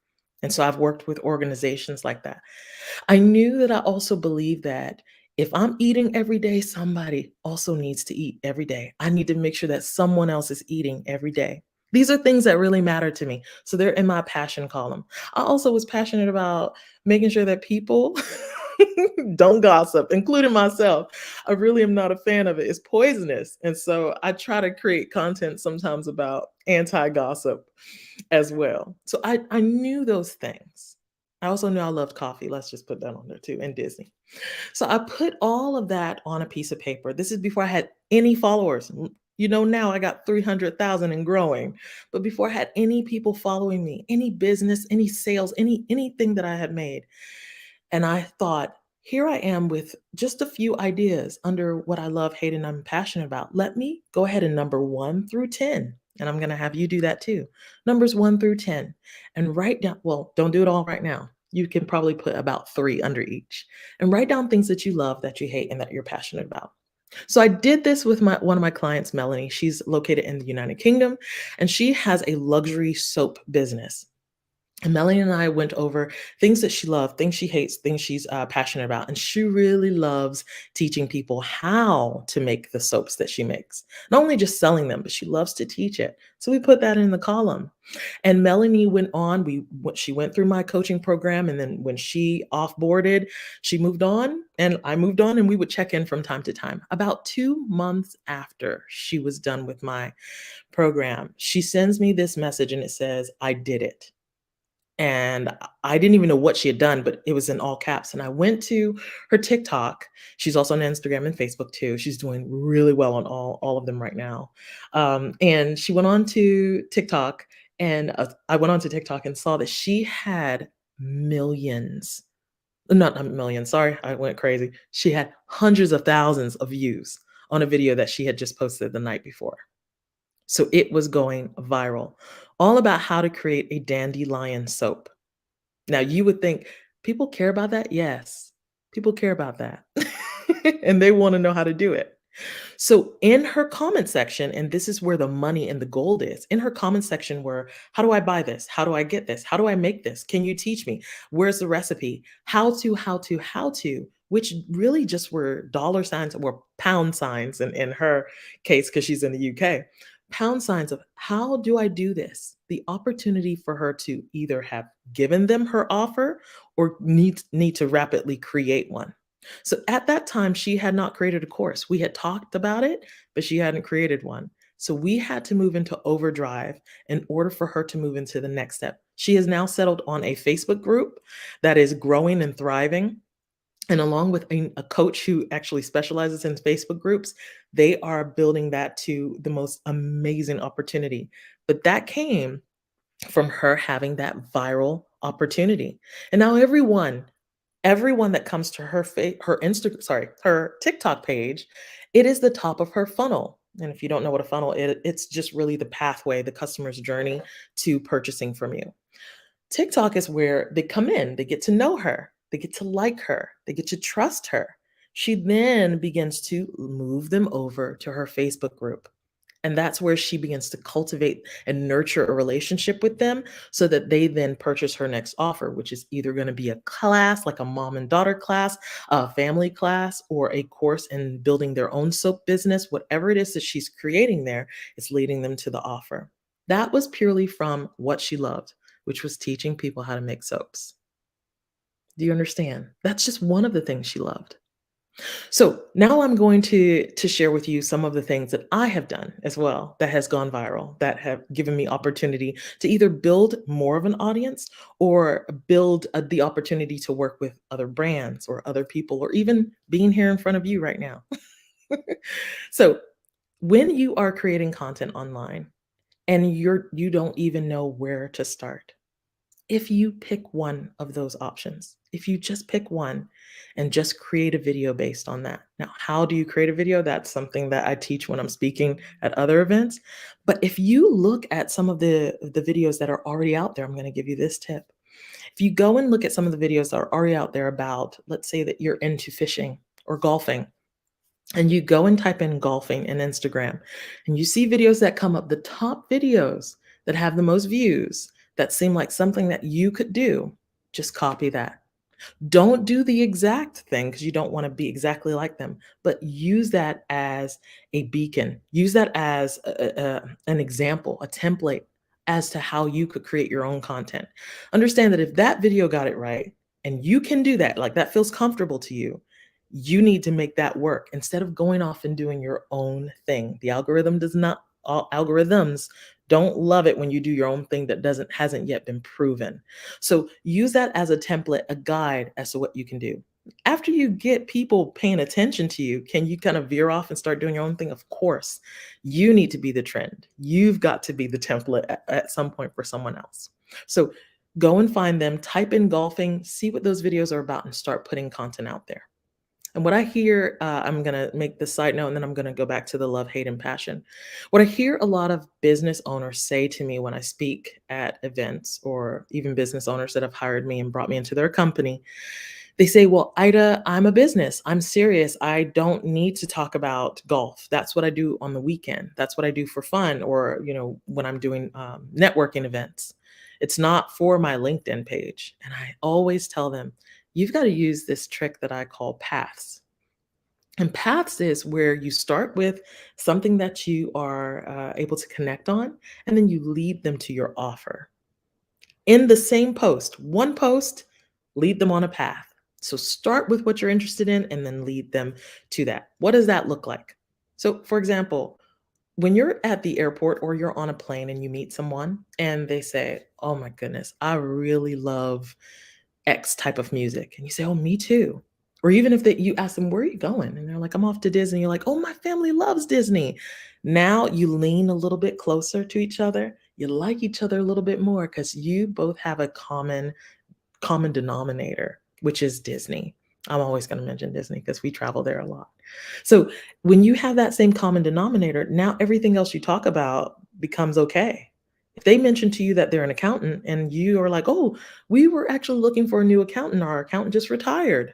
And so I've worked with organizations like that. I knew that I also believe that if I'm eating every day, somebody also needs to eat every day. I need to make sure that someone else is eating every day. These are things that really matter to me. So they're in my passion column. I also was passionate about making sure that people don't gossip, including myself. I really am not a fan of it. It's poisonous. And so I try to create content sometimes about anti gossip as well. So I knew those things. I also knew I loved coffee. Let's just put that on there too, and Disney. So I put all of that on a piece of paper. This is before I had any followers. You know, now I got 300,000 and growing. But before I had any people following me, any business, any sales, anything that I had made. And I thought, here I am with just a few ideas under what I love, hate, and I'm passionate about. Let me go ahead and number 1 through 10. And I'm going to have you do that too. Numbers 1 through 10. And write down, well, don't do it all right now. You can probably put about 3 under each. And write down things that you love, that you hate, and that you're passionate about. So I did this with one of my clients, Melanie. She's located in the United Kingdom, and she has a luxury soap business. And Melanie and I went over things that she loved, things she hates, things she's passionate about. And she really loves teaching people how to make the soaps that she makes. Not only just selling them, but she loves to teach it. So we put that in the column. And Melanie went on, she went through my coaching program. And then when she offboarded, she moved on and I moved on, and we would check in from time to time. About 2 months after she was done with my program, she sends me this message and it says, "I did it." And I didn't even know what she had done, but it was in all caps. And I went to her TikTok. She's also on Instagram and Facebook too. She's doing really well on all of them right now. And she went on to TikTok, and I went on to TikTok and saw that she had millions. Not millions, sorry, I went crazy. She had hundreds of thousands of views on a video that she had just posted the night before. So it was going viral, all about how to create a dandelion soap. Now you would think people care about that. Yes, people care about that. And they want to know how to do it. So in her comment section, and this is where the money and the gold is, in her comment section were, how do I buy this? How do I get this? How do I make this? Can you teach me? Where's the recipe? How to, which really just were dollar signs or pound signs in her case, because she's in the UK. Pound signs of how do I do this? The opportunity for her to either have given them her offer or need to rapidly create one. So at that time, she had not created a course. We had talked about it, but she hadn't created one. So we had to move into overdrive in order for her to move into the next step. She has now settled on a Facebook group that is growing and thriving. And along with a coach who actually specializes in Facebook groups, they are building that to the most amazing opportunity. But that came from her having that viral opportunity. And now everyone that comes to her her TikTok page, it is the top of her funnel. And if you don't know what a funnel is, it's just really the pathway, the customer's journey to purchasing from you. TikTok is where they come in, they get to know her, they get to like her, they get to trust her. She then begins to move them over to her Facebook group. And that's where she begins to cultivate and nurture a relationship with them so that they then purchase her next offer, which is either going to be a class, like a mom and daughter class, a family class, or a course in building their own soap business. Whatever it is that she's creating there, it's leading them to the offer. That was purely from what she loved, which was teaching people how to make soaps. Do you understand? That's just one of the things she loved. So now I'm going to share with you some of the things that I have done as well that has gone viral, that have given me opportunity to either build more of an audience or build the opportunity to work with other brands or other people, or even being here in front of you right now. So when you are creating content online and you don't even know where to start, if you pick one of those options, if you just pick one and just create a video based on that. Now, how do you create a video? That's something that I teach when I'm speaking at other events. But if you look at some of the videos that are already out there, I'm going to give you this tip. If you go and look at some of the videos that are already out there about, let's say that you're into fishing or golfing, and you go and type in golfing in Instagram, and you see videos that come up, the top videos that have the most views, that seem like something that you could do, just copy that. Don't do the exact thing because you don't want to be exactly like them, but use that as a beacon. Use that as an example, a template as to how you could create your own content. Understand that if that video got it right and you can do that, like that feels comfortable to you, you need to make that work instead of going off and doing your own thing. The algorithm does not, all algorithms don't love it when you do your own thing that hasn't yet been proven. So use that as a template, a guide as to what you can do. After you get people paying attention to you, can you kind of veer off and start doing your own thing? Of course. You need to be the trend. You've got to be the template at some point for someone else. So go and find them, type in golfing, see what those videos are about, and start putting content out there. And what I hear, I'm going to make this side note, and then I'm going to go back to the love, hate, and passion. What I hear a lot of business owners say to me when I speak at events, or even business owners that have hired me and brought me into their company, they say, well, Ida, I'm a business. I'm serious. I don't need to talk about golf. That's what I do on the weekend. That's what I do for fun, or, when I'm doing networking events. It's not for my LinkedIn page. And I always tell them, you've got to use this trick that I call paths. And paths is where you start with something that you are able to connect on, and then you lead them to your offer. In the same post, one post, lead them on a path. So start with what you're interested in and then lead them to that. What does that look like? So, for example, when you're at the airport or you're on a plane and you meet someone and they say, oh my goodness, I really love X type of music. And you say, oh, me too. Or even if you ask them, where are you going? And they're like, I'm off to Disney. You're like, oh, my family loves Disney. Now you lean a little bit closer to each other. You like each other a little bit more because you both have a common denominator, which is Disney. I'm always going to mention Disney because we travel there a lot. So when you have that same common denominator, now everything else you talk about becomes okay. If they mention to you that they're an accountant and you are like, oh, we were actually looking for a new accountant, our accountant just retired.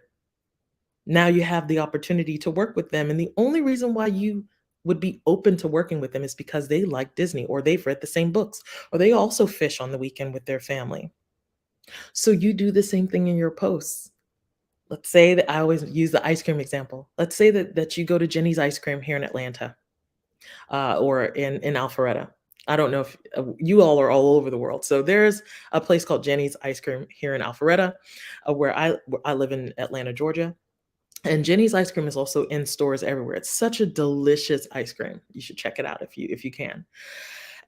Now you have the opportunity to work with them. And the only reason why you would be open to working with them is because they like Disney, or they've read the same books, or they also fish on the weekend with their family. So you do the same thing in your posts. Let's say that I always use the ice cream example. Let's say that you go to Jenny's Ice Cream here in Atlanta, or in Alpharetta. I don't know if you all are all over the world. So there's a place called Jenny's Ice Cream here in Alpharetta, where I live in Atlanta, Georgia. And Jenny's Ice Cream is also in stores everywhere. It's such a delicious ice cream. You should check it out if you can.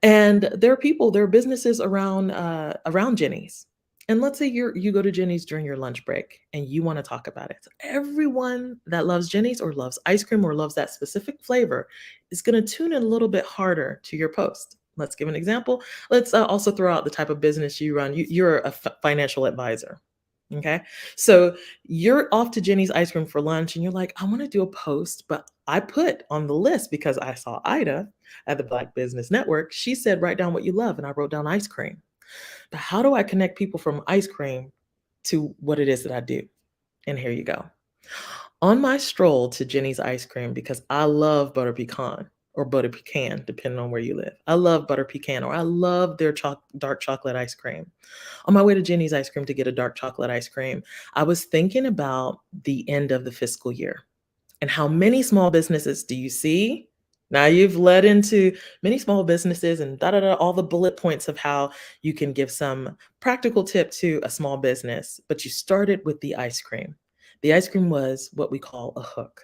And there are businesses around Jenny's. And let's say you go to Jenny's during your lunch break and you want to talk about it. So everyone that loves Jenny's or loves ice cream or loves that specific flavor is going to tune in a little bit harder to your post. Let's give an example. Let's also throw out the type of business you run. You're a financial advisor. Okay. So you're off to Jenny's Ice Cream for lunch and you're like, I want to do a post, but I put on the list because I saw Ida at the Black Business Network. She said, write down what you love. And I wrote down ice cream. But how do I connect people from ice cream to what it is that I do? And here you go. On my stroll to Jenny's Ice Cream, because I love butter pecan or butter pecan, depending on where you live. I love butter pecan, or I love their dark chocolate ice cream. On my way to Jenny's Ice Cream to get a dark chocolate ice cream, I was thinking about the end of the fiscal year and how many small businesses do you see? Now you've led into many small businesses and all the bullet points of how you can give some practical tip to a small business, but you started with the ice cream. The ice cream was what we call a hook.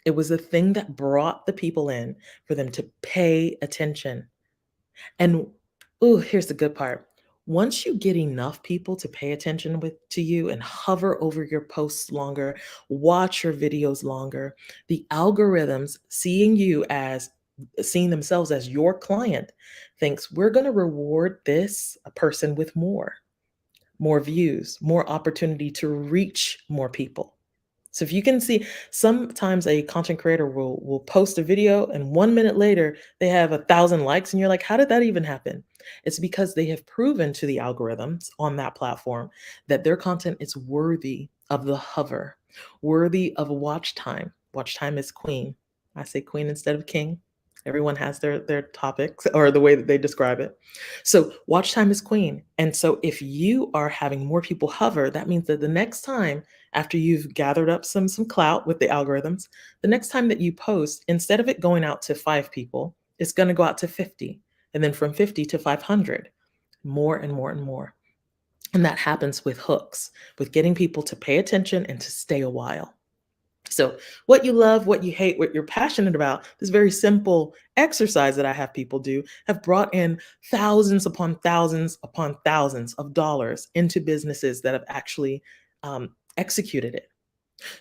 It was the thing that brought the people in for them to pay attention. And here's the good part. Once you get enough people to pay attention to you and hover over your posts longer, watch your videos longer, the algorithms seeing themselves as your client thinks we're going to reward a person with more views, more opportunity to reach more people. So if you can see, sometimes a content creator will post a video and 1 minute later they have 1,000 likes and you're like, how did that even happen? It's because they have proven to the algorithms on that platform that their content is worthy of the hover, worthy of watch time. Watch time is queen. I say queen instead of king. Everyone has their topics or the way that they describe it. So watch time is queen. And so if you are having more people hover, that means that the next time, after you've gathered up some clout with the algorithms, the next time that you post, instead of it going out to 5 people, it's going to go out to 50, and then from 50 to 500, more and more and more. And that happens with hooks, with getting people to pay attention and to stay a while. So what you love, what you hate, what you're passionate about, this very simple exercise that I have people do have brought in thousands upon thousands of dollars into businesses that have actually executed it.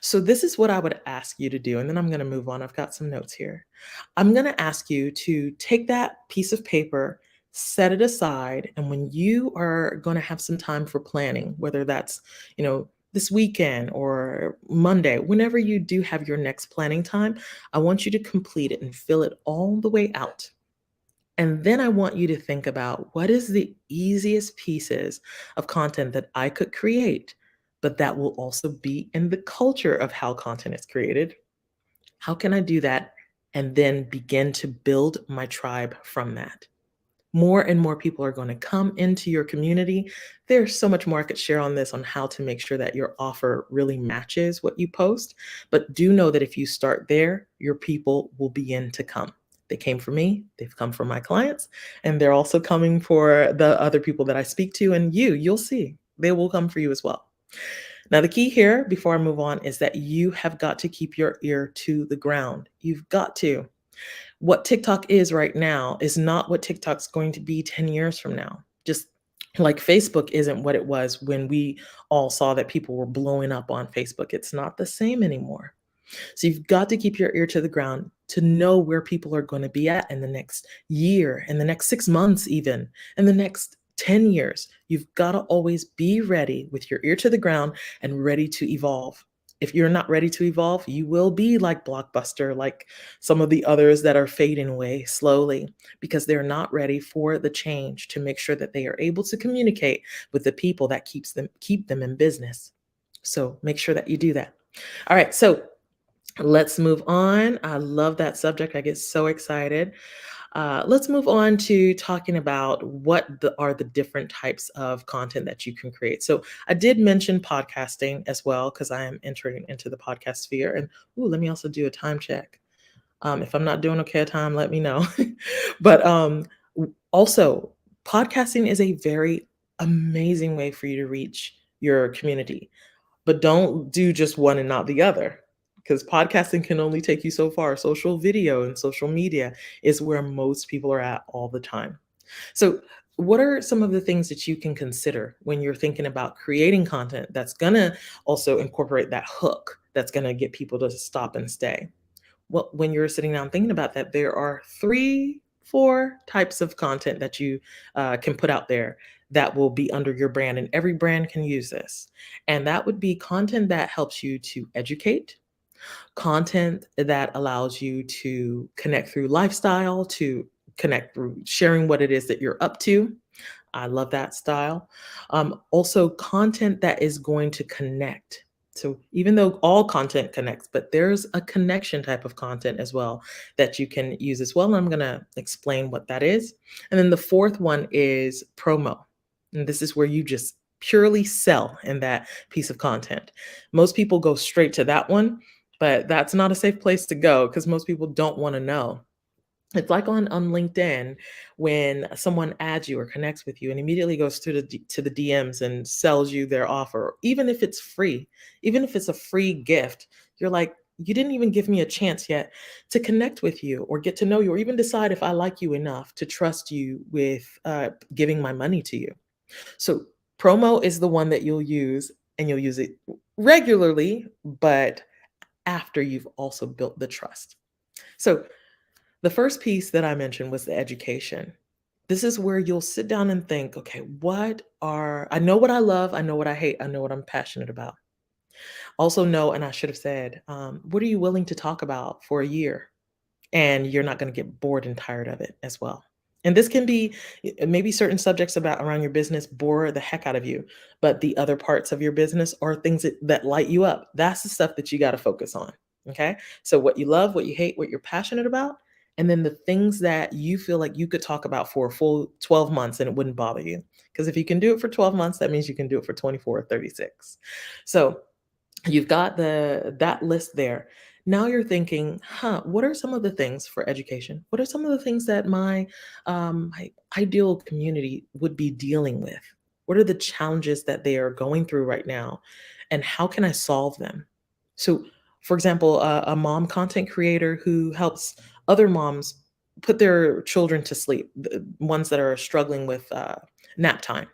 So this is what I would ask you to do. And then I'm going to move on. I've got some notes here. I'm going to ask you to take that piece of paper, set it aside. And when you are going to have some time for planning, whether that's, this weekend or Monday, whenever you do have your next planning time, I want you to complete it and fill it all the way out. And then I want you to think about what is the easiest pieces of content that I could create, but that will also be in the culture of how content is created. How can I do that? And then begin to build my tribe from that. More and more people are going to come into your community. There's so much more I could share on this, on how to make sure that your offer really matches what you post. But do know that if you start there, your people will begin to come. They came for me, they've come for my clients, and they're also coming for the other people that I speak to. And you'll see, they will come for you as well. Now, the key here, before I move on, is that you have got to keep your ear to the ground. You've got to. What TikTok is right now is not what TikTok's going to be 10 years from now. Just like Facebook isn't what it was when we all saw that people were blowing up on Facebook. It's not the same anymore. So you've got to keep your ear to the ground to know where people are going to be at in the next year, in the next 6 months, even in the next 10 years. You've got to always be ready with your ear to the ground and ready to evolve. If you're not ready to evolve, you will be like Blockbuster, like some of the others that are fading away slowly, because they're not ready for the change to make sure that they are able to communicate with the people that keep them in business. So make sure that you do that. All right, so let's move on. I love that subject. I get so excited. Let's move on to talking about what are the different types of content that you can create. So I did mention podcasting as well, because I am entering into the podcast sphere. And let me also do a time check. If I'm not doing okay at time, let me know. But also, podcasting is a very amazing way for you to reach your community. But don't do just one and not the other, because podcasting can only take you so far. Social video and social media is where most people are at all the time. So what are some of the things that you can consider when you're thinking about creating content that's going to also incorporate that hook that's going to get people to stop and stay? Well, when you're sitting down thinking about that, there are 3-4 types of content that you can put out there that will be under your brand, and every brand can use this. And that would be content that helps you to educate, content that allows you to connect through lifestyle, to connect through sharing what it is that you're up to. I love that style. Also, content that is going to connect. So even though all content connects, but there's a connection type of content as well that you can use as well. And I'm going to explain what that is. And then the fourth one is promo. And this is where you just purely sell in that piece of content. Most people go straight to that one, but that's not a safe place to go, because most people don't want to know. It's like on LinkedIn, when someone adds you or connects with you and immediately goes to the DMs and sells you their offer, even if it's free, even if it's a free gift, you're like, you didn't even give me a chance yet to connect with you or get to know you, or even decide if I like you enough to trust you with giving my money to you. So promo is the one that you'll use, and you'll use it regularly, but after you've also built the trust. So the first piece that I mentioned was the education. This is where you'll sit down and think, okay, I know what I love, I know what I hate, I know what I'm passionate about. Also know, and I should have said, what are you willing to talk about for a year? And you're not going to get bored and tired of it as well. And this can be maybe certain subjects about around your business bore the heck out of you, but the other parts of your business are things that light you up. That's the stuff that you got to focus on. Okay. So what you love, what you hate, what you're passionate about, and then the things that you feel like you could talk about for a full 12 months and it wouldn't bother you. Because if you can do it for 12 months, that means you can do it for 24 or 36. So you've got that list there. Now you're thinking, what are some of the things for education? What are some of the things that my ideal community would be dealing with? What are the challenges that they are going through right now? And how can I solve them? So, for example, a mom content creator who helps other moms put their children to sleep, the ones that are struggling with nap time.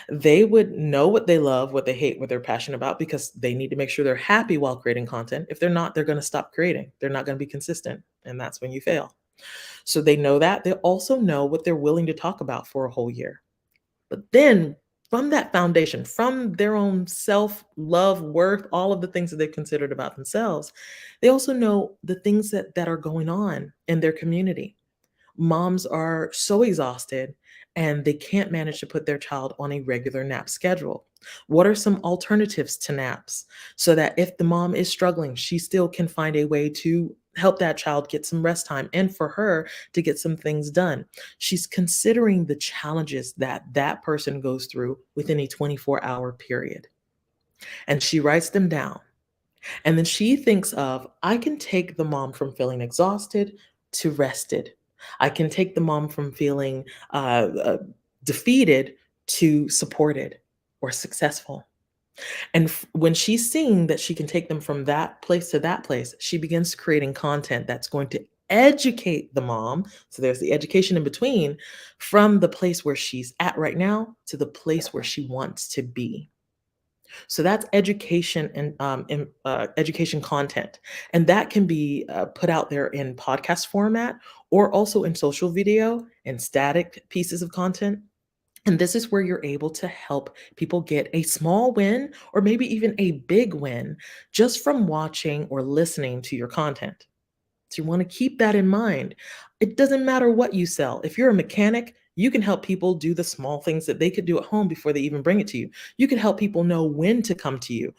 They would know what they love, what they hate, what they're passionate about, because they need to make sure they're happy while creating content. If they're not, they're going to stop creating. They're not going to be consistent. And that's when you fail. So they know that. They also know what they're willing to talk about for a whole year. But then from that foundation, from their own self love, worth, all of the things that they've considered about themselves, they also know the things that are going on in their community. Moms are so exhausted and they can't manage to put their child on a regular nap schedule. What are some alternatives to naps so that if the mom is struggling, she still can find a way to help that child get some rest time and for her to get some things done? She's considering the challenges that that person goes through within a 24-hour period. And she writes them down. And then she thinks of, I can take the mom from feeling exhausted to rested. I can take the mom from feeling defeated to supported or successful. And when she's seeing that she can take them from that place to that place, she begins creating content that's going to educate the mom. So there's the education in between, from the place where she's at right now to the place where she wants to be. So that's education and education content. And that can be put out there in podcast format or also in social video and static pieces of content. And this is where you're able to help people get a small win or maybe even a big win just from watching or listening to your content. So you want to keep that in mind. It doesn't matter what you sell. If you're a mechanic, you can help people do the small things that they could do at home before they even bring it to you. You can help people know when to come to you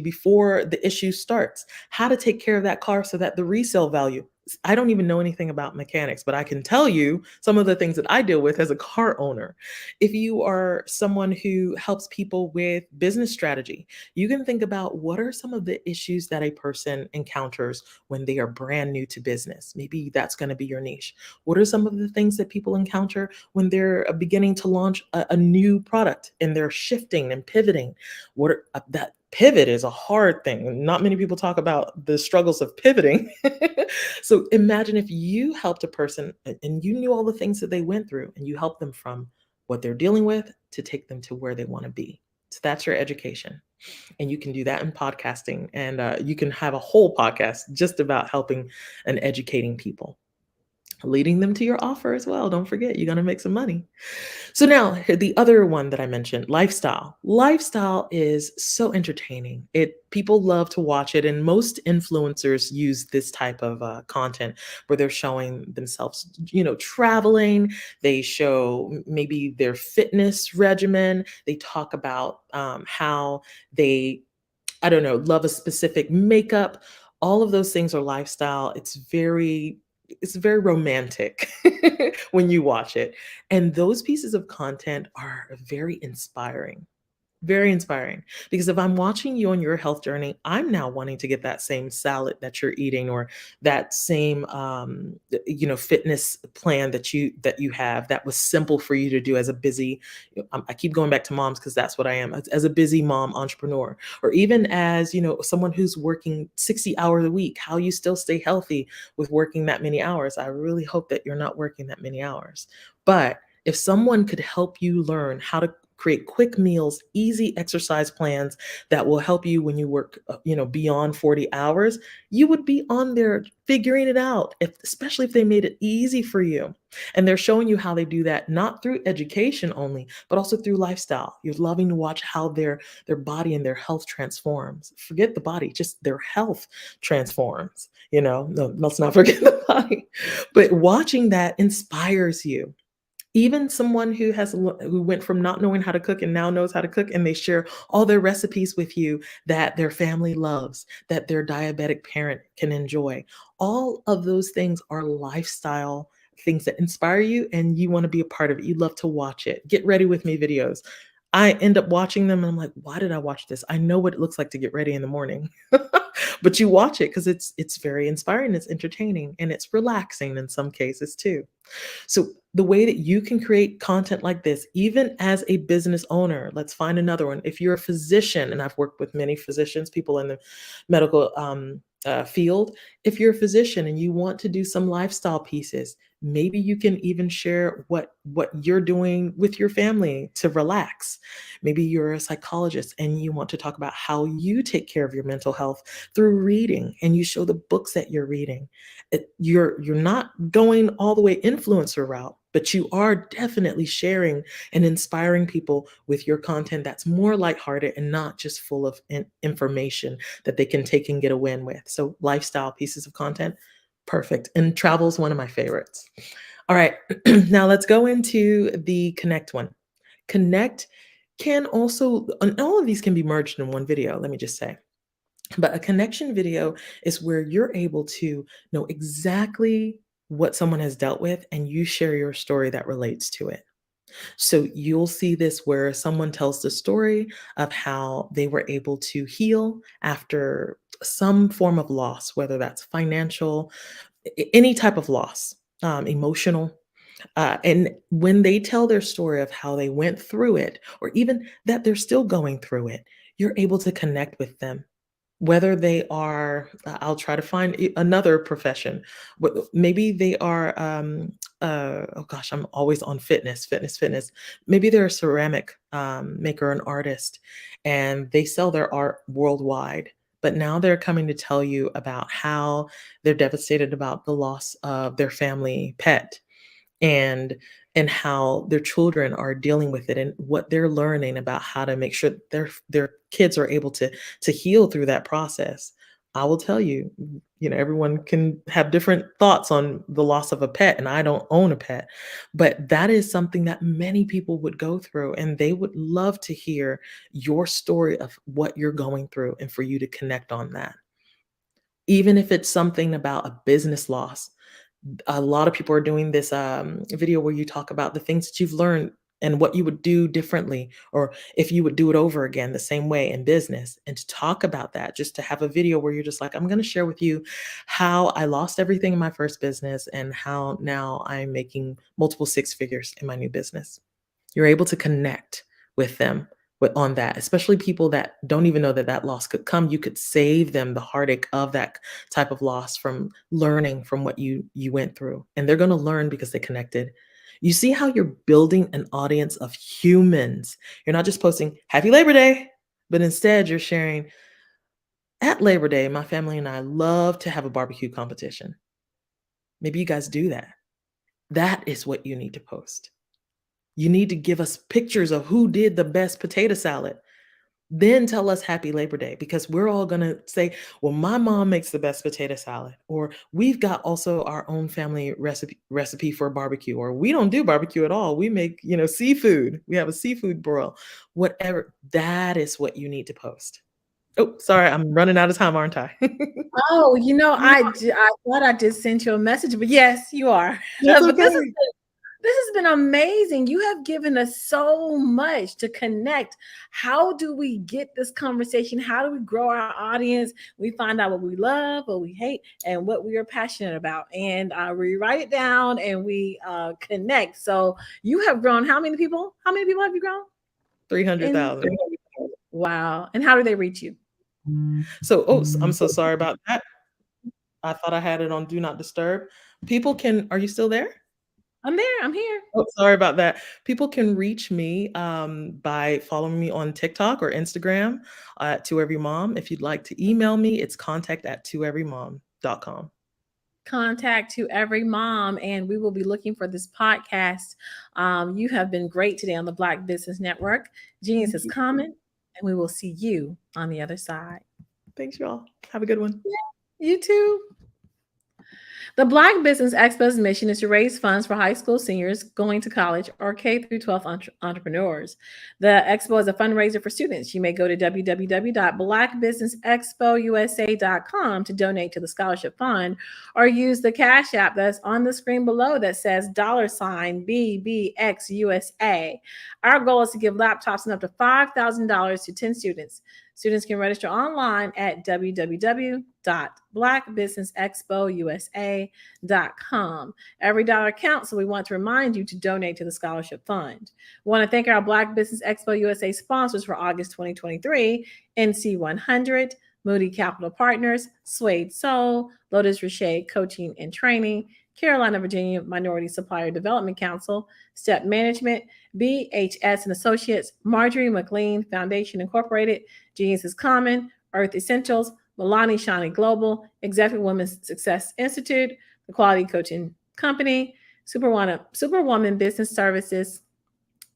before the issue starts, how to take care of that car so that the resale value. I don't even know anything about mechanics, but I can tell you some of the things that I deal with as a car owner. If you are someone who helps people with business strategy, you can think about what are some of the issues that a person encounters when they are brand new to business. Maybe that's going to be your niche. What are some of the things that people encounter when they're beginning to launch a new product and they're shifting and pivoting? That pivot is a hard thing. Not many people talk about the struggles of pivoting. So imagine if you helped a person and you knew all the things that they went through and you helped them from what they're dealing with to take them to where they want to be. So that's your education. And you can do that in podcasting. And you can have a whole podcast just about helping and educating people, leading them to your offer as well. Don't forget, you're going to make some money. So now the other one that I mentioned, lifestyle. Lifestyle is so entertaining. People love to watch it. And most influencers use this type of content where they're showing themselves, traveling. They show maybe their fitness regimen. They talk about how they, love a specific makeup. All of those things are lifestyle. It's very romantic when you watch it. And those pieces of content are very inspiring. Very inspiring, because if I'm watching you on your health journey, I'm now wanting to get that same salad that you're eating or that same fitness plan that you have that was simple for you to do as a busy, I keep going back to moms because that's what I am, as a busy mom entrepreneur, or even as someone who's working 60 hours a week, how you still stay healthy with working that many hours. I really hope that you're not working that many hours. But if someone could help you learn how to create quick meals, easy exercise plans that will help you when you work, beyond 40 hours. You would be on there figuring it out, especially if they made it easy for you. And they're showing you how they do that, not through education only, but also through lifestyle. You're loving to watch how their body and their health transforms. Forget the body, just their health transforms. No, let's not forget the body. But watching that inspires you. Even someone who went from not knowing how to cook and now knows how to cook, and they share all their recipes with you that their family loves, that their diabetic parent can enjoy. All of those things are lifestyle things that inspire you, and you want to be a part of it. You love to watch it. Get ready with me videos. I end up watching them and I'm like, why did I watch this? I know what it looks like to get ready in the morning. But you watch it because it's very inspiring, it's entertaining, and it's relaxing in some cases too. So the way that you can create content like this, even as a business owner, let's find another one. If you're a physician, and I've worked with many physicians, people in the medical field. If you're a physician and you want to do some lifestyle pieces, maybe you can even share what you're doing with your family to relax. Maybe you're a psychologist and you want to talk about how you take care of your mental health through reading, and you show the books that you're reading. You're not going all the way influencer route, but you are definitely sharing and inspiring people with your content that's more lighthearted and not just full of information that they can take and get a win with. So lifestyle pieces of content, perfect. And travel is one of my favorites. All right, now let's go into the connect one. Connect can also, and all of these can be merged in one video, let me just say. But a connection video is where you're able to know exactly what someone has dealt with, and you share your story that relates to it. So you'll see this where someone tells the story of how they were able to heal after some form of loss, whether that's financial, any type of loss, emotional. And when they tell their story of how they went through it, or even that they're still going through it, you're able to connect with them. Whether they are, I'll try to find another profession. Maybe they are, oh gosh, I'm always on fitness. Maybe they're a ceramic maker, an artist, and they sell their art worldwide. But now they're coming to tell you about how they're devastated about the loss of their family pet, and how their children are dealing with it, and what they're learning about how to make sure their kids are able to heal through that process. I will tell you, everyone can have different thoughts on the loss of a pet, and I don't own a pet, but that is something that many people would go through, and they would love to hear your story of what you're going through and for you to connect on that. Even if it's something about a business loss, a lot of people are doing this video where you talk about the things that you've learned and what you would do differently, or if you would do it over again the same way in business. And to talk about that, just to have a video where you're just like, I'm going to share with you how I lost everything in my first business and how now I'm making multiple six figures in my new business. You're able to connect with them on that, especially people that don't even know that that loss could come. You could save them the heartache of that type of loss from learning from what you went through. And they're going to learn because they connected. You see how you're building an audience of humans. You're not just posting Happy Labor Day, but instead you're sharing, at Labor Day, my family and I love to have a barbecue competition. Maybe you guys do that. That is what you need to post. You need to give us pictures of who did the best potato salad. Then tell us Happy Labor Day, because we're all going to say, well, my mom makes the best potato salad, or we've got also our own family recipe for barbecue, or we don't do barbecue at all. We make, seafood. We have a seafood broil, whatever. That is what you need to post. Oh, sorry. I'm running out of time, aren't I? Oh, I thought I just sent you a message, but yes, you are. That's But okay. this has been amazing. You have given us so much to connect. How do we get this conversation? How do we grow our audience? We find out what we love, what we hate, and what we are passionate about. And we write it down and we connect. So you have grown how many people? How many people have you grown? 300,000. Wow. And how do they reach you? So, I'm so sorry about that. I thought I had it on Do Not Disturb. Are you still there? I'm there. I'm here. Oh, sorry about that. People can reach me by following me on TikTok or Instagram at To Every Mom. If you'd like to email me, it's contact@toeverymom.com. Contact To Every Mom, and we will be looking for this podcast. You have been great today on the Black Business Network. Genius is coming, and we will see you on the other side. Thanks, y'all. Have a good one. Yeah, you too. The Black Business Expo's mission is to raise funds for high school seniors going to college or K through 12 entrepreneurs. The expo is a fundraiser for students. You may go to www.blackbusinessexpousa.com to donate to the scholarship fund, or use the Cash App that's on the screen below that says $BBXUSA. Our goal is to give laptops and up to $5,000 to 10 students. Students can register online at www.blackbusinessexpousa.com. Every dollar counts, so we want to remind you to donate to the scholarship fund. We want to thank our Black Business Expo USA sponsors for August 2023, NC100, Moody Capital Partners, Suede Soul, Lotus Rocher Coaching and Training, Carolina, Virginia Minority Supplier Development Council, Step Management, BHS and Associates, Marjorie McLean Foundation Incorporated, Genius is Common, Earth Essentials, Milani Shani Global, Executive Women's Success Institute, the Quality Coaching Company, Superwoman Business Services,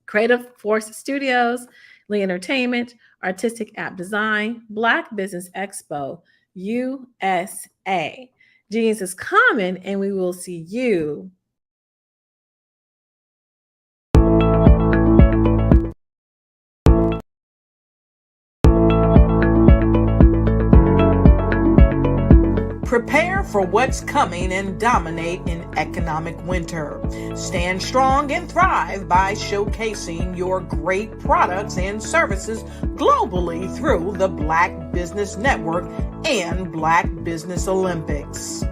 Creative Force Studios, Lee Entertainment, Artistic App Design, Black Business Expo USA. Genius is Common, and we will see you. Prepare for what's coming and dominate in economic winter. Stand strong and thrive by showcasing your great products and services globally through the Black Business Network and Black Business Olympics.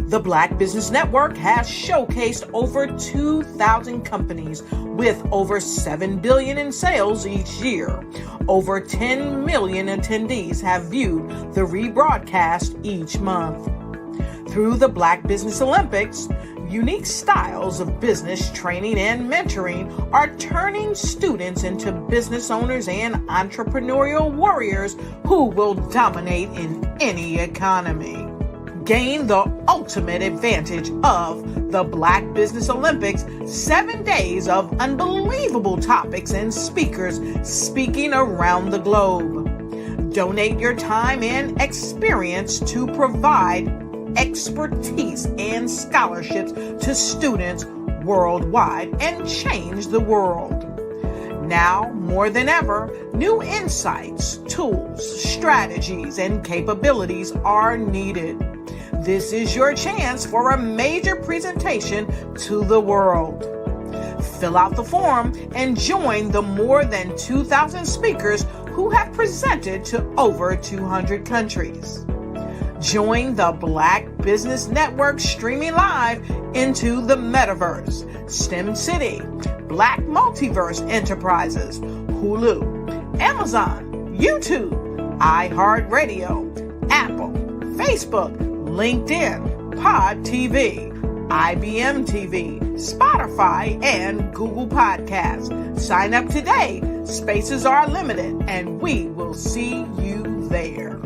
The Black Business Network has showcased over 2,000 companies with over $7 billion in sales each year. Over 10 million attendees have viewed the rebroadcast each month. Through the Black Business Olympics, unique styles of business training and mentoring are turning students into business owners and entrepreneurial warriors who will dominate in any economy. Gain the ultimate advantage of the Black Business Olympics, 7 days of unbelievable topics and speakers speaking around the globe. Donate your time and experience to provide expertise and scholarships to students worldwide and change the world. Now, more than ever, new insights, tools, strategies, and capabilities are needed. This is your chance for a major presentation to the world. Fill out the form and join the more than 2,000 speakers who have presented to over 200 countries. Join the Black Business Network streaming live into the Metaverse, STEM City, Black Multiverse Enterprises, Hulu, Amazon, YouTube, iHeartRadio, Apple, Facebook, LinkedIn, Pod TV, IBM TV, Spotify, and Google Podcasts. Sign up today. Spaces are limited, and we will see you there.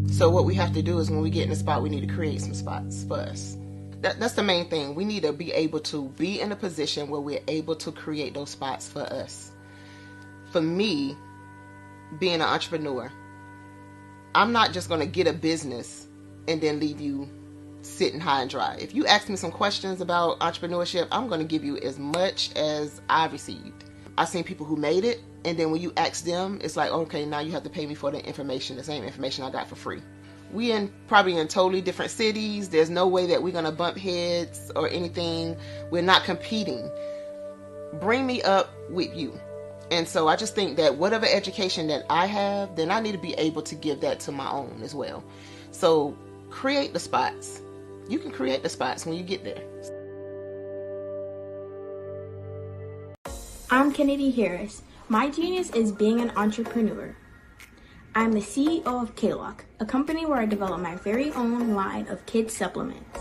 So what we have to do is when we get in a spot, we need to create some spots for us. That's the main thing. We need to be able to be in a position where we're able to create those spots for us. For me, being an entrepreneur, I'm not just going to get a business and then leave you sitting high and dry. If you ask me some questions about entrepreneurship, I'm going to give you as much as I've received. I've seen people who made it, and then when you ask them, it's like, okay, now you have to pay me for the information, the same information I got for free. We probably in totally different cities. There's no way that we're going to bump heads or anything. We're not competing. Bring me up with you. And so I just think that whatever education that I have, then I need to be able to give that to my own as well. So create the spots. You can create the spots when you get there. I'm Kennedy Harris. My genius is being an entrepreneur. I'm the CEO of K-Lock, a company where I develop my very own line of kids supplements.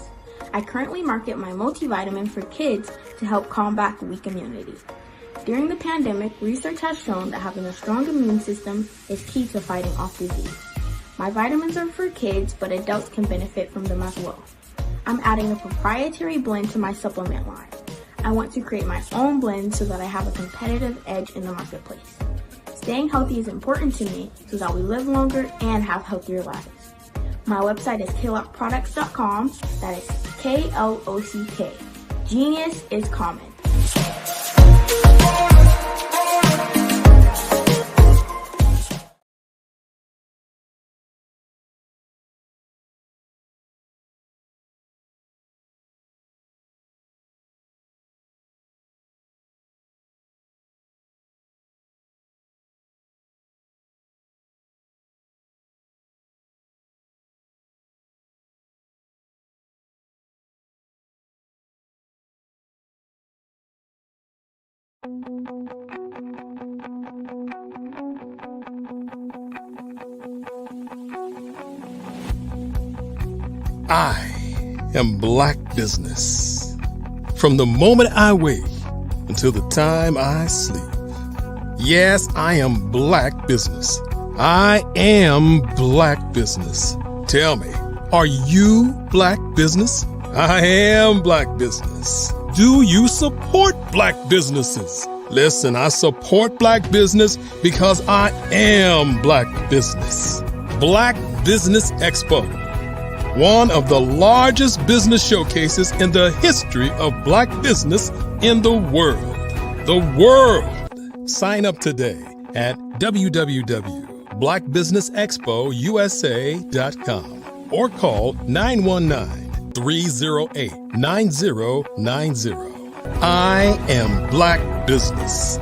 I currently market my multivitamin for kids to help combat weak immunity. During the pandemic, research has shown that having a strong immune system is key to fighting off disease. My vitamins are for kids, but adults can benefit from them as well. I'm adding a proprietary blend to my supplement line. I want to create my own blend so that I have a competitive edge in the marketplace. Staying healthy is important to me so that we live longer and have healthier lives. My website is klockproducts.com. That is K-L-O-C-K. Genius is common. I am Black Business. From the moment I wake until the time I sleep. Yes, I am Black Business. I am Black Business. Tell me, are you Black Business? I am Black Business. Do you support Black businesses? Listen, I support Black business because I am Black Business. Black Business Expo, one of the largest business showcases in the history of Black business in the world. The world! Sign up today at www.blackbusinessexpousa.com or call 919-308-9090. I am Black Business.